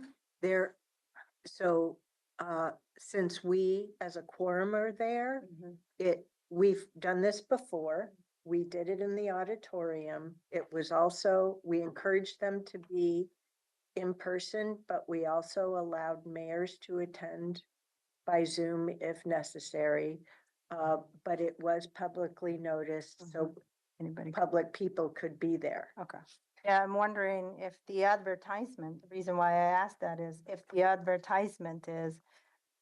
Since we as a quorum are there, Mm-hmm. we've done this before. We did it in the auditorium. It was also, we encouraged them to be in person, but we also allowed mayors to attend by Zoom if necessary. But it was publicly noticed, so Anybody? public people could be there. Okay. Yeah, I'm wondering if the advertisement, the reason why I asked that is if the advertisement is,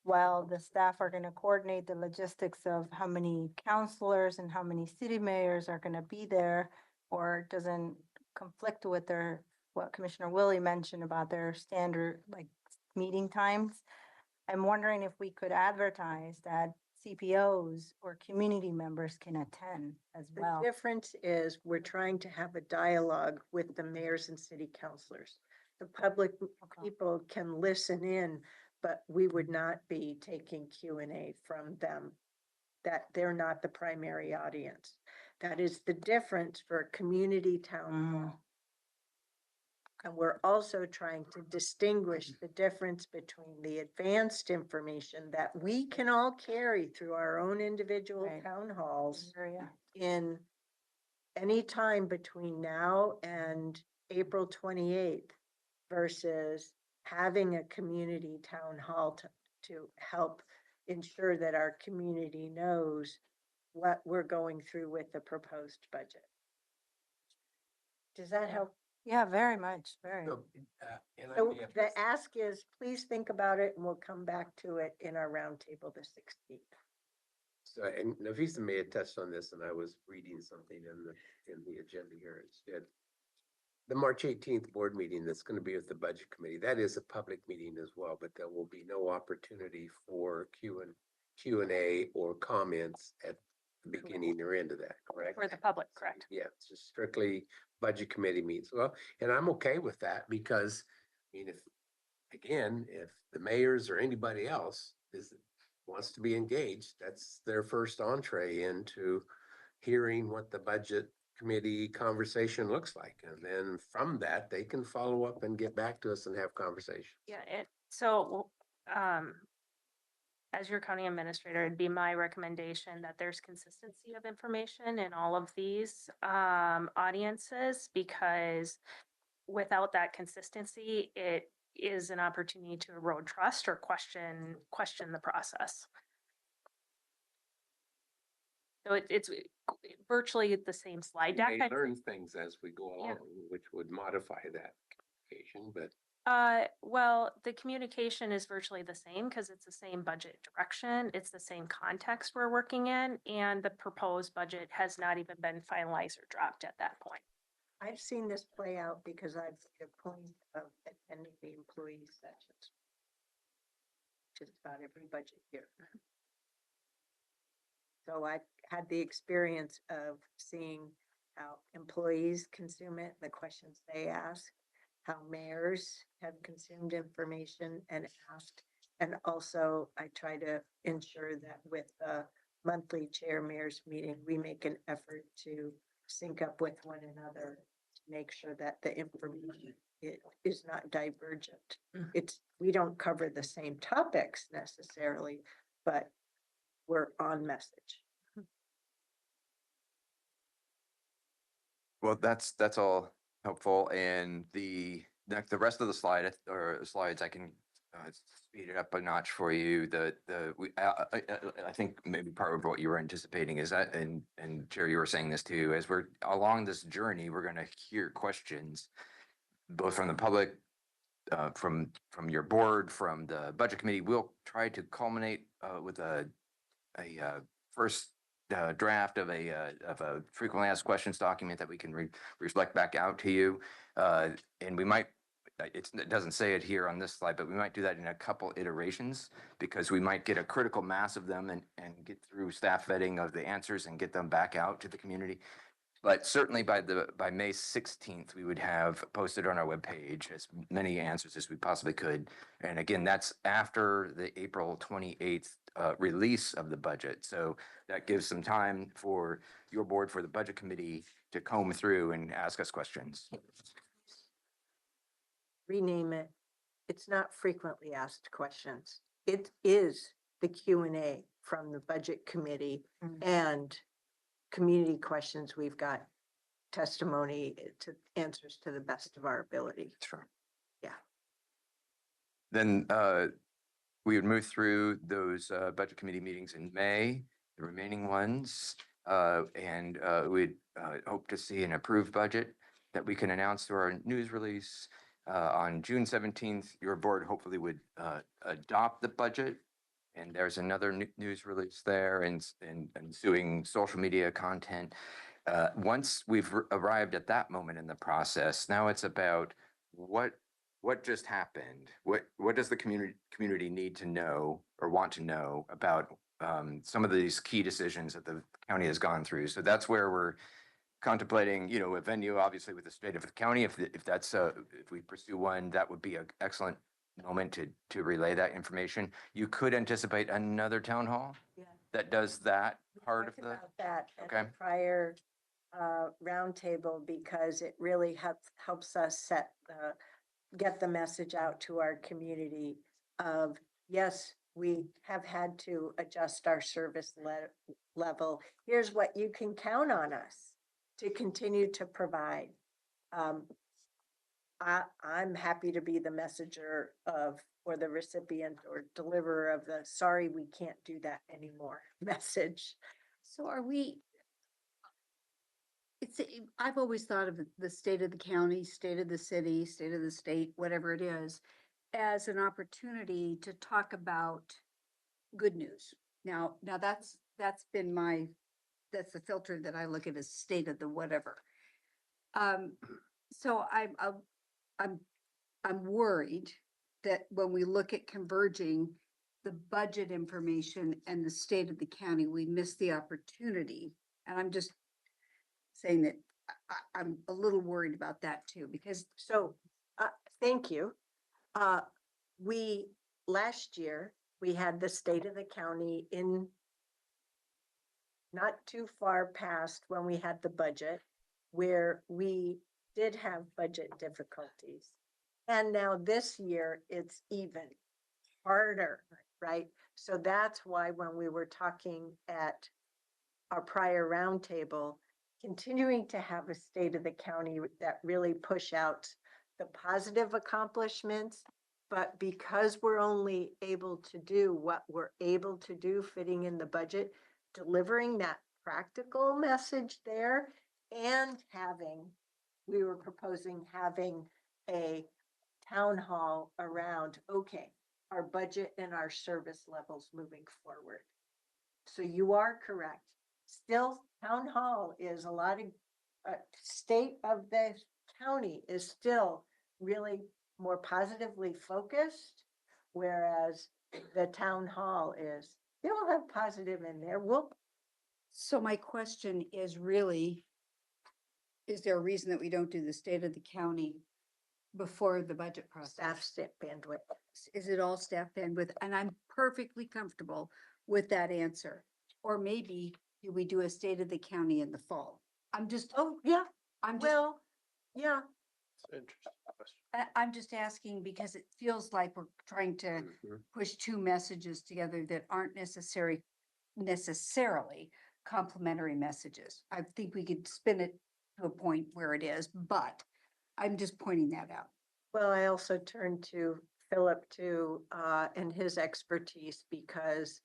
well, the staff are going to coordinate the logistics of how many counselors and how many city mayors are going to be there, or it doesn't conflict with what Commissioner Willie mentioned about their standard, like, meeting times. I'm wondering if we could advertise that CPOs or community members can attend as The well. difference is we're trying to have a dialogue with the mayors and city councilors. The public people can listen in, but we would not be taking Q&A from them. That they're not the primary audience. That is the difference for a community town hall. And we're also trying to distinguish the difference between the advanced information that we can all carry through our own individual Right. town halls Area. in any time between now and April 28th versus having a community town hall to help ensure that our community knows what we're going through with the proposed budget. Does that help? Yeah, very much, very. So, and I So may have the missed- ask is, please think about it and we'll come back to it in our roundtable the 16th. So, and Nafisa may have touched on this, and I was reading something in the agenda here. It said, the March 18th board meeting that's going to be with the budget committee, that is a public meeting as well, but there will be no opportunity for Q&A or comments at the beginning or end of that, correct? For the public, correct? Yeah, it's just strictly budget committee meetings. Well, and I'm okay with that because, I mean, if the mayors or anybody else wants to be engaged, that's their first entree into hearing what the budget committee conversation looks like. And then from that, they can follow up and get back to us and have conversations. Yeah, so, as your county administrator, it'd be my recommendation that there's consistency of information in all of these, audiences, because without that consistency, it is an opportunity to erode trust or question the process. So it's virtually the same slide We deck. may I learn things as we go Yeah. along, which would modify that communication, but Well, the communication is virtually the same because it's the same budget direction. It's the same context we're working in, and the proposed budget has not even been finalized or dropped at that point. I've seen this play out because I've made a point of attending the employee sessions. Just about every budget year. So I had the experience of seeing how employees consume it, the questions they ask, how mayors have consumed information and asked. And also I try to ensure that with the monthly chair mayors meeting, we make an effort to sync up with one another to make sure that the information is not divergent. We don't cover the same topics necessarily, but we're on message. Well, that's all helpful, and the rest of the slides, I can speed it up a notch for you. I think maybe part of what you were anticipating is that, and Jerry, you were saying this too, as we're along this journey, we're gonna hear questions both from the public, from your board, from the budget committee. We'll try to culminate with a first draft of a frequently asked questions document that we can reflect back out to you. And we might, it doesn't say it here on this slide, but we might do that in a couple iterations because we might get a critical mass of them and get through staff vetting of the answers and get them back out to the community. But certainly by May 16th, we would have posted on our webpage as many answers as we possibly could. And again, that's after the April 28th release of the budget. So that gives some time for your board, for the budget committee to comb through and ask us questions. Rename it. It's not frequently asked questions. It is the Q&A from the budget committee and community questions. We've got testimony to answers to the best of our ability. Sure. Yeah. Then we would move through those budget committee meetings in May, the remaining ones, and we'd hope to see an approved budget that we can announce through our news release. On June 17th, your board hopefully would adopt the budget. And there's another news release there and ensuing social media content. Once we've arrived at that moment in the process, now it's about what just happened? What does the community need to know or want to know about some of these key decisions that the county has gone through? So that's where we're contemplating, a venue, obviously with the state of the county. If we pursue one, that would be an excellent moment to relay that information. You could anticipate another town hall Yeah. that does that part of Talked the. about that at Okay. the prior roundtable because it really helps us get the message out to our community of, yes, we have had to adjust our service level. Here's what you can count on us to continue to provide. I'm happy to be the messenger or the recipient or deliverer of the sorry, we can't do that anymore message. So it See, I've always thought of the state of the county, state of the city, state of the state, whatever it is, as an opportunity to talk about good news. Now that's been that's the filter that I look at as state of the whatever. Um, so I'm, I'm worried that when we look at converging the budget information and the state of the county, we miss the opportunity. And I'm just saying that I'm a little worried about that too, because So, thank you. Uh, we, last year, we had the state of the county in not too far past when we had the budget, where we did have budget difficulties. And now this year, it's even harder, right? So that's why when we were talking at our prior roundtable, continuing to have a state of the county that really push out the positive accomplishments. But because we're only able to do what we're able to do fitting in the budget, delivering that practical message there and we were proposing having a town hall around, okay, our budget and our service levels moving forward. So you are correct. Still, town hall is a lot of, state of the county is still really more positively focused. Whereas the town hall is, they will have positive in there. so my question is really, is there a reason that we don't do the state of the county before the budget process? Staff sit bandwidth. Is it all staff bandwidth? And I'm perfectly comfortable with that answer. Or maybe do we do a state of the county in the fall? Oh, yeah, I'm just, well, yeah, It's an interesting question. I'm just asking because it feels like we're trying to Mhm. push two messages together that aren't necessarily complementary messages. I think we could spin it to a point where it is, but I'm just pointing that out. well, I also turned to Philip too, and his expertise because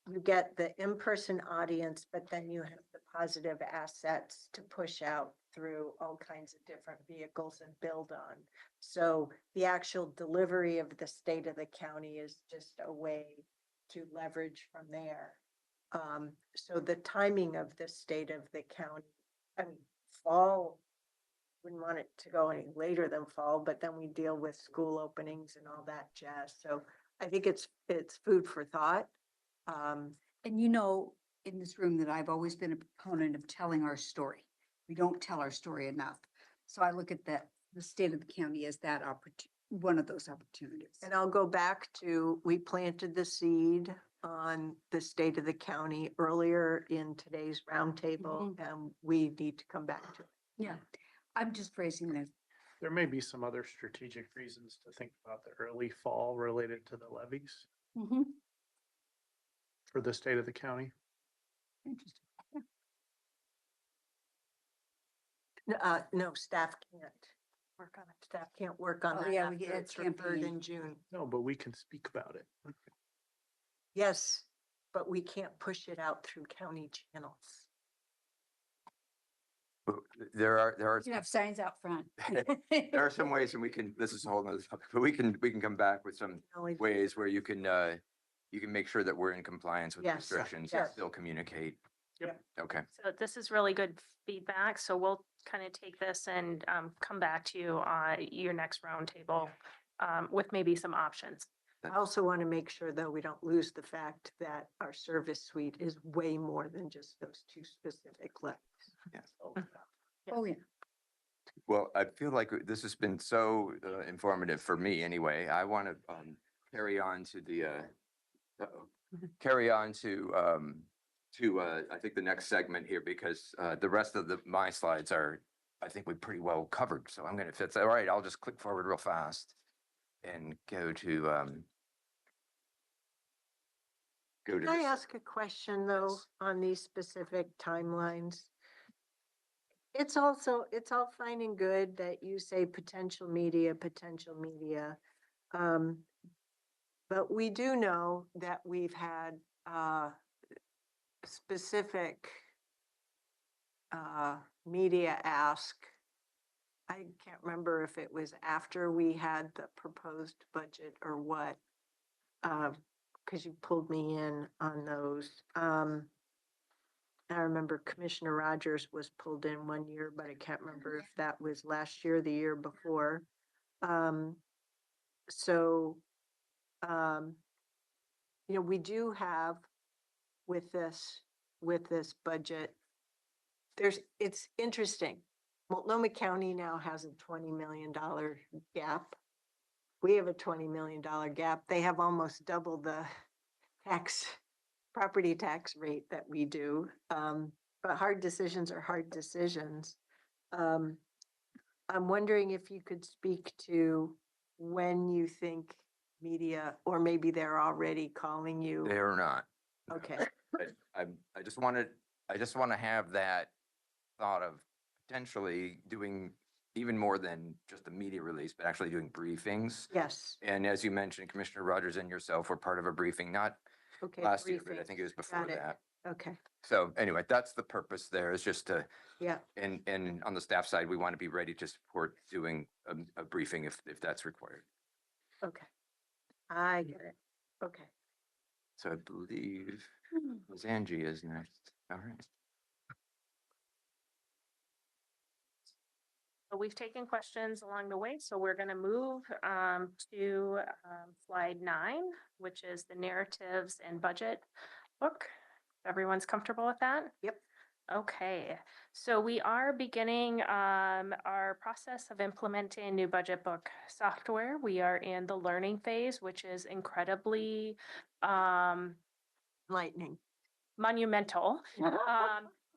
you get the in-person audience, but then you have the positive assets to push out through all kinds of different vehicles and build on. So the actual delivery of the state of the county is just a way to leverage from there. So the timing of the state of the county, I mean, fall, wouldn't want it to go any later than fall, but then we deal with school openings and all that jazz. So I think it's food for thought. And you know, in this room that I've always been a proponent of telling our story. We don't tell our story enough. So I look at the state of the county as that one of those opportunities. And I'll go back to, we planted the seed on the state of the county earlier in today's roundtable, and we need to come back to it. Yeah, I'm just phrasing this. There may be some other strategic reasons to think about the early fall related to the levies for the state of the county. Interesting. No, staff can't work on it. Staff can't work on Oh, that yeah, after it's it's referred campaign. in June. No, but we can speak about it. Yes, but we can't push it out through county channels. But there are You can have signs out front. there are some ways, and we can, this is a whole nother topic, but we can come back with some ways where you can make sure that we're in compliance with Yes, restrictions and yes. still communicate. Yep. Okay. So this is really good feedback. So we'll kind of take this and come back to you on your next roundtable with maybe some options. I also want to make sure, though, we don't lose the fact that our service suite is way more than just those two specific letters. Yes. Oh, yeah. Well, I feel like this has been so informative for me anyway. I want to carry on to the I think the next segment here, because the rest of my slides are, I think we pretty well covered. So I'm going to, if it's all right, I'll just click forward real fast and go to Can I ask a question, though, on these specific timelines? It's all fine and good that you say potential media. But we do know that we've had specific media ask. I can't remember if it was after we had the proposed budget or what. Because you pulled me in on those. I remember Commissioner Rogers was pulled in one year, but I can't remember if that was last year or the year before. So, we do have with this budget, it's interesting. Multnomah County now has a $20 million gap. We have a $20 million gap. They have almost double the property tax rate that we do. But hard decisions are hard decisions. I'm wondering if you could speak to when you think media, or maybe they're already calling you. They're not. Okay, I just want to have that thought of potentially doing even more than just a media release, but actually doing briefings. yes, And as you mentioned, Commissioner Rogers and yourself were part of a briefing, not okay. last year, but I briefing. think it was before Got it. that. Okay, So anyway, that's the purpose there, is just to, yeah, and on the staff side, we want to be ready to support doing a briefing if that's required. okay. I get it. Okay. So I believe Ms. Angie is next. All right. So we've taken questions along the way, so we're going to move to slide 9, which is the narratives and budget book. Everyone's comfortable with that? Yep. Okay, so we are beginning our process of implementing new budget book software. We are in the learning phase, which is incredibly Lightning. monumental.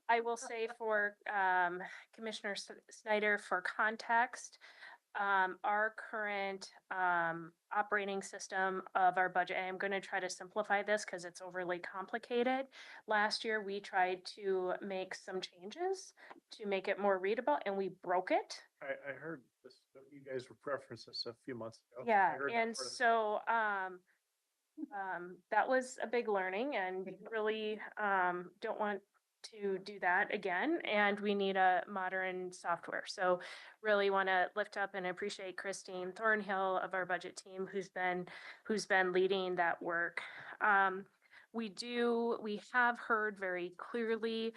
I will say for Commissioner Snyder, for context, our current operating system of our budget, and I'm going to try to simplify this because it's overly complicated. Last year, we tried to make some changes to make it more readable, and we broke it. I heard this, that you guys referenced this a few months ago. Yeah, I heard that and part of it. so that was a big learning, and really don't want to do that again, and we need a modern software. So really want to lift up and appreciate Christine Thornhill of our budget team, who's been leading that work. We have heard very clearly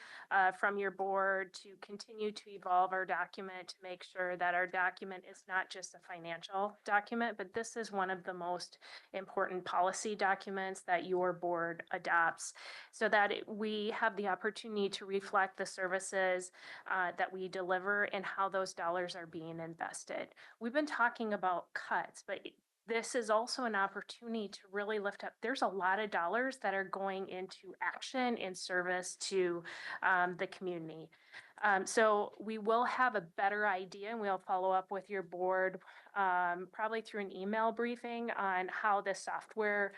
from your board to continue to evolve our document to make sure that our document is not just a financial document, but this is one of the most important policy documents that your board adopts, so that we have the opportunity to reflect the services that we deliver and how those dollars are being invested. We've been talking about cuts, but this is also an opportunity to really lift up. There's a lot of dollars that are going into action in service to the community. So we will have a better idea, and we'll follow up with your board probably through an email briefing on how the software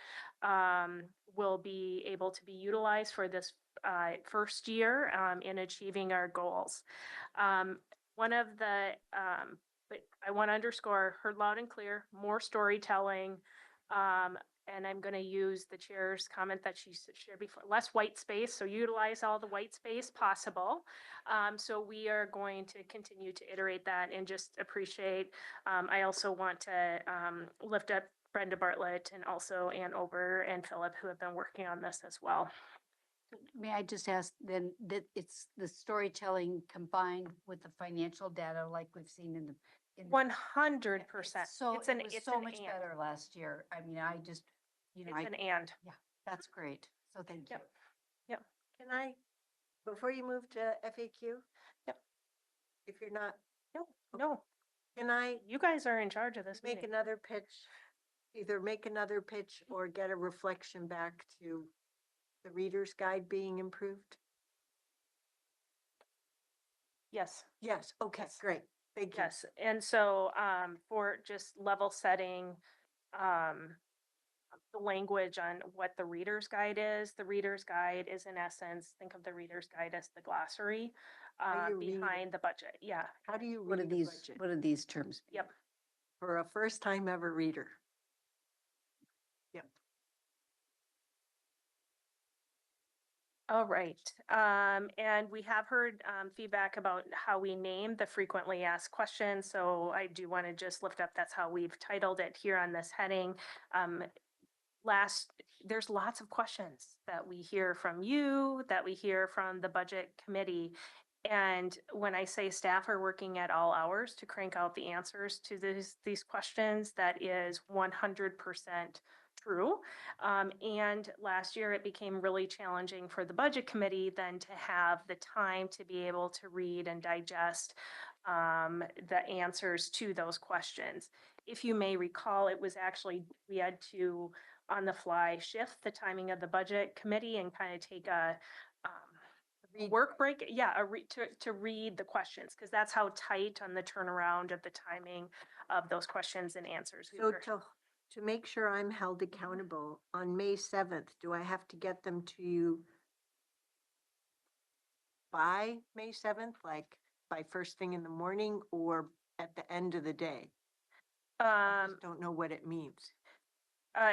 will be able to be utilized for this first year in achieving our goals. One of the but I want to underscore, heard loud and clear, more storytelling. And I'm going to use the chair's comment that she shared before, less white space. So utilize all the white space possible. So we are going to continue to iterate that and just appreciate. I also want to lift up Brenda Bartlett and also Ann Ober and Philip, who have been working on this as well. May I just ask then that it's the storytelling combined with the financial data like we've seen in the. 100%. So It's an, it was it's so an much and. better last year. I mean, I just, It's an and. yeah, that's great. So thank you. Yep. Can I, before you move to FAQ? Yep. If you're not, No, can I you guys are in charge of this make meeting. another pitch? Either make another pitch or get a reflection back to the reader's guide being improved? Yes. Yes, okay, Yes. great. Thank you. Yes, and so for just level setting, the language on what the reader's guide is. The reader's guide is, in essence, think of the reader's guide as the glossary How you read it. behind the budget. Yeah. How do you What are read a these, budget what are these terms? Yep. for a first time ever reader? Yep. All right. And we have heard feedback about how we name the frequently asked questions. So I do want to just lift up, that's how we've titled it here on this heading. Um, there's lots of questions that we hear from you, that we hear from the budget committee. And when I say staff are working at all hours to crank out the answers to these questions, that is 100% true. And last year it became really challenging for the budget committee then to have the time to be able to read and digest the answers to those questions. If you may recall, it was actually, we had to on the fly shift the timing of the budget committee and kind of take a work break. Yeah, to read the questions, because that's how tight on the turnaround of the timing of those questions and answers. we So were. to make sure I'm held accountable, on May 7th, do I have to get them to you by May 7th, like by first thing in the morning or at the end of the day? I just don't know what it means.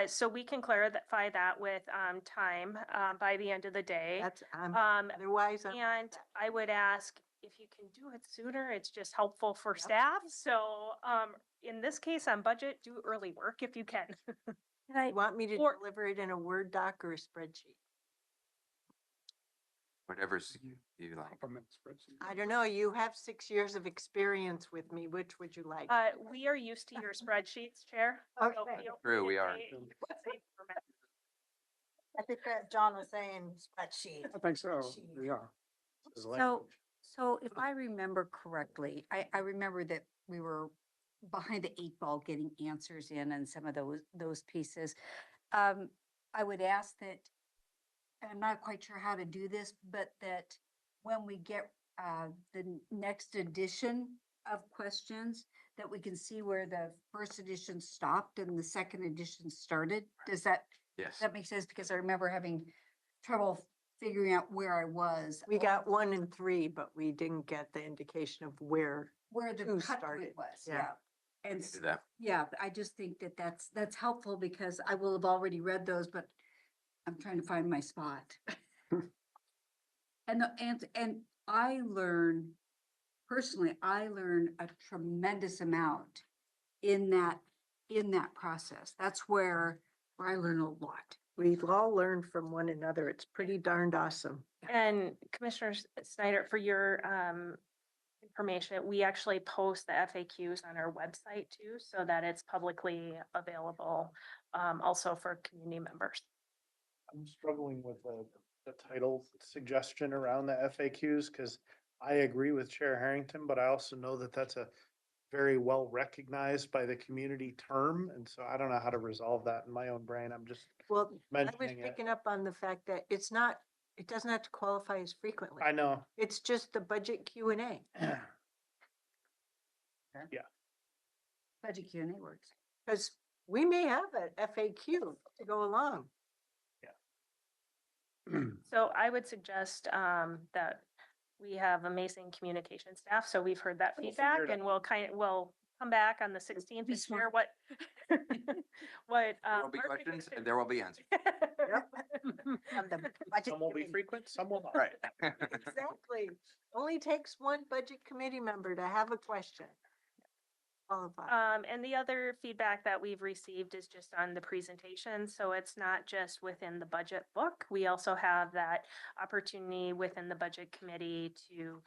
So we can clarify that with time by the end of the day. That's, Otherwise, I'm. and I would ask if you can do it sooner. It's just helpful for Yep. staff. So in this case, on budget, do early work if you can. You want me to or- deliver it in a Word doc or a spreadsheet? Whatever's you like. Supplement spreadsheet. I don't know. You have 6 years of experience with me. Which would you like? We are used to your spreadsheets, Chair. so Okay. feel True, free we to are. say format. I think that John was saying spreadsheet. I think so, yeah. So if I remember correctly, I remember that we were behind the eight ball getting answers in and some of those pieces. I would ask that, and I'm not quite sure how to do this, but that when we get the next edition of questions, that we can see where the first edition stopped and the second edition started. Does that Yes. make sense? Because I remember having trouble figuring out where I was. We got 1 and 3, but we didn't get the indication of where. Where the two cut started. point was, Yeah. yeah. And Do that. yeah, I just think that that's helpful because I will have already read those, but I'm trying to find my spot. And I personally, I learn a tremendous amount in that process. That's where I learn a lot. We've all learned from one another. It's pretty darned awesome. And Commissioner Snyder, for your information, we actually post the FAQs on our website too, so that it's publicly available, also for community members. I'm struggling with the title suggestion around the FAQs because I agree with Chair Harrington, but I also know that that's a very well recognized by the community term. And so I don't know how to resolve that in my own brain. I'm just Well, I was mentioning it. picking up on the fact that it doesn't have to qualify as frequently. I know. It's just the budget Q&A. Budget Q&A works. Because we may have an FAQ to go along. So I would suggest that we have amazing communication staff, so we've heard that We'll feedback figure it and we'll come back on the 16th Be and share smart. what There will be questions and there will be answers. From the budget Some will be committee. frequent, some will not. Right. Exactly. Only takes one budget committee member to have a question. Qualify. And the other feedback that we've received is just on the presentation. So it's not just within the budget book. We also have that opportunity within the budget committee to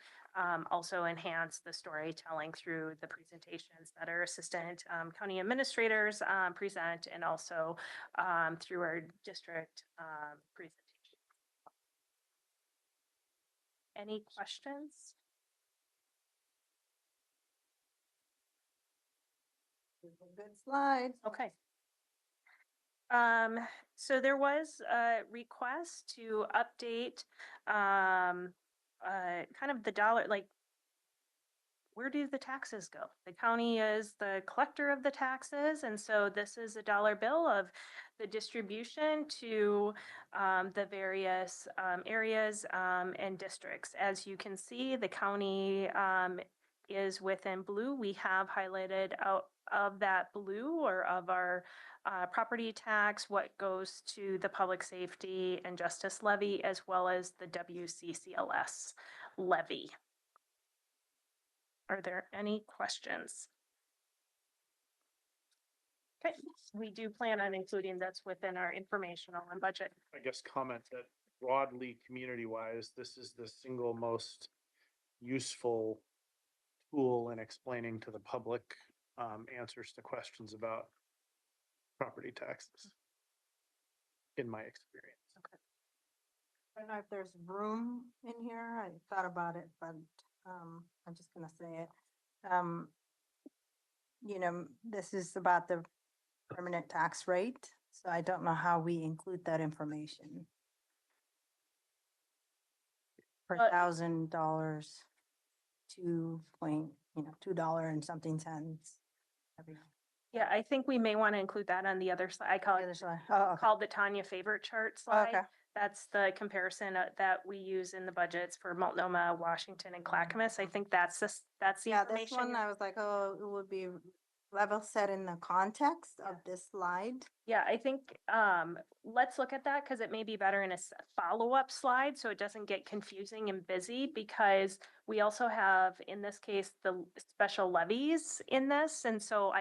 also enhance the storytelling through the presentations that our assistant county administrators present, and also through our district presentation. Any questions? Good slide. Okay. So there was a request to update, kind of the dollar, like, where do the taxes go? The county is the collector of the taxes, and so this is a dollar bill of the distribution to the various areas and districts. As you can see, the county is within blue. We have highlighted out of that blue or of our property tax, what goes to the public safety and justice levy, as well as the WCCLS levy. Are there any questions? Okay, we do plan on including that's within our informational and budget. I guess comment that broadly, community-wise, this is the single most useful tool in explaining to the public answers to questions about property taxes, in my experience. I don't know if there's room in here. I thought about it, but I'm just gonna say it. You know, this is about the permanent tax rate, so I don't know how we include that information. Per $1,000, $2 and something cents. Yeah, I think we may want to include that on the other side. I call The other it side. Oh, okay. called the Tanya favorite chart Oh, slide. okay. That's the comparison that we use in the budgets for Multnomah, Washington, and Clackamas. I think that's the Yeah, this information. one, I was like, oh, it would be level set in the context of this slide. Yeah, I think let's look at that because it may be better in a follow-up slide so it doesn't get confusing and busy, because we also have, in this case, the special levies in this. And so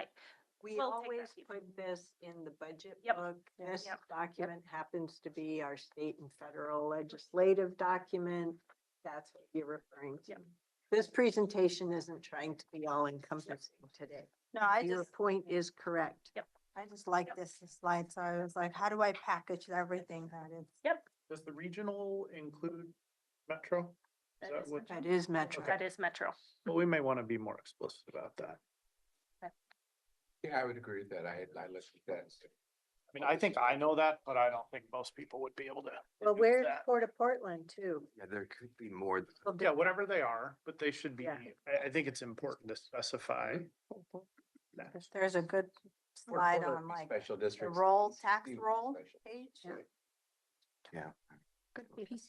We We'll take always that, Steve. put this in the budget Yep. book. This Yep. document happens to be our state and federal legislative document. That's what you're referring to. Yep. This presentation isn't trying to be all encompassing today. No, I Your just, point is correct. I just like this slide, so I was like, how do I package everything that is? Yep, Does the regional include Metro? Is that what? That is Metro. Okay. that is Metro. But we may want to be more explicit about that. Yeah, I would agree with that. I looked at that. I mean, I think I know that, but I don't think most people would be able to. Well, do where's that. Port of Portland too? Yeah, there could be more. Yeah, whatever they are, but they should be, Yeah. I think it's important to specify. that. There's a good slide on like Special the districts. roll, tax These roll special. page. Yeah.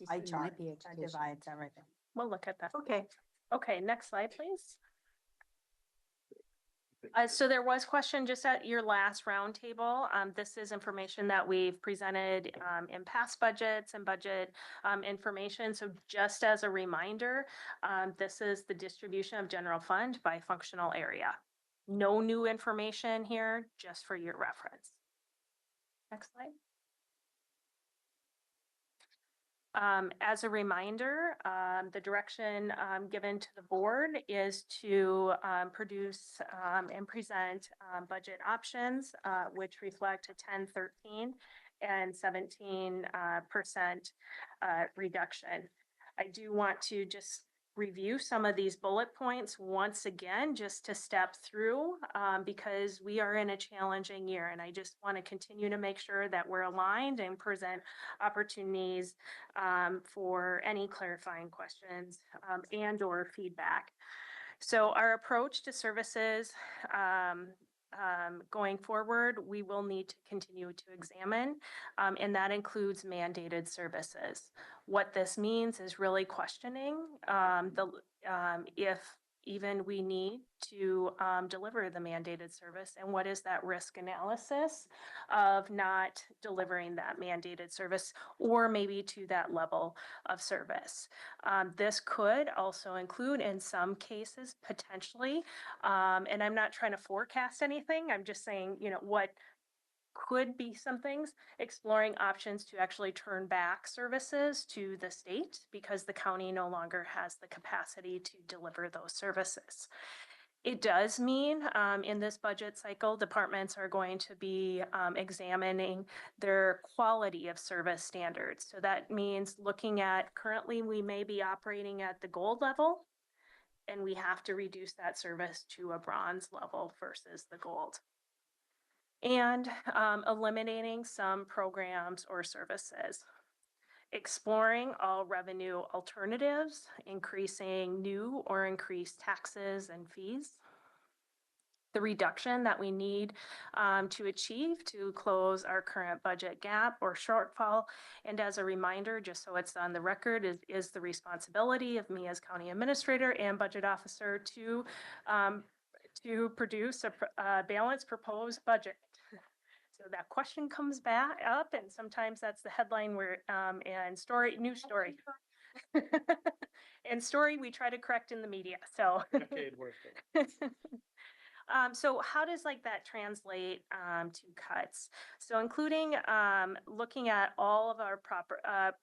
Eye chart that divides everything. We'll look at that. Okay. Okay, next slide, please. So there was question just at your last roundtable. This is information that we've presented in past budgets and budget information. So just as a reminder, this is the distribution of general fund by functional area. No new information here, just for your reference. Next slide. As a reminder, the direction given to the board is to produce and present budget options, which reflect a 10, 13, and 17% reduction. I do want to just review some of these bullet points once again, just to step through, because we are in a challenging year, and I just want to continue to make sure that we're aligned and present opportunities for any clarifying questions and or feedback. So our approach to services going forward, we will need to continue to examine, and that includes mandated services. What this means is really questioning if even we need to deliver the mandated service, and what is that risk analysis of not delivering that mandated service, or maybe to that level of service. This could also include, in some cases, potentially, and I'm not trying to forecast anything, I'm just saying, you know, what could be some things, exploring options to actually turn back services to the state because the county no longer has the capacity to deliver those services. It does mean in this budget cycle, departments are going to be examining their quality of service standards. So that means looking at, currently we may be operating at the gold level, and we have to reduce that service to a bronze level versus the gold. And eliminating some programs or services. Exploring all revenue alternatives, increasing new or increased taxes and fees. the reduction that we need to achieve to close our current budget gap or shortfall. And as a reminder, just so it's on the record, is the responsibility of me as county administrator and budget officer to produce a balanced proposed budget. So that question comes back up, and sometimes that's the headline where and news story. And story we try to correct in the media. So Decade worth of. so how does like that translate to cuts? So including looking at all of our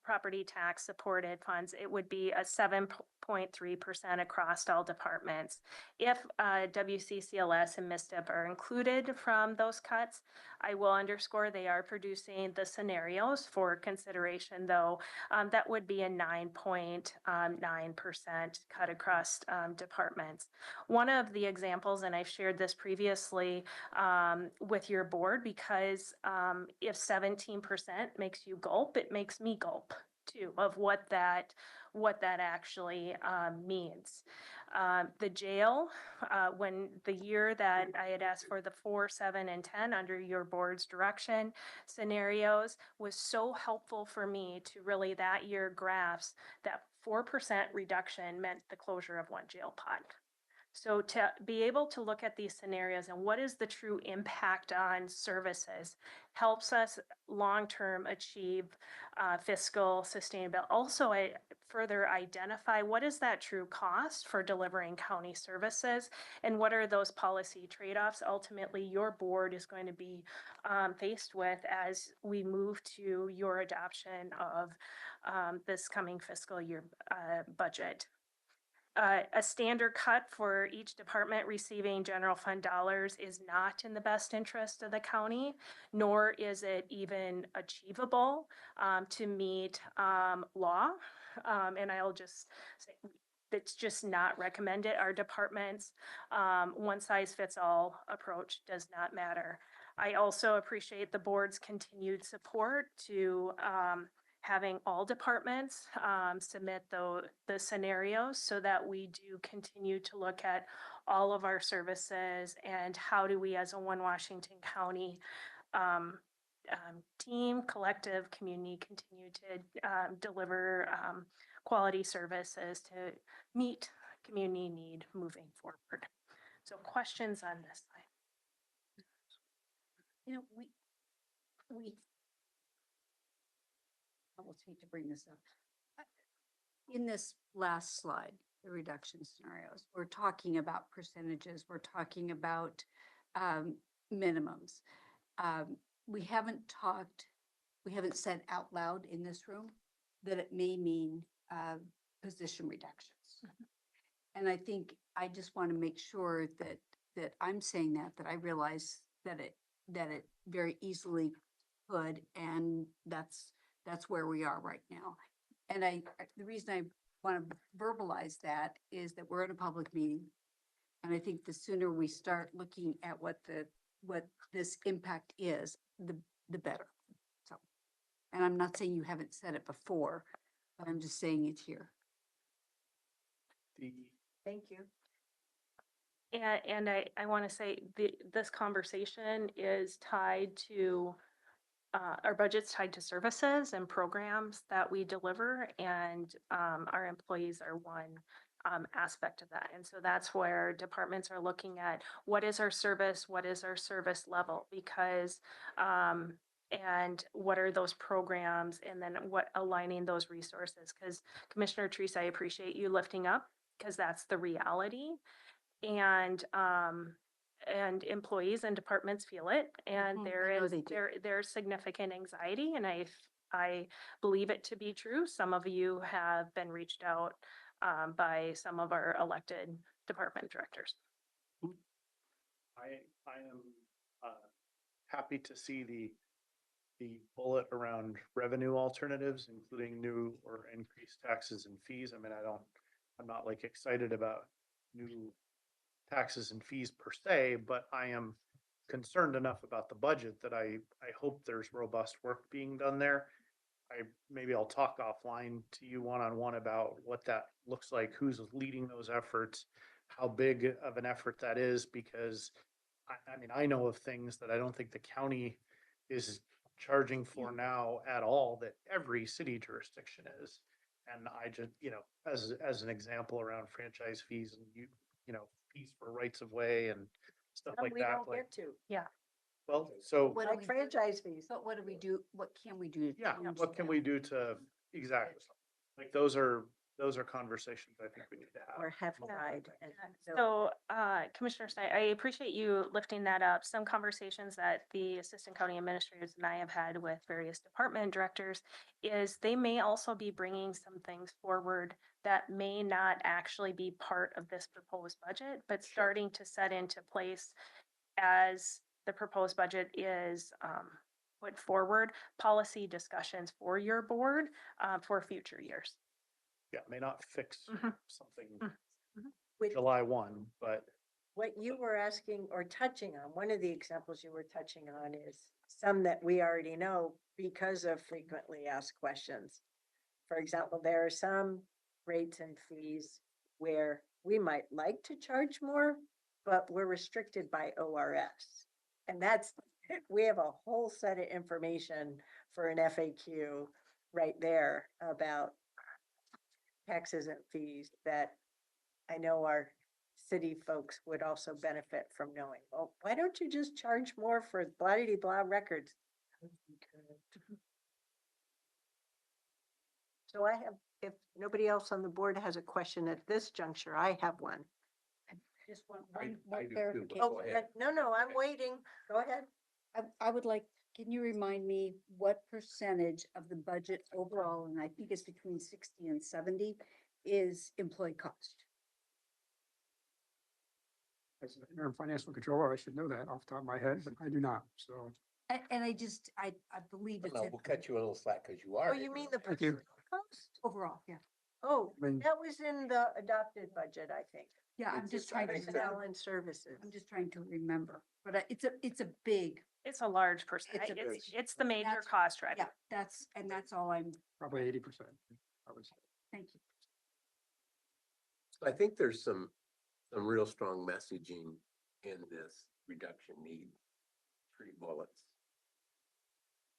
property tax supported funds, it would be a 7.3% across all departments. If WCCLS and MISTIP are included from those cuts, I will underscore they are producing the scenarios for consideration, though that would be a 9.9% cut across departments. One of the examples, and I've shared this previously with your board, because if 17% makes you gulp, it makes me gulp too, of what that actually means. The jail, when the year that I had asked for the 4, 7, and 10 under your board's direction scenarios was so helpful for me to really that year grasp that 4% reduction meant the closure of one jail pod. So to be able to look at these scenarios and what is the true impact on services helps us long-term achieve fiscal sustainability. Also, I further identify what is that true cost for delivering county services and what are those policy trade-offs ultimately your board is going to be faced with as we move to your adoption of this coming fiscal year budget. A standard cut for each department receiving general fund dollars is not in the best interest of the county, nor is it even achievable to meet law. And I'll just say it's just not recommended. Our departments, one size fits all approach does not matter. I also appreciate the board's continued support to having all departments submit the scenarios so that we do continue to look at all of our services and how do we as a One Washington County team, collective community continue to deliver quality services to meet community need moving forward. So questions on this slide? You know, we I will hate to bring this up. In this last slide, the reduction scenarios, we're talking about percentages, we're talking about minimums. We haven't said out loud in this room that it may mean position reductions. And I think I just want to make sure that I'm saying that I realize that it very easily could, and that's where we are right now. And the reason I want to verbalize that is that we're in a public meeting. And I think the sooner we start looking at what this impact is, the better. So, and I'm not saying you haven't said it before, but I'm just saying it here. Thank you. And I want to say this conversation is tied to our budget's tied to services and programs that we deliver, and our employees are one aspect of that. And so that's where departments are looking at what is our service level, because and what are those programs, and then what aligning those resources. Because Commissioner Teresa, I appreciate you lifting up, because that's the reality. And employees and departments feel it, and there's significant anxiety, and I believe it to be true. Some of you have been reached out by some of our elected department directors. I am happy to see the bullet around revenue alternatives, including new or increased taxes and fees. I mean, I'm not like excited about new taxes and fees per se, but I am concerned enough about the budget that I hope there's robust work being done there. Maybe I'll talk offline to you one-on-one about what that looks like, who's leading those efforts, how big of an effort that is, because I mean, I know of things that I don't think the county is charging for now at all that every city jurisdiction is. And I just, as an example around franchise fees and fees for rights of way and stuff Some like we that, don't like, get to, well, so, What do like we- franchise fees. But what do we do? What can we do? to yeah, change what can that? we do to, exactly. Like, those are conversations I think we need to have. Or have Multiple tried. things. And So, Commissioner Snyder, I appreciate you lifting that up. Some conversations that the assistant county administrators and I have had with various department directors is they may also be bringing some things forward that may not actually be part of this proposed budget, but starting to set into place as the proposed budget is put forward, policy discussions for your board for future years. Yeah, may not fix Mhm. something With July 1, but what you were asking or touching on, one of the examples you were touching on is some that we already know because of frequently asked questions. For example, there are some rates and fees where we might like to charge more, but we're restricted by ORS. And that's, we have a whole set of information for an FAQ right there about taxes and fees that I know our city folks would also benefit from knowing. Well, why don't you just charge more for blah de blah records? So I have, if nobody else on the board has a question at this juncture, I have one. Just one, I one do too, but clarification. Oh, go ahead. no, I'm waiting. Go ahead. I would like, can you remind me what percentage of the budget overall, and I think it's between 60 and 70, is employee cost? As an interim financial controller, I should know that off the top of my head, but I do not. So And I just, I believe it's No, we'll cut you a little slack because you are. Oh, you mean the Thank you. personnel cost? overall, yeah. Oh, I mean- that was in the adopted budget, I think. Yeah, I'm It's just just- trying I to, think Personnel and services. I'm just trying to remember, but it's a big, It's a large percent. It's a It's the major That's- cost driver. yeah, that's all probably 80%. I would say. thank you. I think there's some real strong messaging in this reduction need, 3 bullets.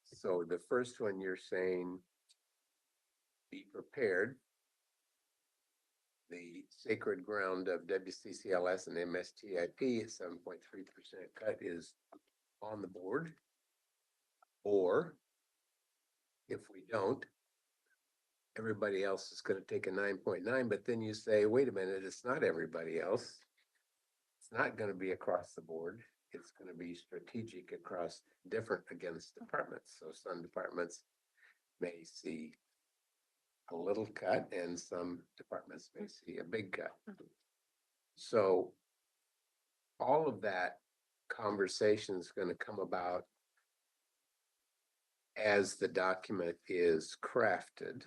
So the first one, you're saying, be prepared. The sacred ground of WCCLS and MSTIP at 7.3% cut is on the board. Or if we don't, everybody else is gonna take a 9.9, but then you say, wait a minute, it's not everybody else. It's not gonna be across the board. It's gonna be strategic across different against departments. So some departments may see a little cut and some departments may see a big cut. So all of that conversation is gonna come about as the document is crafted.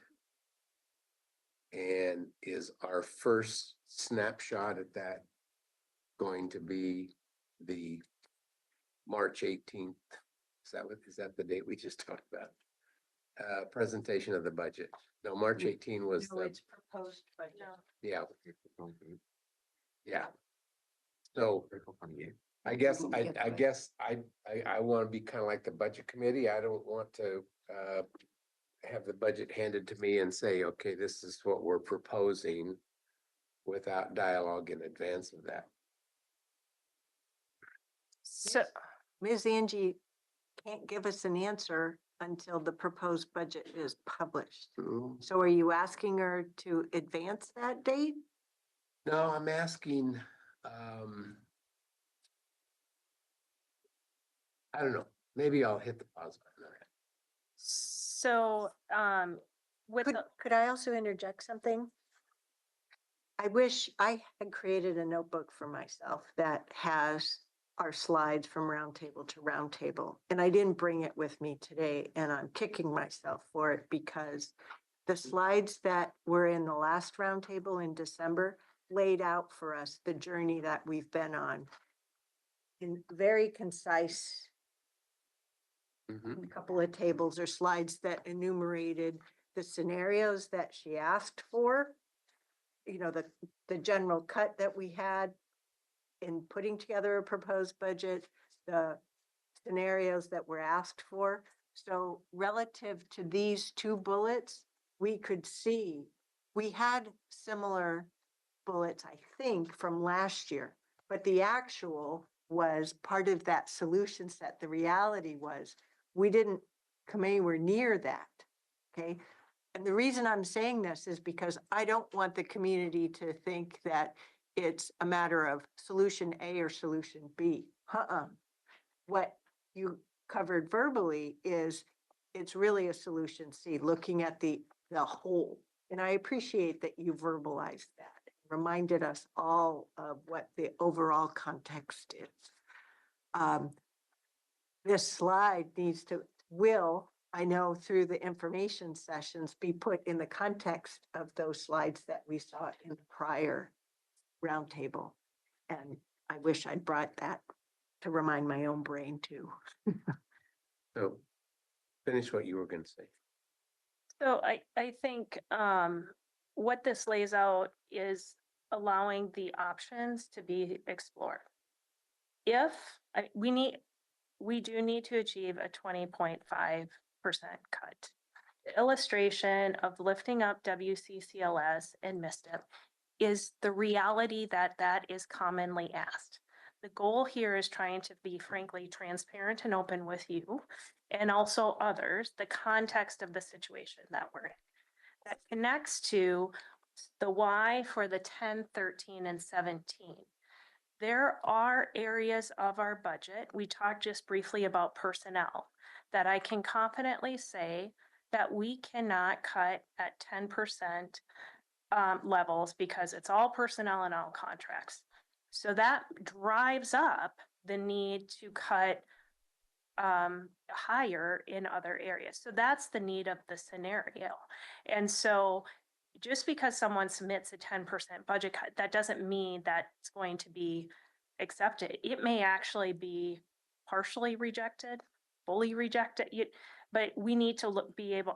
And is our first snapshot at that going to be the March 18th? Is that the date we just talked about? Presentation of the budget. No, March 18 was No, the, it's proposed budget. yeah. Yeah. So I guess, I want to be kind of like the budget committee. I don't want to, have the budget handed to me and say, okay, this is what we're proposing without dialogue in advance of that. So, Ms. Angie can't give us an answer until the proposed budget is published. So are you asking her to advance that date? No, I'm asking, I don't know, maybe I'll hit the pause button on that. so, with Could, the, could I also interject something? I wish I had created a notebook for myself that has our slides from roundtable to roundtable. And I didn't bring it with me today and I'm kicking myself for it because the slides that were in the last roundtable in December laid out for us the journey that we've been on in very concise Mhm. a couple of tables or slides that enumerated the scenarios that she asked for. You know, the general cut that we had, in putting together a proposed budget, the scenarios that were asked for. So relative to these two bullets, we could see, we had similar bullets, I think, from last year, but the actual was part of that solution set. The reality was we didn't come anywhere near that. Okay. And the reason I'm saying this is because I don't want the community to think that it's a matter of solution A or solution B. What you covered verbally is it's really a solution C, looking at the whole. And I appreciate that you verbalized that, reminded us all of what the overall context is. This slide needs to, I know through the information sessions, be put in the context of those slides that we saw in the prior roundtable. And I wish I'd brought that to remind my own brain too. So finish what you were going to say. So I think what this lays out is allowing the options to be explored. If we do need to achieve a 20.5% cut. The illustration of lifting up WCCLS and MISTIP is the reality that that is commonly asked. The goal here is trying to be frankly transparent and open with you and also others, the context of the situation that we're in. That connects to the why for the 10, 13, and 17. There are areas of our budget, we talked just briefly about personnel, that I can confidently say that we cannot cut at 10% levels because it's all personnel and all contracts. So that drives up the need to cut higher in other areas. So that's the need of the scenario. And so just because someone submits a 10% budget cut, that doesn't mean that it's going to be accepted. It may actually be partially rejected, fully rejected. But we need to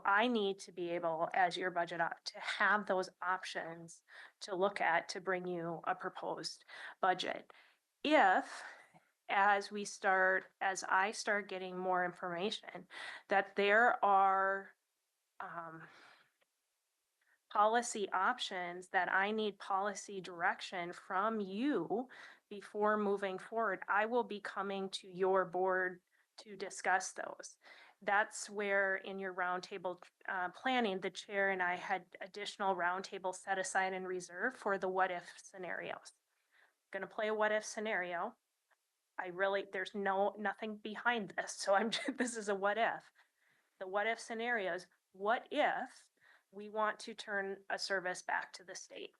I need to be able, as your budget to have those options to look at to bring you a proposed budget. If, as I start getting more information, that there are policy options that I need policy direction from you before moving forward, I will be coming to your board to discuss those. That's where in your roundtable planning, the chair and I had additional roundtables set aside in reserve for the what if scenarios. Going to play a what if scenario. There's nothing behind this. So this is a what if. The what if scenarios, what if we want to turn a service back to the state?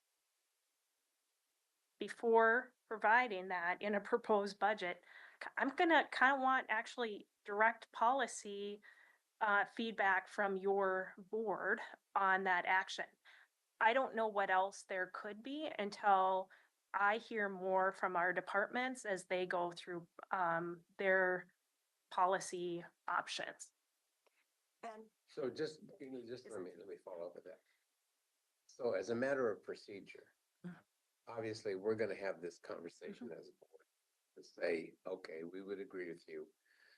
Before providing that in a proposed budget, I'm gonna kind of want actually direct policy feedback from your board on that action. I don't know what else there could be until I hear more from our departments as they go through their policy options. So just let me follow up with that. So as a matter of procedure, obviously, we're going to have this conversation as a board to say, okay, we would agree with you.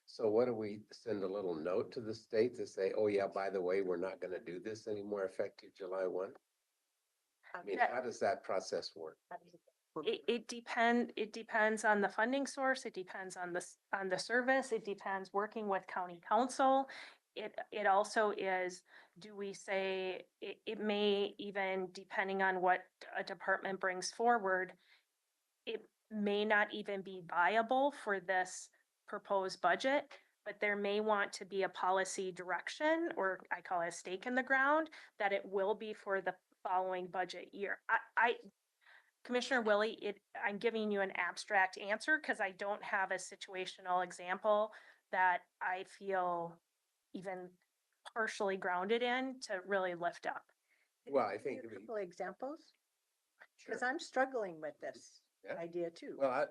So what do we send a little note to the state to say, oh yeah, by the way, we're not going to do this anymore effective July 1? I mean, how does that process work? It depends on the funding source. It depends on the service. It depends working with county council. It also is, do we say, it may even, depending on what a department brings forward, it may not even be viable for this proposed budget, but there may want to be a policy direction, or I call it a stake in the ground, that it will be for the following budget year. Commissioner Willie, I'm giving you an abstract answer because I don't have a situational example that I feel even partially grounded in to really lift up. Well, I think A couple examples, sure. because I'm struggling with this Yeah. idea too. Well,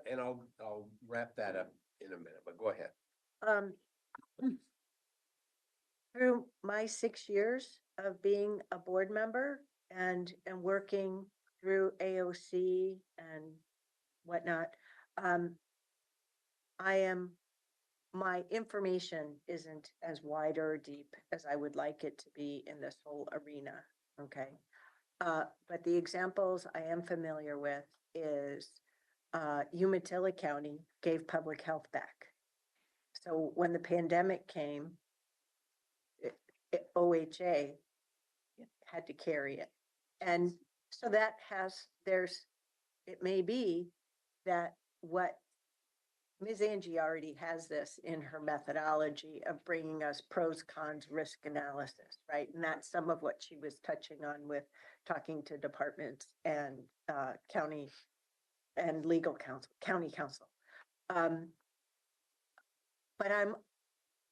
I'll wrap that up in a minute, but go ahead. Through my 6 years of being a board member and working through AOC and whatnot, My information isn't as wide or deep as I would like it to be in this whole arena, okay? But the examples I am familiar with is, Umatilla County gave public health back. So when the pandemic came, OHA had to carry it. And so that it may be that what Ms. Angie already has this in her methodology of bringing us pros, cons, risk analysis, right? And that's some of what she was touching on with talking to departments and county and legal counsel, county counsel. But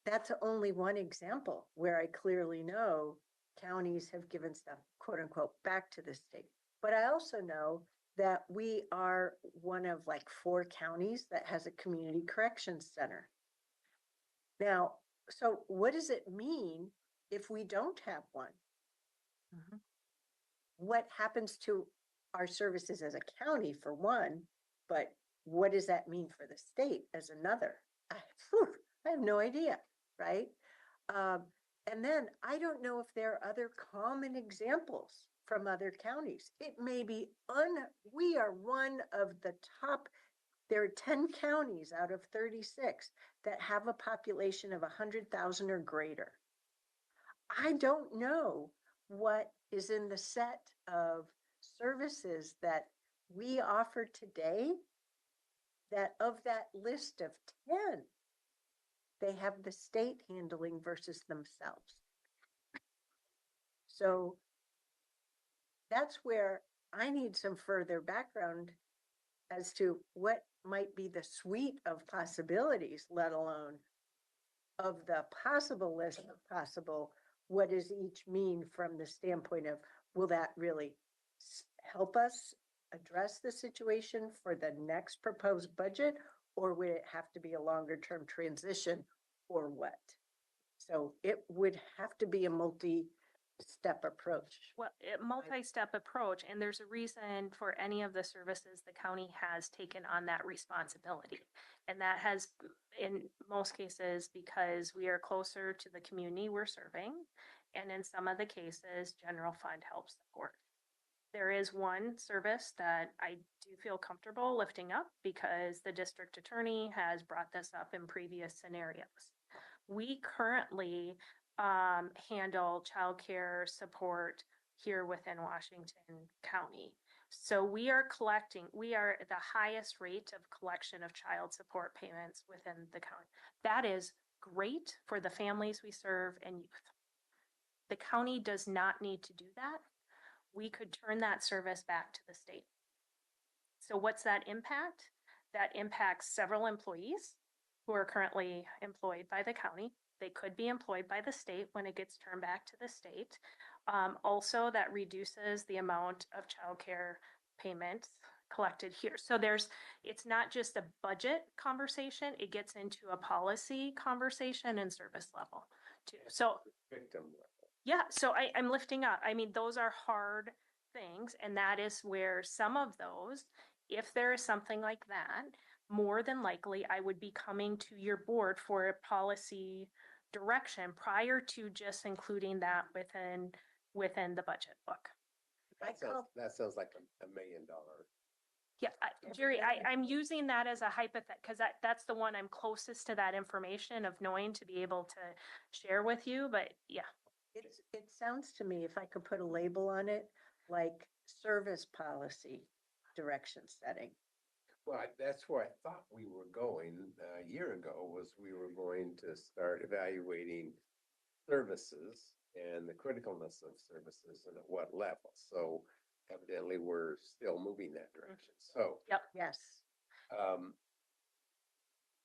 that's only one example where I clearly know counties have given stuff, quote unquote, back to the state. But I also know that we are one of like 4 counties that has a community corrections center. Now, so what does it mean if we don't have one? What happens to our services as a county for one, but what does that mean for the state as another? I have no idea, right? And then I don't know if there are other common examples from other counties. It may be we are one of the top, there are 10 counties out of 36 that have a population of 100,000 or greater. I don't know what is in the set of services that we offer today, that of that list of 10, they have the state handling versus themselves. So that's where I need some further background as to what might be the suite of possibilities, let alone of the possible list of possible, what does each mean from the standpoint of, will that really help us address the situation for the next proposed budget? Or would it have to be a longer term transition or what? So it would have to be a multi-step approach. Well, a multi-step approach, and there's a reason for any of the services the county has taken on that responsibility. And that has, in most cases, because we are closer to the community we're serving. And in some of the cases, general fund helps support. There is one service that I do feel comfortable lifting up because the district attorney has brought this up in previous scenarios. We currently handle childcare support here within Washington County. So we are at the highest rate of collection of child support payments within the county. That is great for the families we serve and youth. The county does not need to do that. We could turn that service back to the state. So what's that impact? That impacts several employees who are currently employed by the county. They could be employed by the state when it gets turned back to the state. Also, that reduces the amount of childcare payments collected here. So it's not just a budget conversation, it gets into a policy conversation and service level too. So Victim level. yeah, so I'm lifting up. I mean, those are hard things, and that is where some of those, if there is something like that, more than likely I would be coming to your board for a policy direction prior to just including that within the budget book. That sounds like $1 million. Yeah, Jerry, I'm using that as a hypothetical because that's the one I'm closest to that information of knowing to be able to share with you. But yeah. It sounds to me, if I could put a label on it, like service policy direction setting. Well, that's where I thought we were going a year ago, was we were going to start evaluating services and the criticalness of services and at what level. So evidently we're still moving that direction. So, Yep. Yes.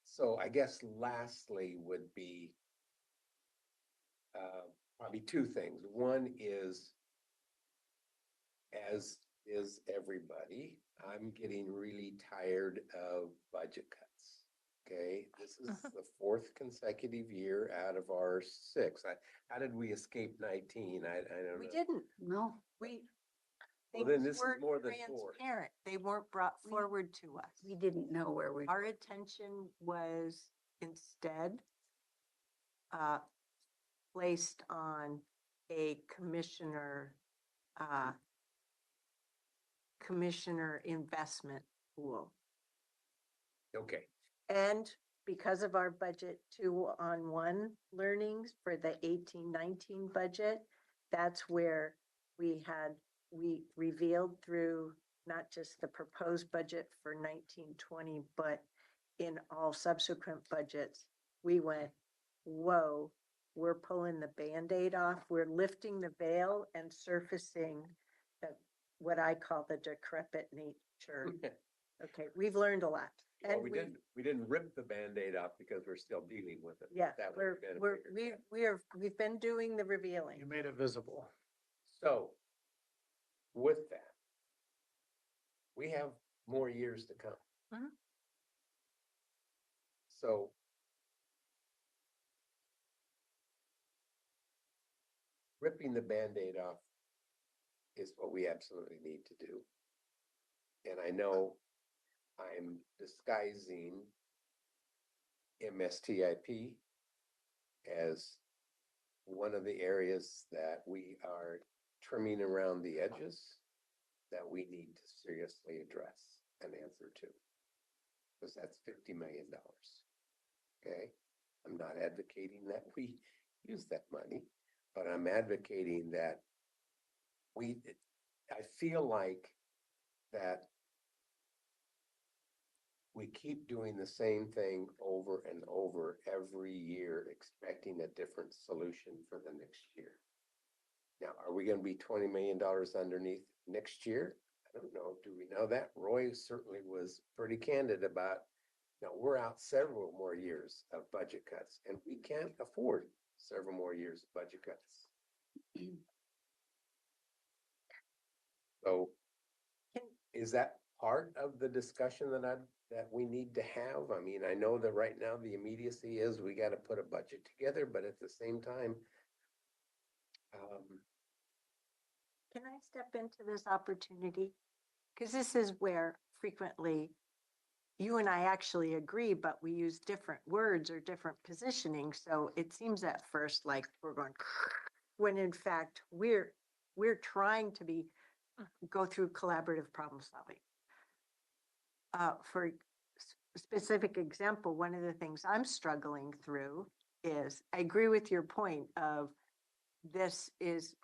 So I guess lastly would be probably 2 things. One is, as is everybody, I'm getting really tired of budget cuts. Okay, this is the 4th consecutive year out of our 6. How did we escape 19? I don't know. We didn't. No, Well, then things this is weren't more than four. transparent. They weren't brought forward to us. We didn't know where we. Our attention was instead uh, placed on a uh, commissioner investment pool. Okay, And because of our budget 2-on-1 learnings for the 18-19 budget, that's where we revealed through not just the proposed budget for 19-20, but in all subsequent budgets, we went, whoa, we're pulling the Band-Aid off. We're lifting the veil and surfacing the, what I call the decrepit nature. Okay, we've learned a lot. well, And we didn't rip the Band-Aid off because we're still dealing with it. yeah, That would've been a bigger gap. we've been doing the revealing. You made it visible. So with that, we have more years to come. Mhm. So ripping the Band-Aid off is what we absolutely need to do. And I know I'm disguising MSTIP as one of the areas that we are trimming around the edges that we need to seriously address and answer to. Because that's $50 million. Okay, I'm not advocating that we use that money, but I'm advocating that I feel like that we keep doing the same thing over and over every year, expecting a different solution for the next year. Now, are we gonna be $20 million underneath next year? I don't know. Do we know that? Roy certainly was pretty candid about, we're out several more years of budget cuts, and we can't afford several more years of budget cuts. So is that part of the discussion that we need to have? I mean, I know that right now the immediacy is we got to put a budget together, but at the same time, Can I step into this opportunity? Because this is where frequently you and I actually agree, but we use different words or different positioning. So it seems at first like we're going, when in fact we're trying to go through collaborative problem solving. For specific example, one of the things I'm struggling through is, I agree with your point of this is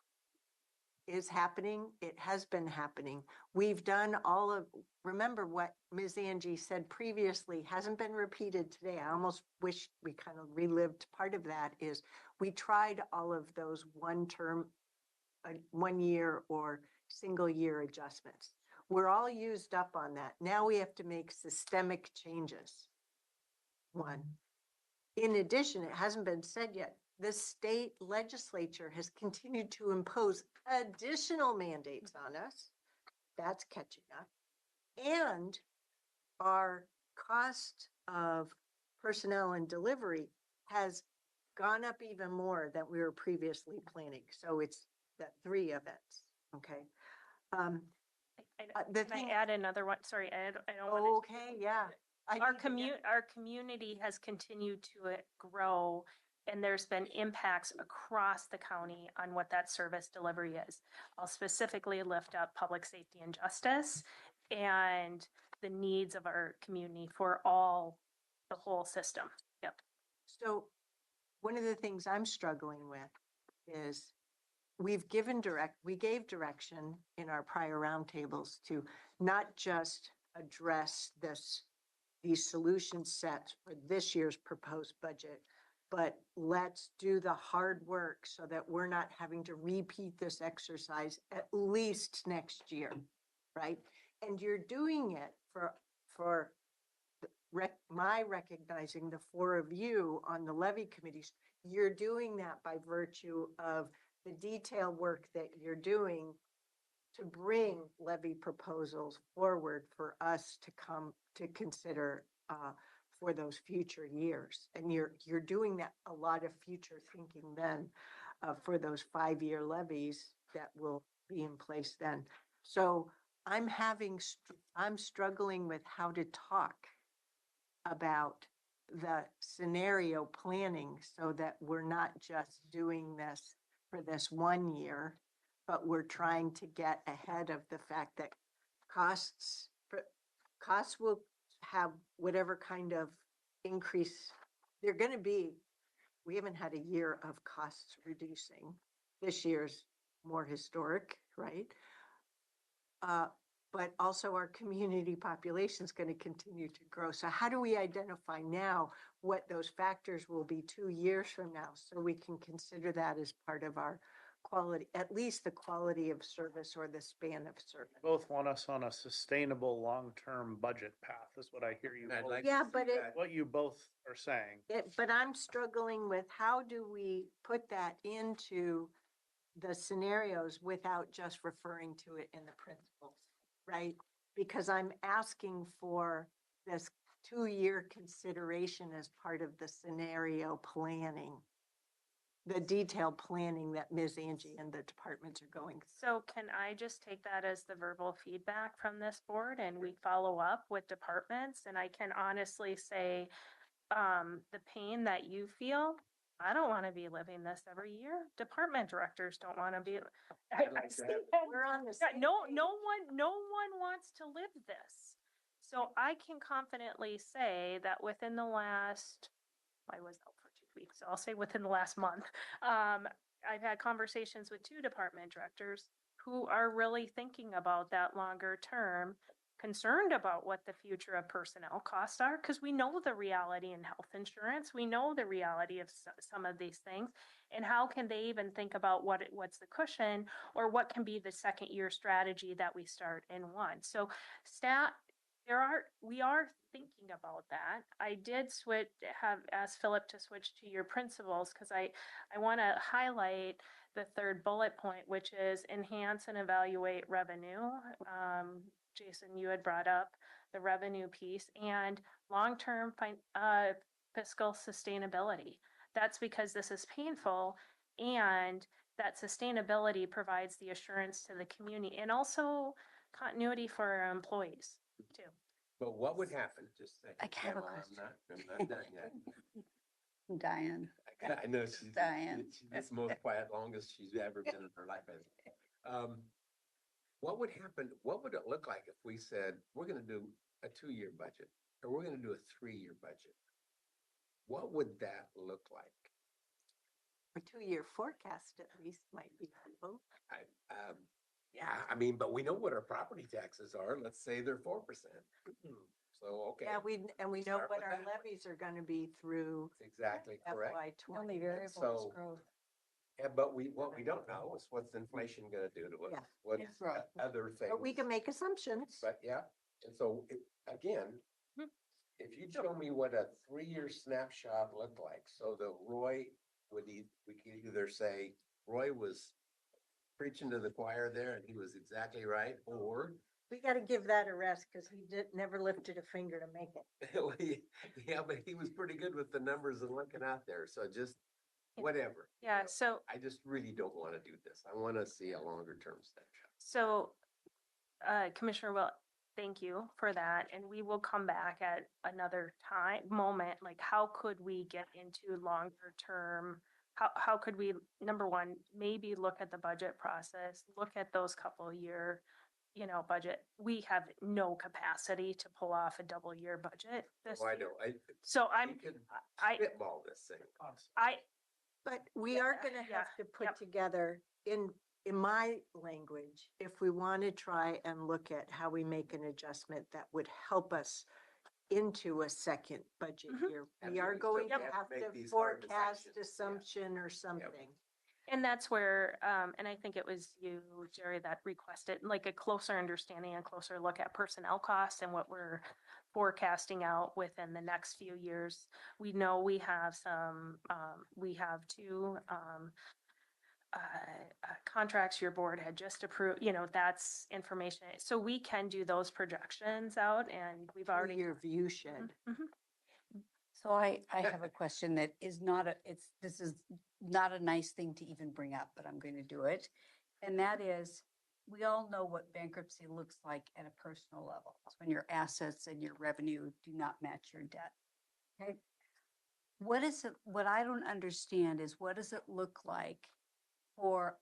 happening. It has been happening. We've done remember what Ms. Angie said previously hasn't been repeated today. I almost wish we kind of relived part of that is we tried all of those 1 year or single year adjustments. We're all used up on that. Now we have to make systemic changes. One. In addition, it hasn't been said yet, the state legislature has continued to impose additional mandates on us. That's catching up. And our cost of personnel and delivery has gone up even more than we were previously planning. So it's the 3 events, okay? The Can I thing, add another one? Sorry, I don't want to. okay, yeah. Our community has continued to grow, and there's been impacts across the county on what that service delivery is. I'll specifically lift up public safety and justice and the needs of our community for the whole system. Yep. So one of the things I'm struggling with is we gave direction in our prior roundtables to not just address these solution sets for this year's proposed budget, but let's do the hard work so that we're not having to repeat this exercise at least next year, right? And you're doing it for my recognizing the 4 of you on the levy committees. You're doing that by virtue of the detail work that you're doing to bring levy proposals forward for us to come to consider for those future years. And you're doing that a lot of future thinking then for those 5-year levies that will be in place then. So I'm struggling with how to talk about the scenario planning so that we're not just doing this for this 1 year, but we're trying to get ahead of the fact that costs will have whatever kind of increase. They're going to be, we haven't had a year of costs reducing. This year's more historic, right? But also our community population is going to continue to grow. So how do we identify now what those factors will be 2 years from now? So we can consider that as part of our quality, at least the quality of service or the span of service. Both want us on a sustainable, long-term budget path is what I hear you. I'd both- like Yeah, to see but it- that. What you both are saying. But I'm struggling with how do we put that into the scenarios without just referring to it in the principles, right? Because I'm asking for this 2-year consideration as part of the scenario planning, the detailed planning that Ms. Angie and the departments are going through. So can I just take that as the verbal feedback from this board and we follow up with departments? And I can honestly say, the pain that you feel, I don't want to be living this every year. Department directors don't want to be. I'd like to have- We're on the Yeah, same no page. one wants to live this. So I can confidently say that within the last, I was out for 2 weeks, so I'll say within the last month, I've had conversations with 2 department directors who are really thinking about that longer term, concerned about what the future of personnel costs are, because we know the reality in health insurance, we know the reality of some of these things, and how can they even think about what's the cushion, or what can be the second year strategy that we start in one. So we are thinking about that. I did have asked Philip to switch to your principles because I want to highlight the third bullet point, which is enhance and evaluate revenue. Jason, you had brought up the revenue piece and long-term fiscal sustainability. That's because this is painful, and that sustainability provides the assurance to the community and also continuity for our employees too. But what would happen, just a I second. have a Pamela, question. I'm not done yet. Diane. I know she's Diane. the most quiet, longest she's ever been in her life. What would happen, what would it look like if we said, we're gonna do a 2-year budget, or we're gonna do a 3-year budget? What would that look like? A 2-year forecast at least might be helpful. Yeah, I mean, but we know what our property taxes are. Let's say they're 4%. So, okay. Yeah, we know Start what with our that. levies are gonna be through That's exactly correct. FY The only 20. variable is So- growth. Yeah, but what we don't know is what's inflation gonna do to us? Yeah. What's Right. other things? But we can make assumptions. But yeah, and so again, Mhm. if you show me what a 3-year snapshot looked like, so that Roy we could either say Roy was preaching to the choir there and he was exactly right, or We gotta give that a rest because he never lifted a finger to make it. yeah, but he was pretty good with the numbers and looking out there. So just whatever. Yeah, you know. so I just really don't want to do this. I want to see a longer term snapshot. So, Commissioner Will, thank you for that, and we will come back at another moment, like how could we get into longer term? How could we, number one, maybe look at the budget process, look at those couple year, budget. We have no capacity to pull off a double year budget this Oh, I year. know. So We could I- spitball this thing. But we are gonna Yeah, have to put yep. together in my language, if we want to try and look at how we make an adjustment that would help us into a second budget Mhm. year. And We are we going still to have have to make to these hard forecast decisions. Yeah. assumption or something. And that's where, and I think it was you, Jerry, that requested like a closer understanding, a closer look at personnel costs and what we're forecasting out within the next few years. We know we have we have 2 contracts your board had just approved, that's information. So we can do those projections out, and we've already. Your view shed. Mhm. So I have a question that is not this is not a nice thing to even bring up, but I'm going to do it. And that is, we all know what bankruptcy looks like at a personal level. It's when your assets and your revenue do not match your debt. Okay. What is it, what I don't understand is what does it look like for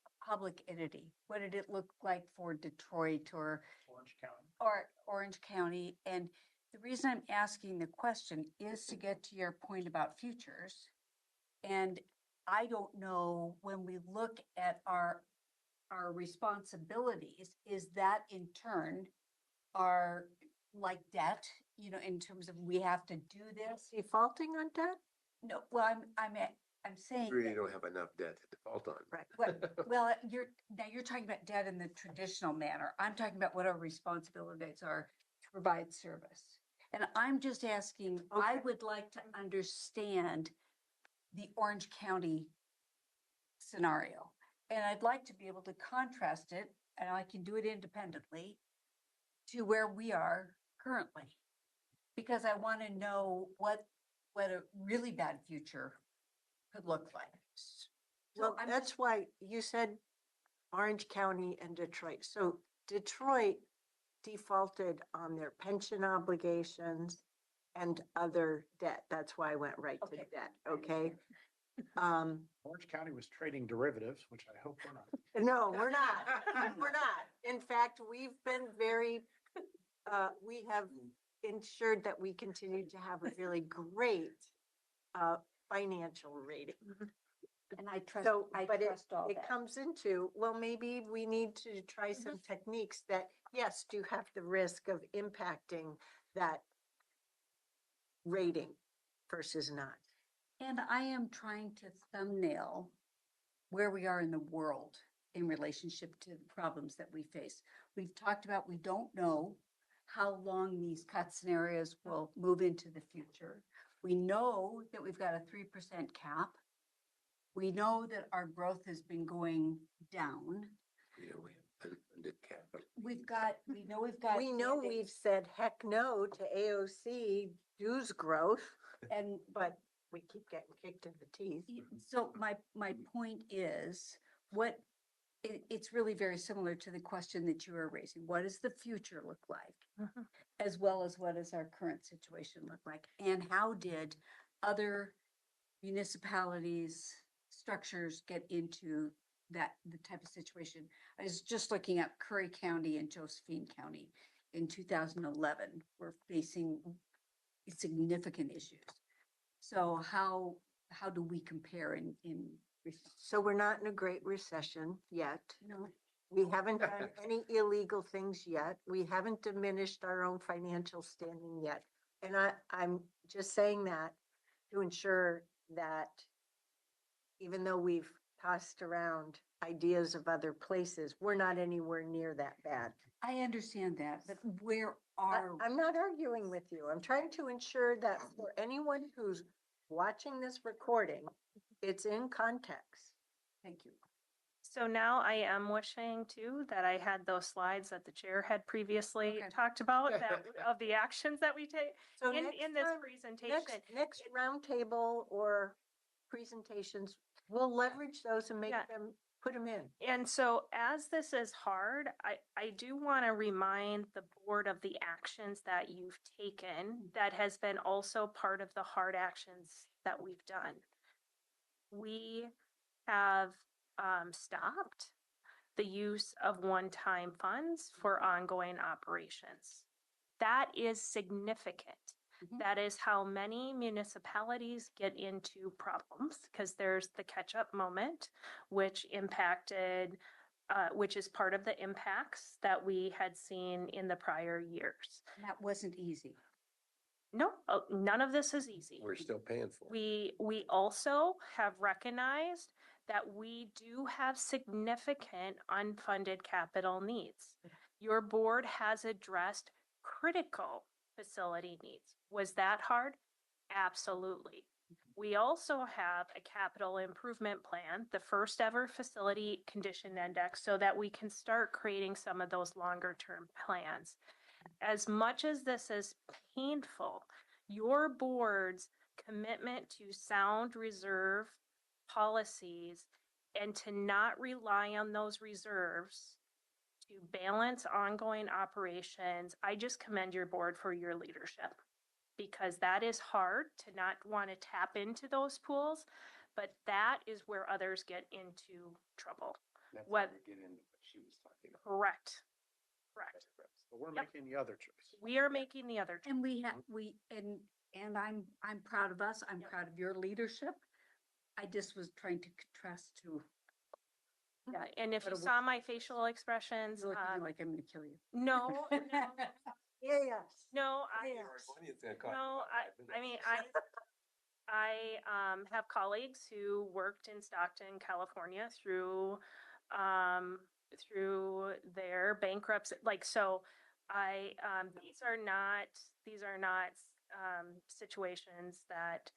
a public entity? What did it look like for Detroit or Orange County. Orange County? And the reason I'm asking the question is to get to your point about futures. And I don't know, when we look at our responsibilities, is that in turn our like debt, you know, in terms of we have to do this? Defaulting on debt? No, well, I'm saying. Really that- don't have enough debt to default on. Right. Well, you're talking about debt in the traditional manner. I'm talking about what our responsibilities are to provide service. And I'm just asking, I Okay. would like to understand the Orange County scenario. And I'd like to be able to contrast it, and I can do it independently, to where we are currently. Because I want to know what a really bad future could look like. Well, I'm that's just- why you said Orange County and Detroit. So Detroit defaulted on their pension obligations and other debt. That's why I went right to Okay. debt, I okay? Orange County was trading derivatives, which I hope we're not. No, we're not. We're not. In fact, we've been very, we have ensured that we continue to have a really great financial rating. And I trust, So, I but trust all it that. comes into, well, maybe we need to try some techniques that, yes, do have the risk of impacting that rating versus not. And I am trying to thumbnail where we are in the world in relationship to the problems that we face. We've talked about, we don't know how long these cut scenarios will move into the future. We know that we've got a 3% cap. We know that our growth has been going down. You know, we have unfunded capital. We know We know we've said heck no to AOC dues growth, and but we keep getting kicked in the teeth. so my point is, it's really very similar to the question that you were raising. What does the future look like? As well as what does our current situation look like? And how did other municipalities, structures get into the type of situation? I was just looking at Curry County and Josephine County in 2011. We're facing significant issues. So how do we compare in So we're not in a great recession yet. no, We haven't done any illegal things yet. We haven't diminished our own financial standing yet. And I'm just saying that to ensure that even though we've tossed around ideas of other places, we're not anywhere near that bad. I understand that, but where I- are, I'm not arguing with you. I'm trying to ensure that for anyone who's watching this recording, it's in context. thank you. So now I am wishing too that I had those slides that the chair had previously Okay. talked about that of the actions that we take So in next this time- presentation. Next roundtable or presentations, we'll leverage those and make Yeah. them, put them in. And so as this is hard, I do want to remind the board of the actions that you've taken that has been also part of the hard actions that we've done. We have stopped the use of one-time funds for ongoing operations. That is significant. Mhm. That is how many municipalities get into problems because there's the catch-up moment, which impacted, which is part of the impacts that we had seen in the prior years. That wasn't easy. No, none of this is easy. We're still paying for it. We also have recognized that we do have significant unfunded capital needs. Your board has addressed critical facility needs. Was that hard? Absolutely. We also have a capital improvement plan, the first ever facility condition index, so that we can start creating some of those longer term plans. As much as this is painful, your board's commitment to sound reserve policies and to not rely on those reserves to balance ongoing operations, I just commend your board for your leadership. Because that is hard to not want to tap into those pools, but that is where others get into trouble. That's What- how we get into what she was talking about. Correct. Correct. But we're Yep. making the other choice. We are making the other. And we have, and I'm proud of us. I'm Yep. proud of your leadership. I just was trying to contrast to, Yeah, and if But you it saw my facial expressions, you're looking at me like I'm gonna kill you. no, no, Yes. no, I, Yes. It's gonna cost no, about 5 I mean, minutes. I have colleagues who worked in Stockton, California through their bankruptcy, like, so these are not situations that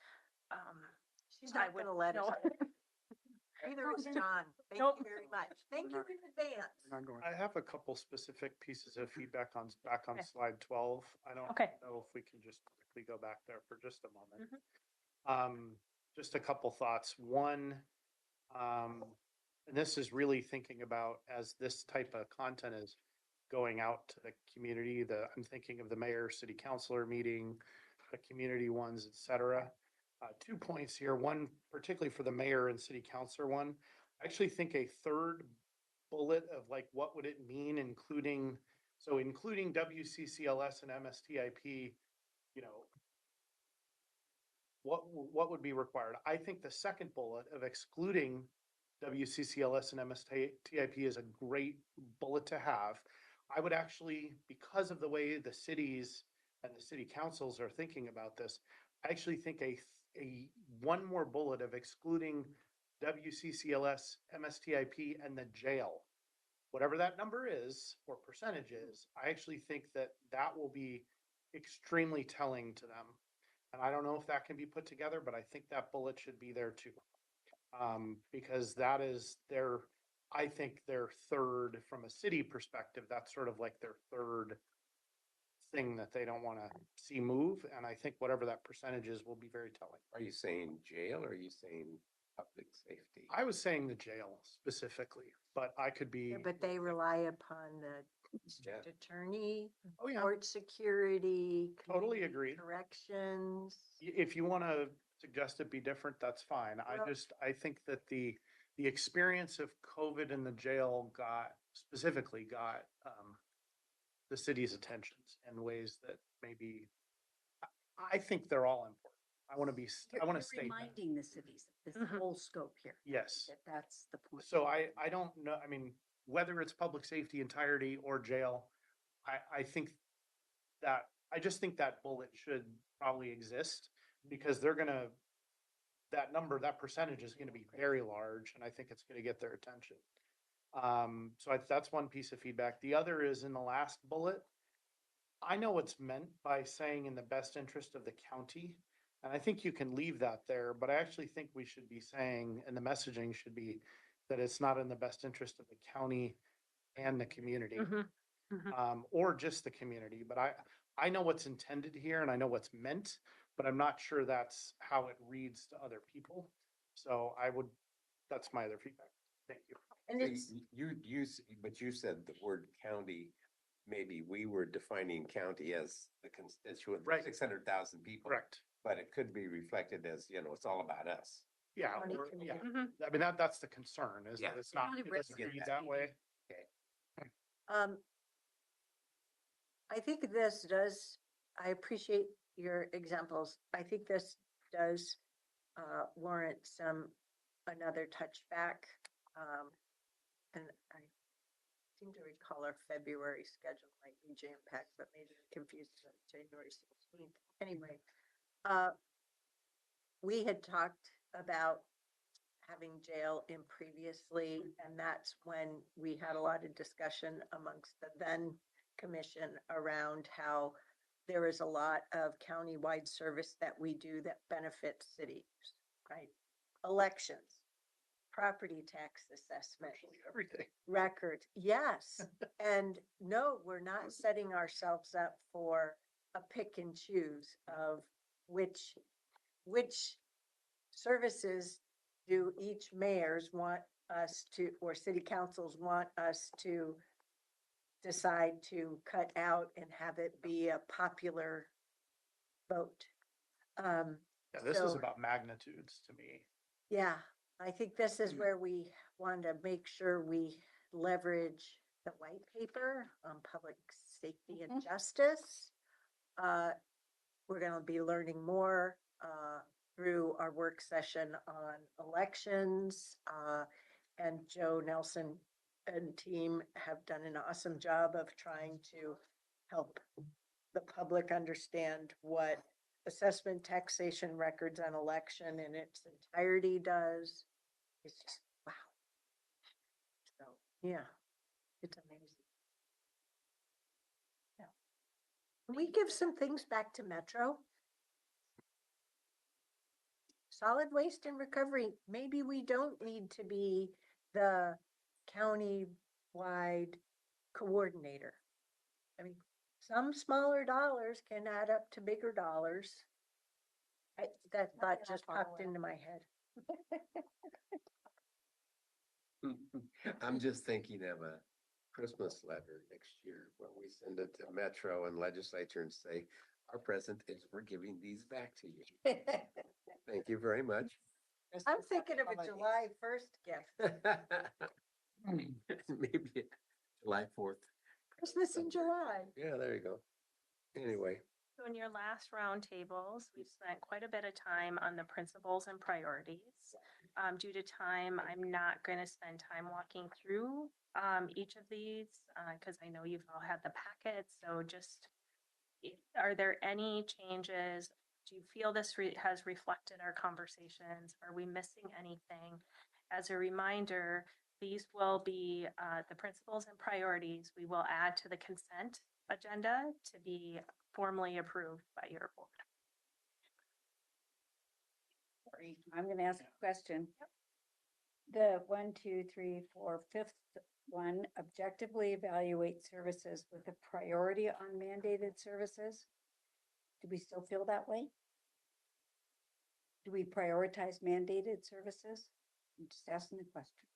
She's I not would gonna let us. no. Neither is John. Thank Nope. you very much. Thank you in advance. We're not going. I have a couple specific pieces of feedback on, back on Okay. slide 12. I don't Okay. know if we can just quickly go back there for just a moment. Mhm. Just a couple thoughts. One, and this is really thinking about as this type of content is going out to the community, I'm thinking of the mayor, city councilor meeting, the community ones, et cetera. 2 points here. One, particularly for the mayor and city councilor one, I actually think a third bullet of like, what would it mean, including WCCLS and MSTIP, you know, what would be required? I think the second bullet of excluding WCCLS and MSTIP is a great bullet to have. I would actually, because of the way the cities and the city councils are thinking about this, I actually think a one more bullet of excluding WCCLS, MSTIP, and the jail, whatever that number is or percentage is, I actually think that that will be extremely telling to them. And I don't know if that can be put together, but I think that bullet should be there too. Because that is I think their third, from a city perspective, that's sort of like their third thing that they don't want to see move. And I think whatever that percentage is will be very telling. Are you saying jail or are you saying public safety? I was saying the jail specifically, but I could be. Yeah, but they rely upon the district attorney, Oh, yeah. court security. Totally community agree. Corrections. If you want to suggest it be different, that's fine. Well- I think that the experience of COVID in the jail specifically got the city's attentions in ways that maybe, I think they're all important. I want to You're state that. reminding the cities of this Mhm. whole scope here. Yes. That's the point. So I don't know, I mean, whether it's public safety entirety or jail, I think that, I just think that bullet should probably exist because that number, that percentage is gonna be very large and I think it's gonna get their attention. So that's one piece of feedback. The other is in the last bullet. I know what's meant by saying in the best interest of the county. And I think you can leave that there, but I actually think we should be saying, and the messaging should be that it's not in the best interest of the county and the community. Mhm. Mhm. Or just the community, but I know what's intended here and I know what's meant, but I'm not sure that's how it reads to other people. So that's my other feedback. Thank you. And So it's, but you said the word county, maybe we were defining county as the constituent, Right. 600,000 people. Correct. But it could be reflected as, it's all about us. Yeah, County yeah. community. Mhm. I mean, that's the concern is that Yeah. it's not, County it doesn't residents. read that way. I think this does, I appreciate your examples. I think this does warrant another touchback. And I seem to recall our February schedule might be jam-packed, but maybe I'm confused with January 16th. Anyway, we had talked about having jail in previously, and that's when we had a lot of discussion amongst the then commission around how there is a lot of countywide service that we do that benefits cities, right? Elections, property tax assessment, Virtually everything. records, yes. And no, we're not setting ourselves up for a pick and choose of which services do each mayors want us to, or city councils want us to decide to cut out and have it be a popular vote. Yeah, this is So- about magnitudes to me. Yeah, I think this is where we want to make sure we leverage the white paper on public safety and justice. We're going to be learning more through our work session on elections. And Joe Nelson and team have done an awesome job of trying to help the public understand what assessment taxation records on election in its entirety does. It's just, wow. So, yeah, it's amazing. Yeah. Can we give some things back to Metro? Solid waste and recovery, maybe we don't need to be the county-wide coordinator. I mean, some smaller dollars can add up to bigger dollars. That thought that just far popped away. into my head. I'm just thinking of a Christmas letter next year where we send it to Metro and legislature and say, our present is we're giving these back to you. Thank you very much. I'm thinking of a July 1st gift, Maybe July 4th. Christmas in July. Yeah, there you go. Anyway, So in your last roundtables, we've spent quite a bit of time on the principles and priorities. Due to time, I'm not going to spend time walking through each of these because I know you've all had the packet. So just, are there any changes? Do you feel this has reflected our conversations? Are we missing anything? As a reminder, these will be the principles and priorities we will add to the consent agenda to be formally approved by your board. Sorry, I'm gonna ask a question. The 1, 2, 3, 4, fifth one, objectively evaluate services with a priority on mandated services. Do we still feel that way? Do we prioritize mandated services? I'm just asking the question.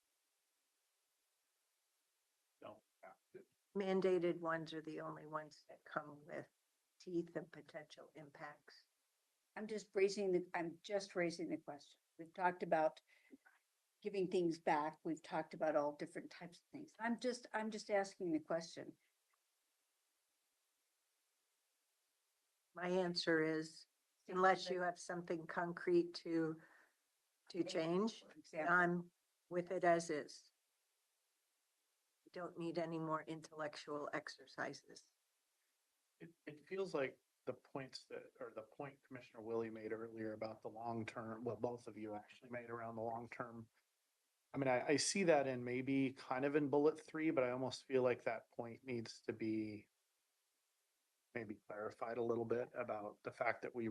Don't have to. Mandated ones are the only ones that come with teeth and potential impacts. I'm just raising the question. We've talked about giving things back. We've talked about all different types of things. I'm just asking the question. My answer is, unless you have something concrete to change, For example, I'm with it as is. Don't need any more intellectual exercises. It feels like the points that, or the point Commissioner Willie made earlier about the long term, well, both of you actually made around the long term. I mean, I see that in maybe kind of in bullet 3, but I almost feel like that point needs to be maybe clarified a little bit about the fact that we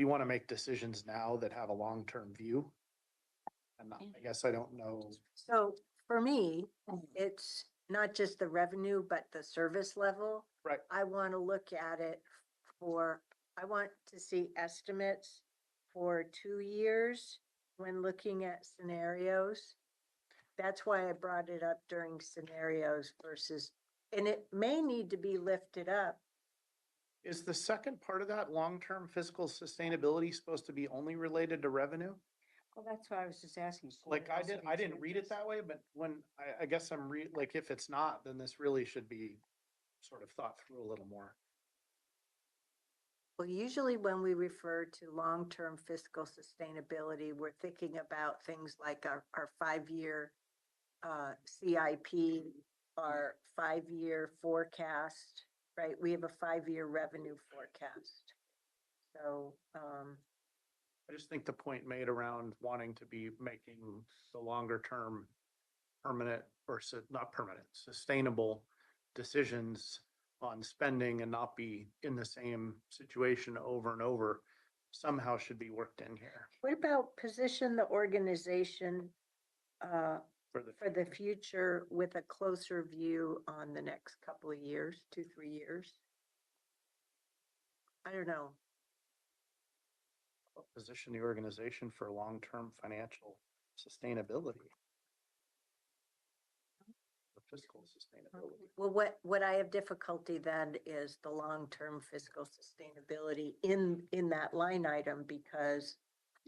want to make decisions now that have a long-term view. And I guess I don't know. So for me, it's not just the revenue, but the service level. Right. I want to look at it I want to see estimates for 2 years when looking at scenarios. That's why I brought it up during scenarios versus, and it may need to be lifted up. Is the second part of that long-term fiscal sustainability supposed to be only related to revenue? well, that's why I was just asking. Like I didn't read it that way, but when I guess like, if it's not, then this really should be sort of thought through a little more. Well, usually when we refer to long-term fiscal sustainability, we're thinking about things like our 5-year CIP, our 5-year forecast, right? We have a 5-year revenue forecast. So, I just think the point made around wanting to be making the longer term permanent or not permanent, sustainable decisions on spending and not be in the same situation over and over somehow should be worked in here what about position the organization for the future with a closer view on the next couple of years, 2-3 years? I don't know. Position the organization for long-term financial sustainability. The fiscal sustainability. Well, what I have difficulty then is the long-term fiscal sustainability in that line item, because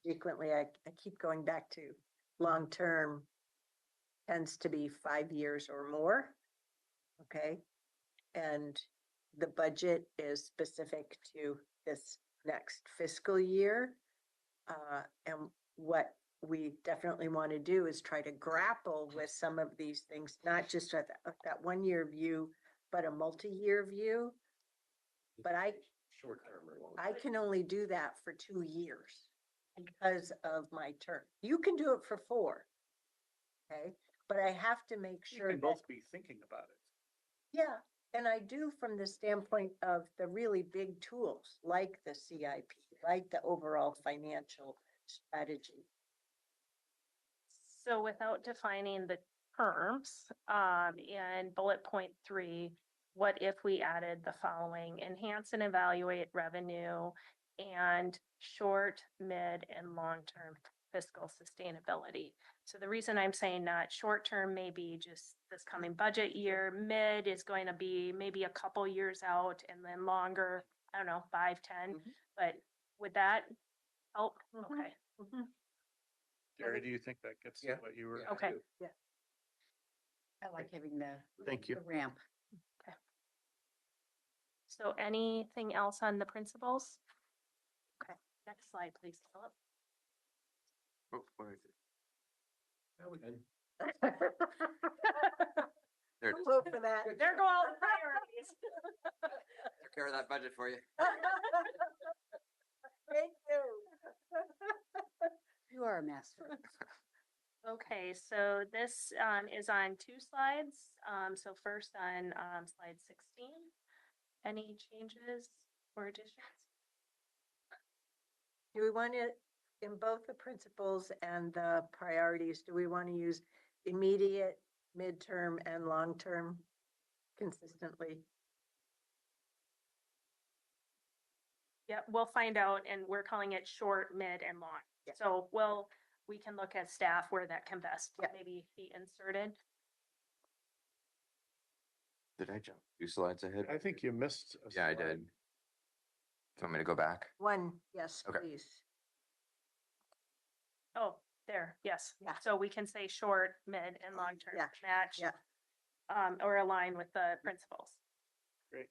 frequently I keep going back to long-term tends to be 5 years or more. Okay. And the budget is specific to this next fiscal year. And what we definitely want to do is try to grapple with some of these things, not just at that 1 year view, but a multi-year view. But Short term or long. I can only do that for 2 years because of my term. You can do it for 4. Okay, but I have to make You sure can that, both be thinking about it. yeah, and I do from the standpoint of the really big tools like the CIP, like the overall financial strategy. So without defining the terms, in bullet point 3, what if we added the following: enhance and evaluate revenue and short, mid, and long-term fiscal sustainability? So the reason I'm saying not short-term may be just this coming budget year, mid is going to be maybe a couple years out, and then longer, I don't know, 5, 10, but would that help? Okay. Jerry, do you think that gets to Yeah. what you were? Yeah, I Okay. do. I like having the. Thank you. the ramp. So anything else on the principles? Okay, next slide, please, Philip. Oh, what is it? Now we done. There it is. Vote for that. There go all the priorities. Took care of that budget for you. Thank you. You are a master. Okay, so this is on 2 slides. So first on slide 16. Any changes or additions? Do we want to, in both the principles and the priorities, do we want to use immediate, midterm, and long-term consistently? Yeah, we'll find out, and we're calling it short, mid, and long. Yeah. So we can look at staff where that can best Yeah. maybe be inserted. Did I jump 2 slides ahead? I think you missed. A Yeah, I slide. did. Do you want me to go back? One, yes, Okay. please. Oh, there, yes. Yeah. So we can say short, mid, and long-term Yeah, match. yeah. Or align with the principles. Great.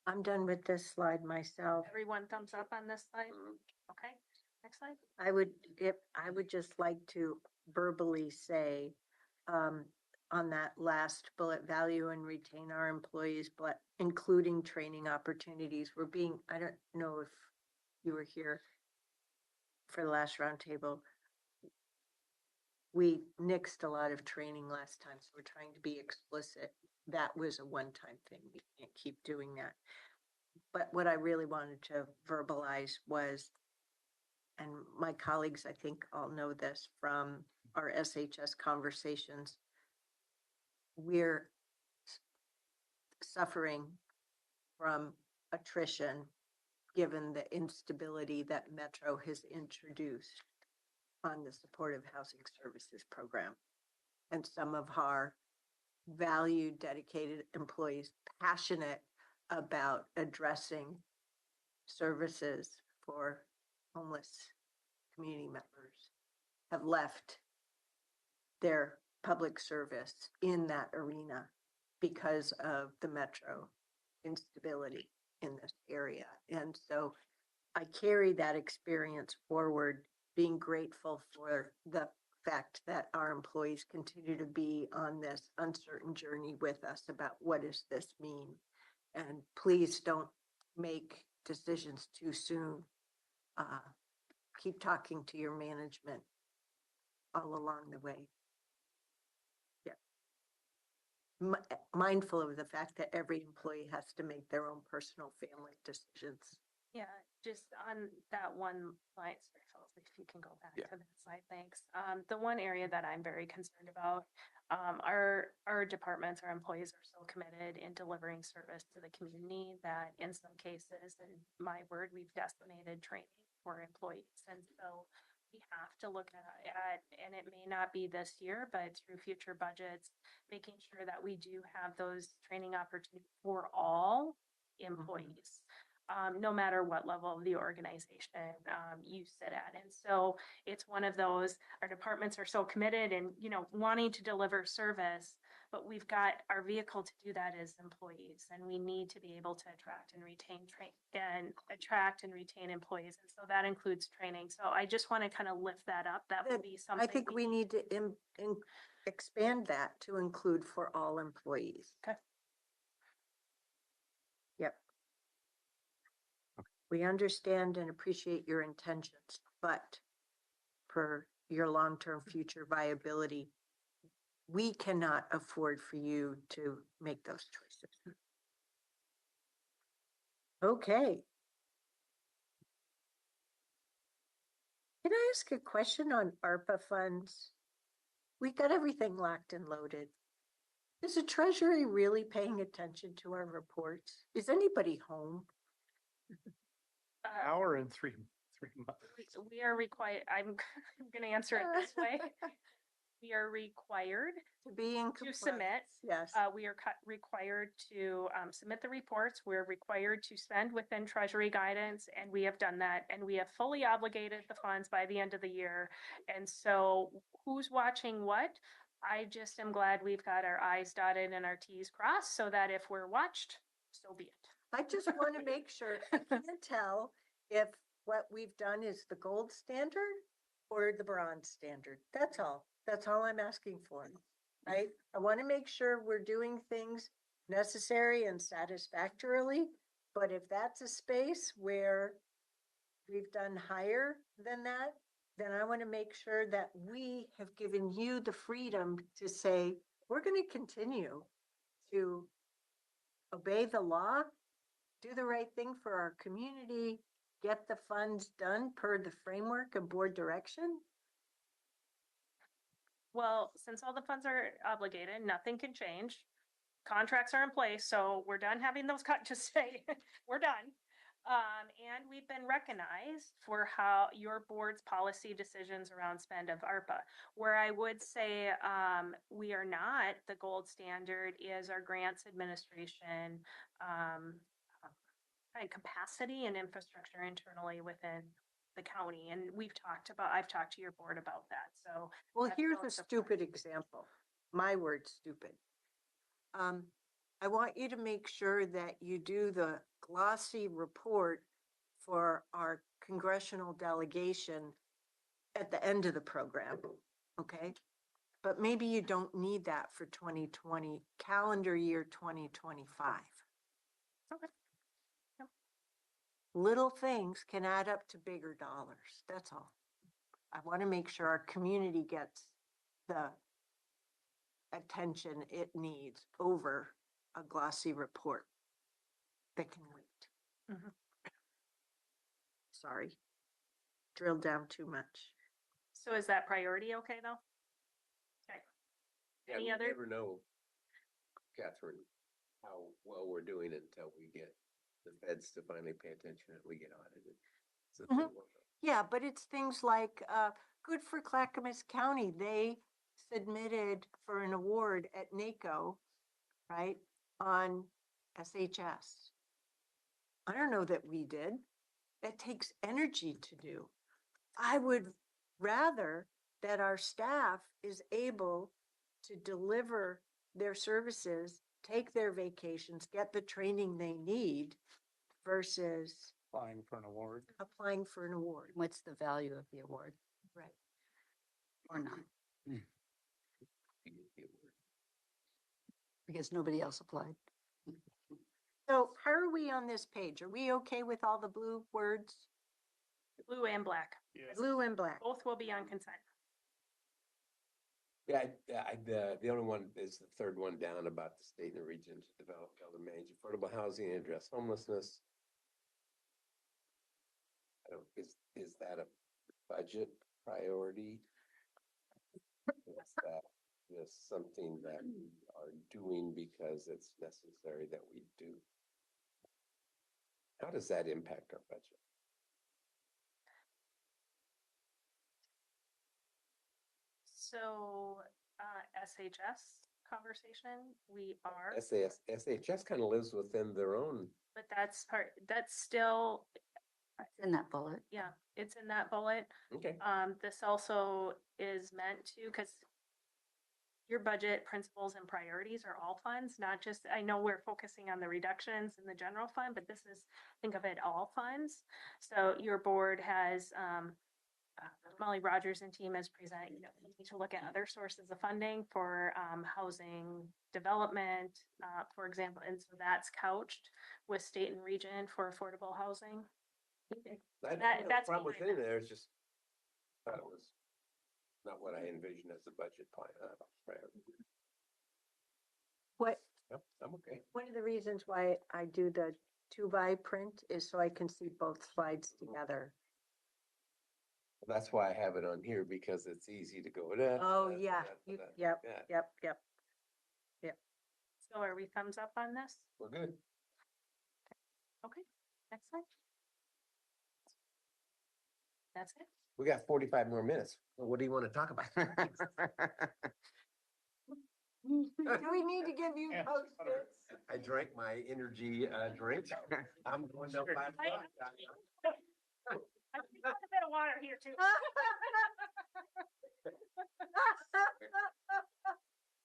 I'm done with this slide myself. Everyone thumbs up on this slide? Mhm. Okay, next slide. I would just like to verbally say, on that last bullet, value and retain our employees, but including training opportunities. I don't know if you were here for the last roundtable. We nixed a lot of training last time, so we're trying to be explicit. That was a one-time thing. We can't keep doing that. But what I really wanted to verbalize was, and my colleagues, I think all know this from our SHS conversations, we're suffering from attrition given the instability that Metro has introduced on the supportive housing services program. And some of our valued, dedicated employees, passionate about addressing services for homeless community members, have left their public service in that arena because of the Metro instability in this area. And so I carry that experience forward, being grateful for the fact that our employees continue to be on this uncertain journey with us about what does this mean. And please don't make decisions too soon. Keep talking to your management all along the way. Mindful of the fact that every employee has to make their own personal family decisions. Yeah, just on that one line, sorry, Phyllis, if you can go back Yeah. to that slide, thanks. The one area that I'm very concerned about, our departments, our employees are so committed in delivering service to the community that in some cases, and my word, we've decimated training for employees. And so we have to look at, and it may not be this year, but through future budgets, making sure that we do have those training opportunities for all employees, no matter what level of the organization you sit at. And so it's one of those, our departments are so committed and, you know, wanting to deliver service, but we've got our vehicle to do that as employees, and we need to be able to attract and retain employees. And so that includes training. So I just want to kind of lift that up. That would Then be something. I think we need to expand that to include for all employees. Okay. Yep. We understand and appreciate your intentions, but for your long-term future viability, we cannot afford for you to make those choices. Okay. Can I ask a question on ARPA funds? We got everything locked and loaded. Is the Treasury really paying attention to our reports? Is anybody home? Hour and 3 months. We are required, I'm going to answer it this way. We are required To be in to submit. compliance, yes. We are required to submit the reports. We're required to spend within Treasury guidance, and we have done that. And we have fully obligated the funds by the end of the year. And so who's watching what? I just am glad we've got our I's dotted and our T's crossed so that if we're watched, so be it. I just want to make sure, I can't tell if what we've done is the gold standard or the bronze standard. That's all. That's all I'm asking for, right? I want to make sure we're doing things necessary and satisfactorily, but if that's a space where we've done higher than that, then I want to make sure that we have given you the freedom to say, we're going to continue to obey the law, do the right thing for our community, get the funds done per the framework of board direction. Well, since all the funds are obligated, nothing can change. Contracts are in place, so we're done having those cut, just say, we're done. And we've been recognized for how your board's policy decisions around spend of ARPA. Where I would say we are not the gold standard is our grants administration and capacity and infrastructure internally within the county. And I've talked to your board about that. So Well, that's here's a also stupid part. example. My word, stupid. I want you to make sure that you do the glossy report for our congressional delegation at the end of the program, okay? But maybe you don't need that for 2020, calendar year 2025. Okay. Yep. Little things can add up to bigger dollars, that's all. I want to make sure our community gets the attention it needs over a glossy report that can wait. Mhm. Sorry, drilled down too much. So is that priority okay though? Okay. Yeah, Any we other? never know, Catherine, how well we're doing until we get the feds to finally pay attention and we get audited. So Yeah, but it's things like, good for Clackamas County. They submitted for an award at NACO, right, on SHS. I don't know that we did. That takes energy to do. I would rather that our staff is able to deliver their services, take their vacations, get the training they need versus Applying for an award. applying for an award. What's the value of the award Right. or not? you get the award. Because nobody else applied. So how are we on this page? Are we okay with all the blue words? Blue and black. Yes. Blue and black. Both will be on consent. Yeah, the only one is the third one down about the state and the region to develop, build and manage affordable housing and address homelessness. Is that a budget priority? Is that just something that we are doing because it's necessary that we do? How does that impact our budget? So, SHS conversation, we are, SHS kind of lives within their own. but that's still, It's in that bullet. yeah, it's in that bullet. Okay. This also is meant to, because your budget principles and priorities are all funds, not just, I know we're focusing on the reductions in the general fund, but this is, think of it all funds. So your board has, Molly Rogers and team has presented, we need to look at other sources of funding for, housing development, for example, and so that's couched with state and region for affordable housing. That's problem behind within that. there is just, thought it was not what I envisioned as a budget plan. Priority. What, Yep, I'm okay. one of the reasons why I do the 2x print is so I can see both slides together. That's why I have it on here because it's easy to go. "Da, Oh, da, yeah, da, da, you, da." yep, Yeah, yep. So are we thumbs up on this? we're good. Okay, next slide. That's it. We got 45 more minutes. Well, what do you want to talk about? Do we need to give you Yeah. post-its? I drank my energy drink. I'm going to 5 o'clock. I think a bit of water here too.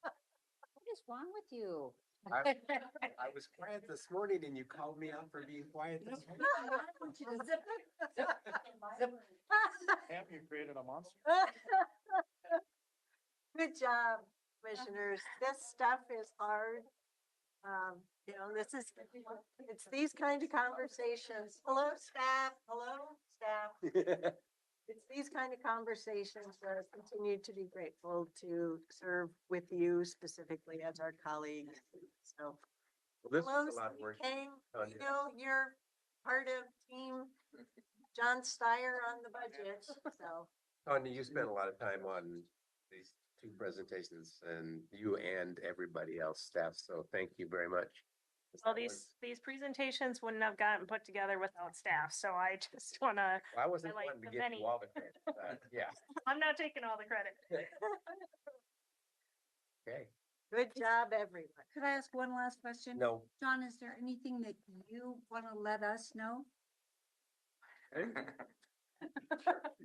What is wrong with you? I was quiet this morning and you called me out for being quiet this morning. Have you created a monster? Good job, commissioners. This stuff is hard. It's these kind of conversations. Hello, staff. Hello, staff. It's these kind of conversations that I continue to be grateful to serve with you specifically as our colleagues. So, Well, this hello, is a lot of Steve work. Kang. Oh, You yeah. know, you're part of team John Steyer on the budget, so. Tanya, you spent a lot of time on these 2 presentations and you and everybody else staff. So thank you very much. Well, these presentations wouldn't have gotten put together without staff, so I just wanna, I wasn't I like wanting to the give many- you all the credit. Yeah. I'm not taking all the credit. Okay. Good job, everyone. Could I ask one last question? No. John, is there anything that you want to let us know?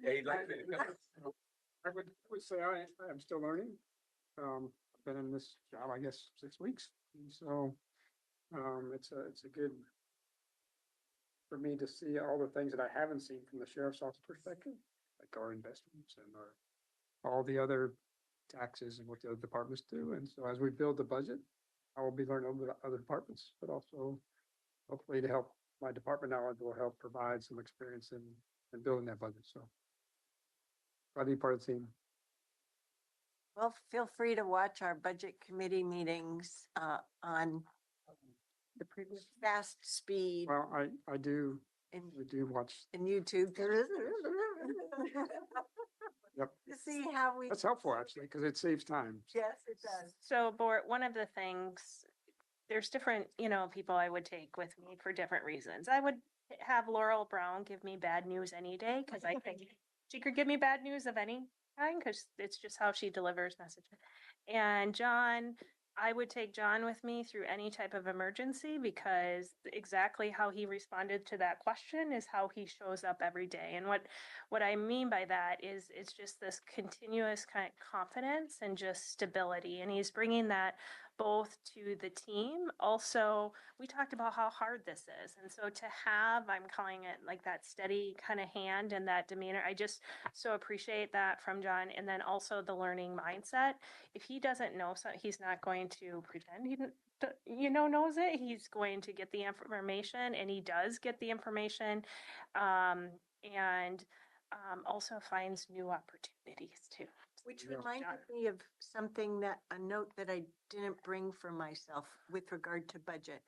Yeah, you'd like me to come. I would say I'm still learning. I've been in this job, I guess, 6 weeks. And so, it's a good for me to see all the things that I haven't seen from the sheriff's office perspective, like our investments and all the other taxes and what the other departments do. And so as we build the budget, I will be learning about other departments, but also hopefully to help my department knowledge will help provide some experience in building that budget. So I'll be part of the team. Well, feel free to watch our budget committee meetings on The previous. fast speed Well, I do, in, we do watch. in YouTube. Yep. To see how we. That's helpful actually, because it saves time. Yes, it does. So, board, one of the things, there's different, people I would take with me for different reasons. I would have Laurel Brown give me bad news any day, because I think she could give me bad news of any kind, because it's just how she delivers messages. And John, I would take John with me through any type of emergency, because exactly how he responded to that question is how he shows up every day. And what I mean by that is it's just this continuous kind of confidence and just stability. And he's bringing that both to the team. Also, we talked about how hard this is. And so to have, I'm calling it like that steady kind of hand and that demeanor, I just so appreciate that from John. And then also the learning mindset. If he doesn't know, so he's not going to pretend he knows it. He's going to get the information, and he does get the information. And also finds new opportunities too. Which Yeah. reminded me of something a note that I didn't bring for myself with regard to budget.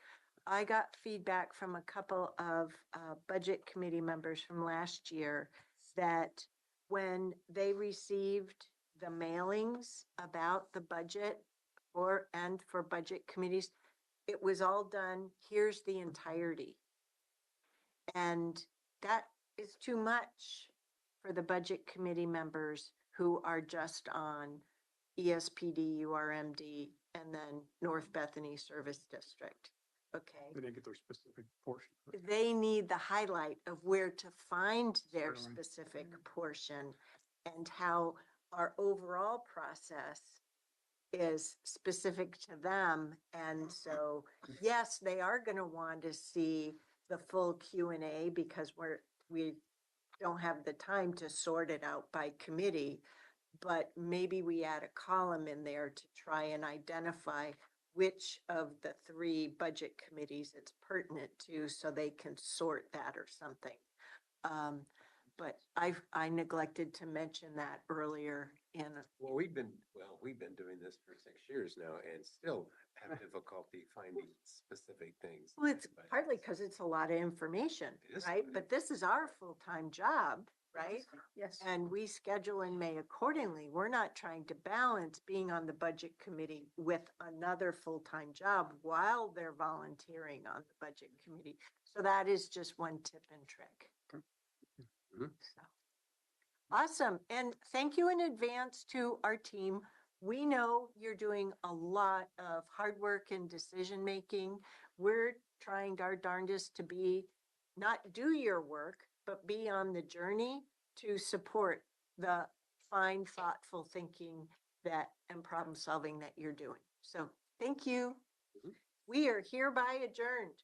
I got feedback from a couple of budget committee members from last year that when they received the mailings about the budget for budget committees, it was all done, here's the entirety. And that is too much for the budget committee members who are just on ESPD, URMD, and then North Bethany Service District. Okay. They didn't get their specific portion. They need the highlight of where to find their Certainly. specific portion and how our overall process is specific to them. And so, yes, they are going to want to see the full Q&A because we don't have the time to sort it out by committee, but maybe we add a column in there to try and identify which of the 3 budget committees it's pertinent to so they can sort that or something. But I neglected to mention that earlier in. Well, we've been doing this for 6 years now and still have difficulty finding specific things. Well, it's But- partly because it's a lot of information, It is. right? But this is our full-time job, right? Yes. And we schedule and may accordingly. We're not trying to balance being on the budget committee with another full-time job while they're volunteering on the budget committee. So that is just one tip and trick. Mhm. So, awesome. And thank you in advance to our team. We know you're doing a lot of hard work and decision-making. We're trying our darndest to not do your work, but be on the journey to support the fine, thoughtful thinking and problem solving that you're doing. So thank you. Mhm. We are hereby adjourned.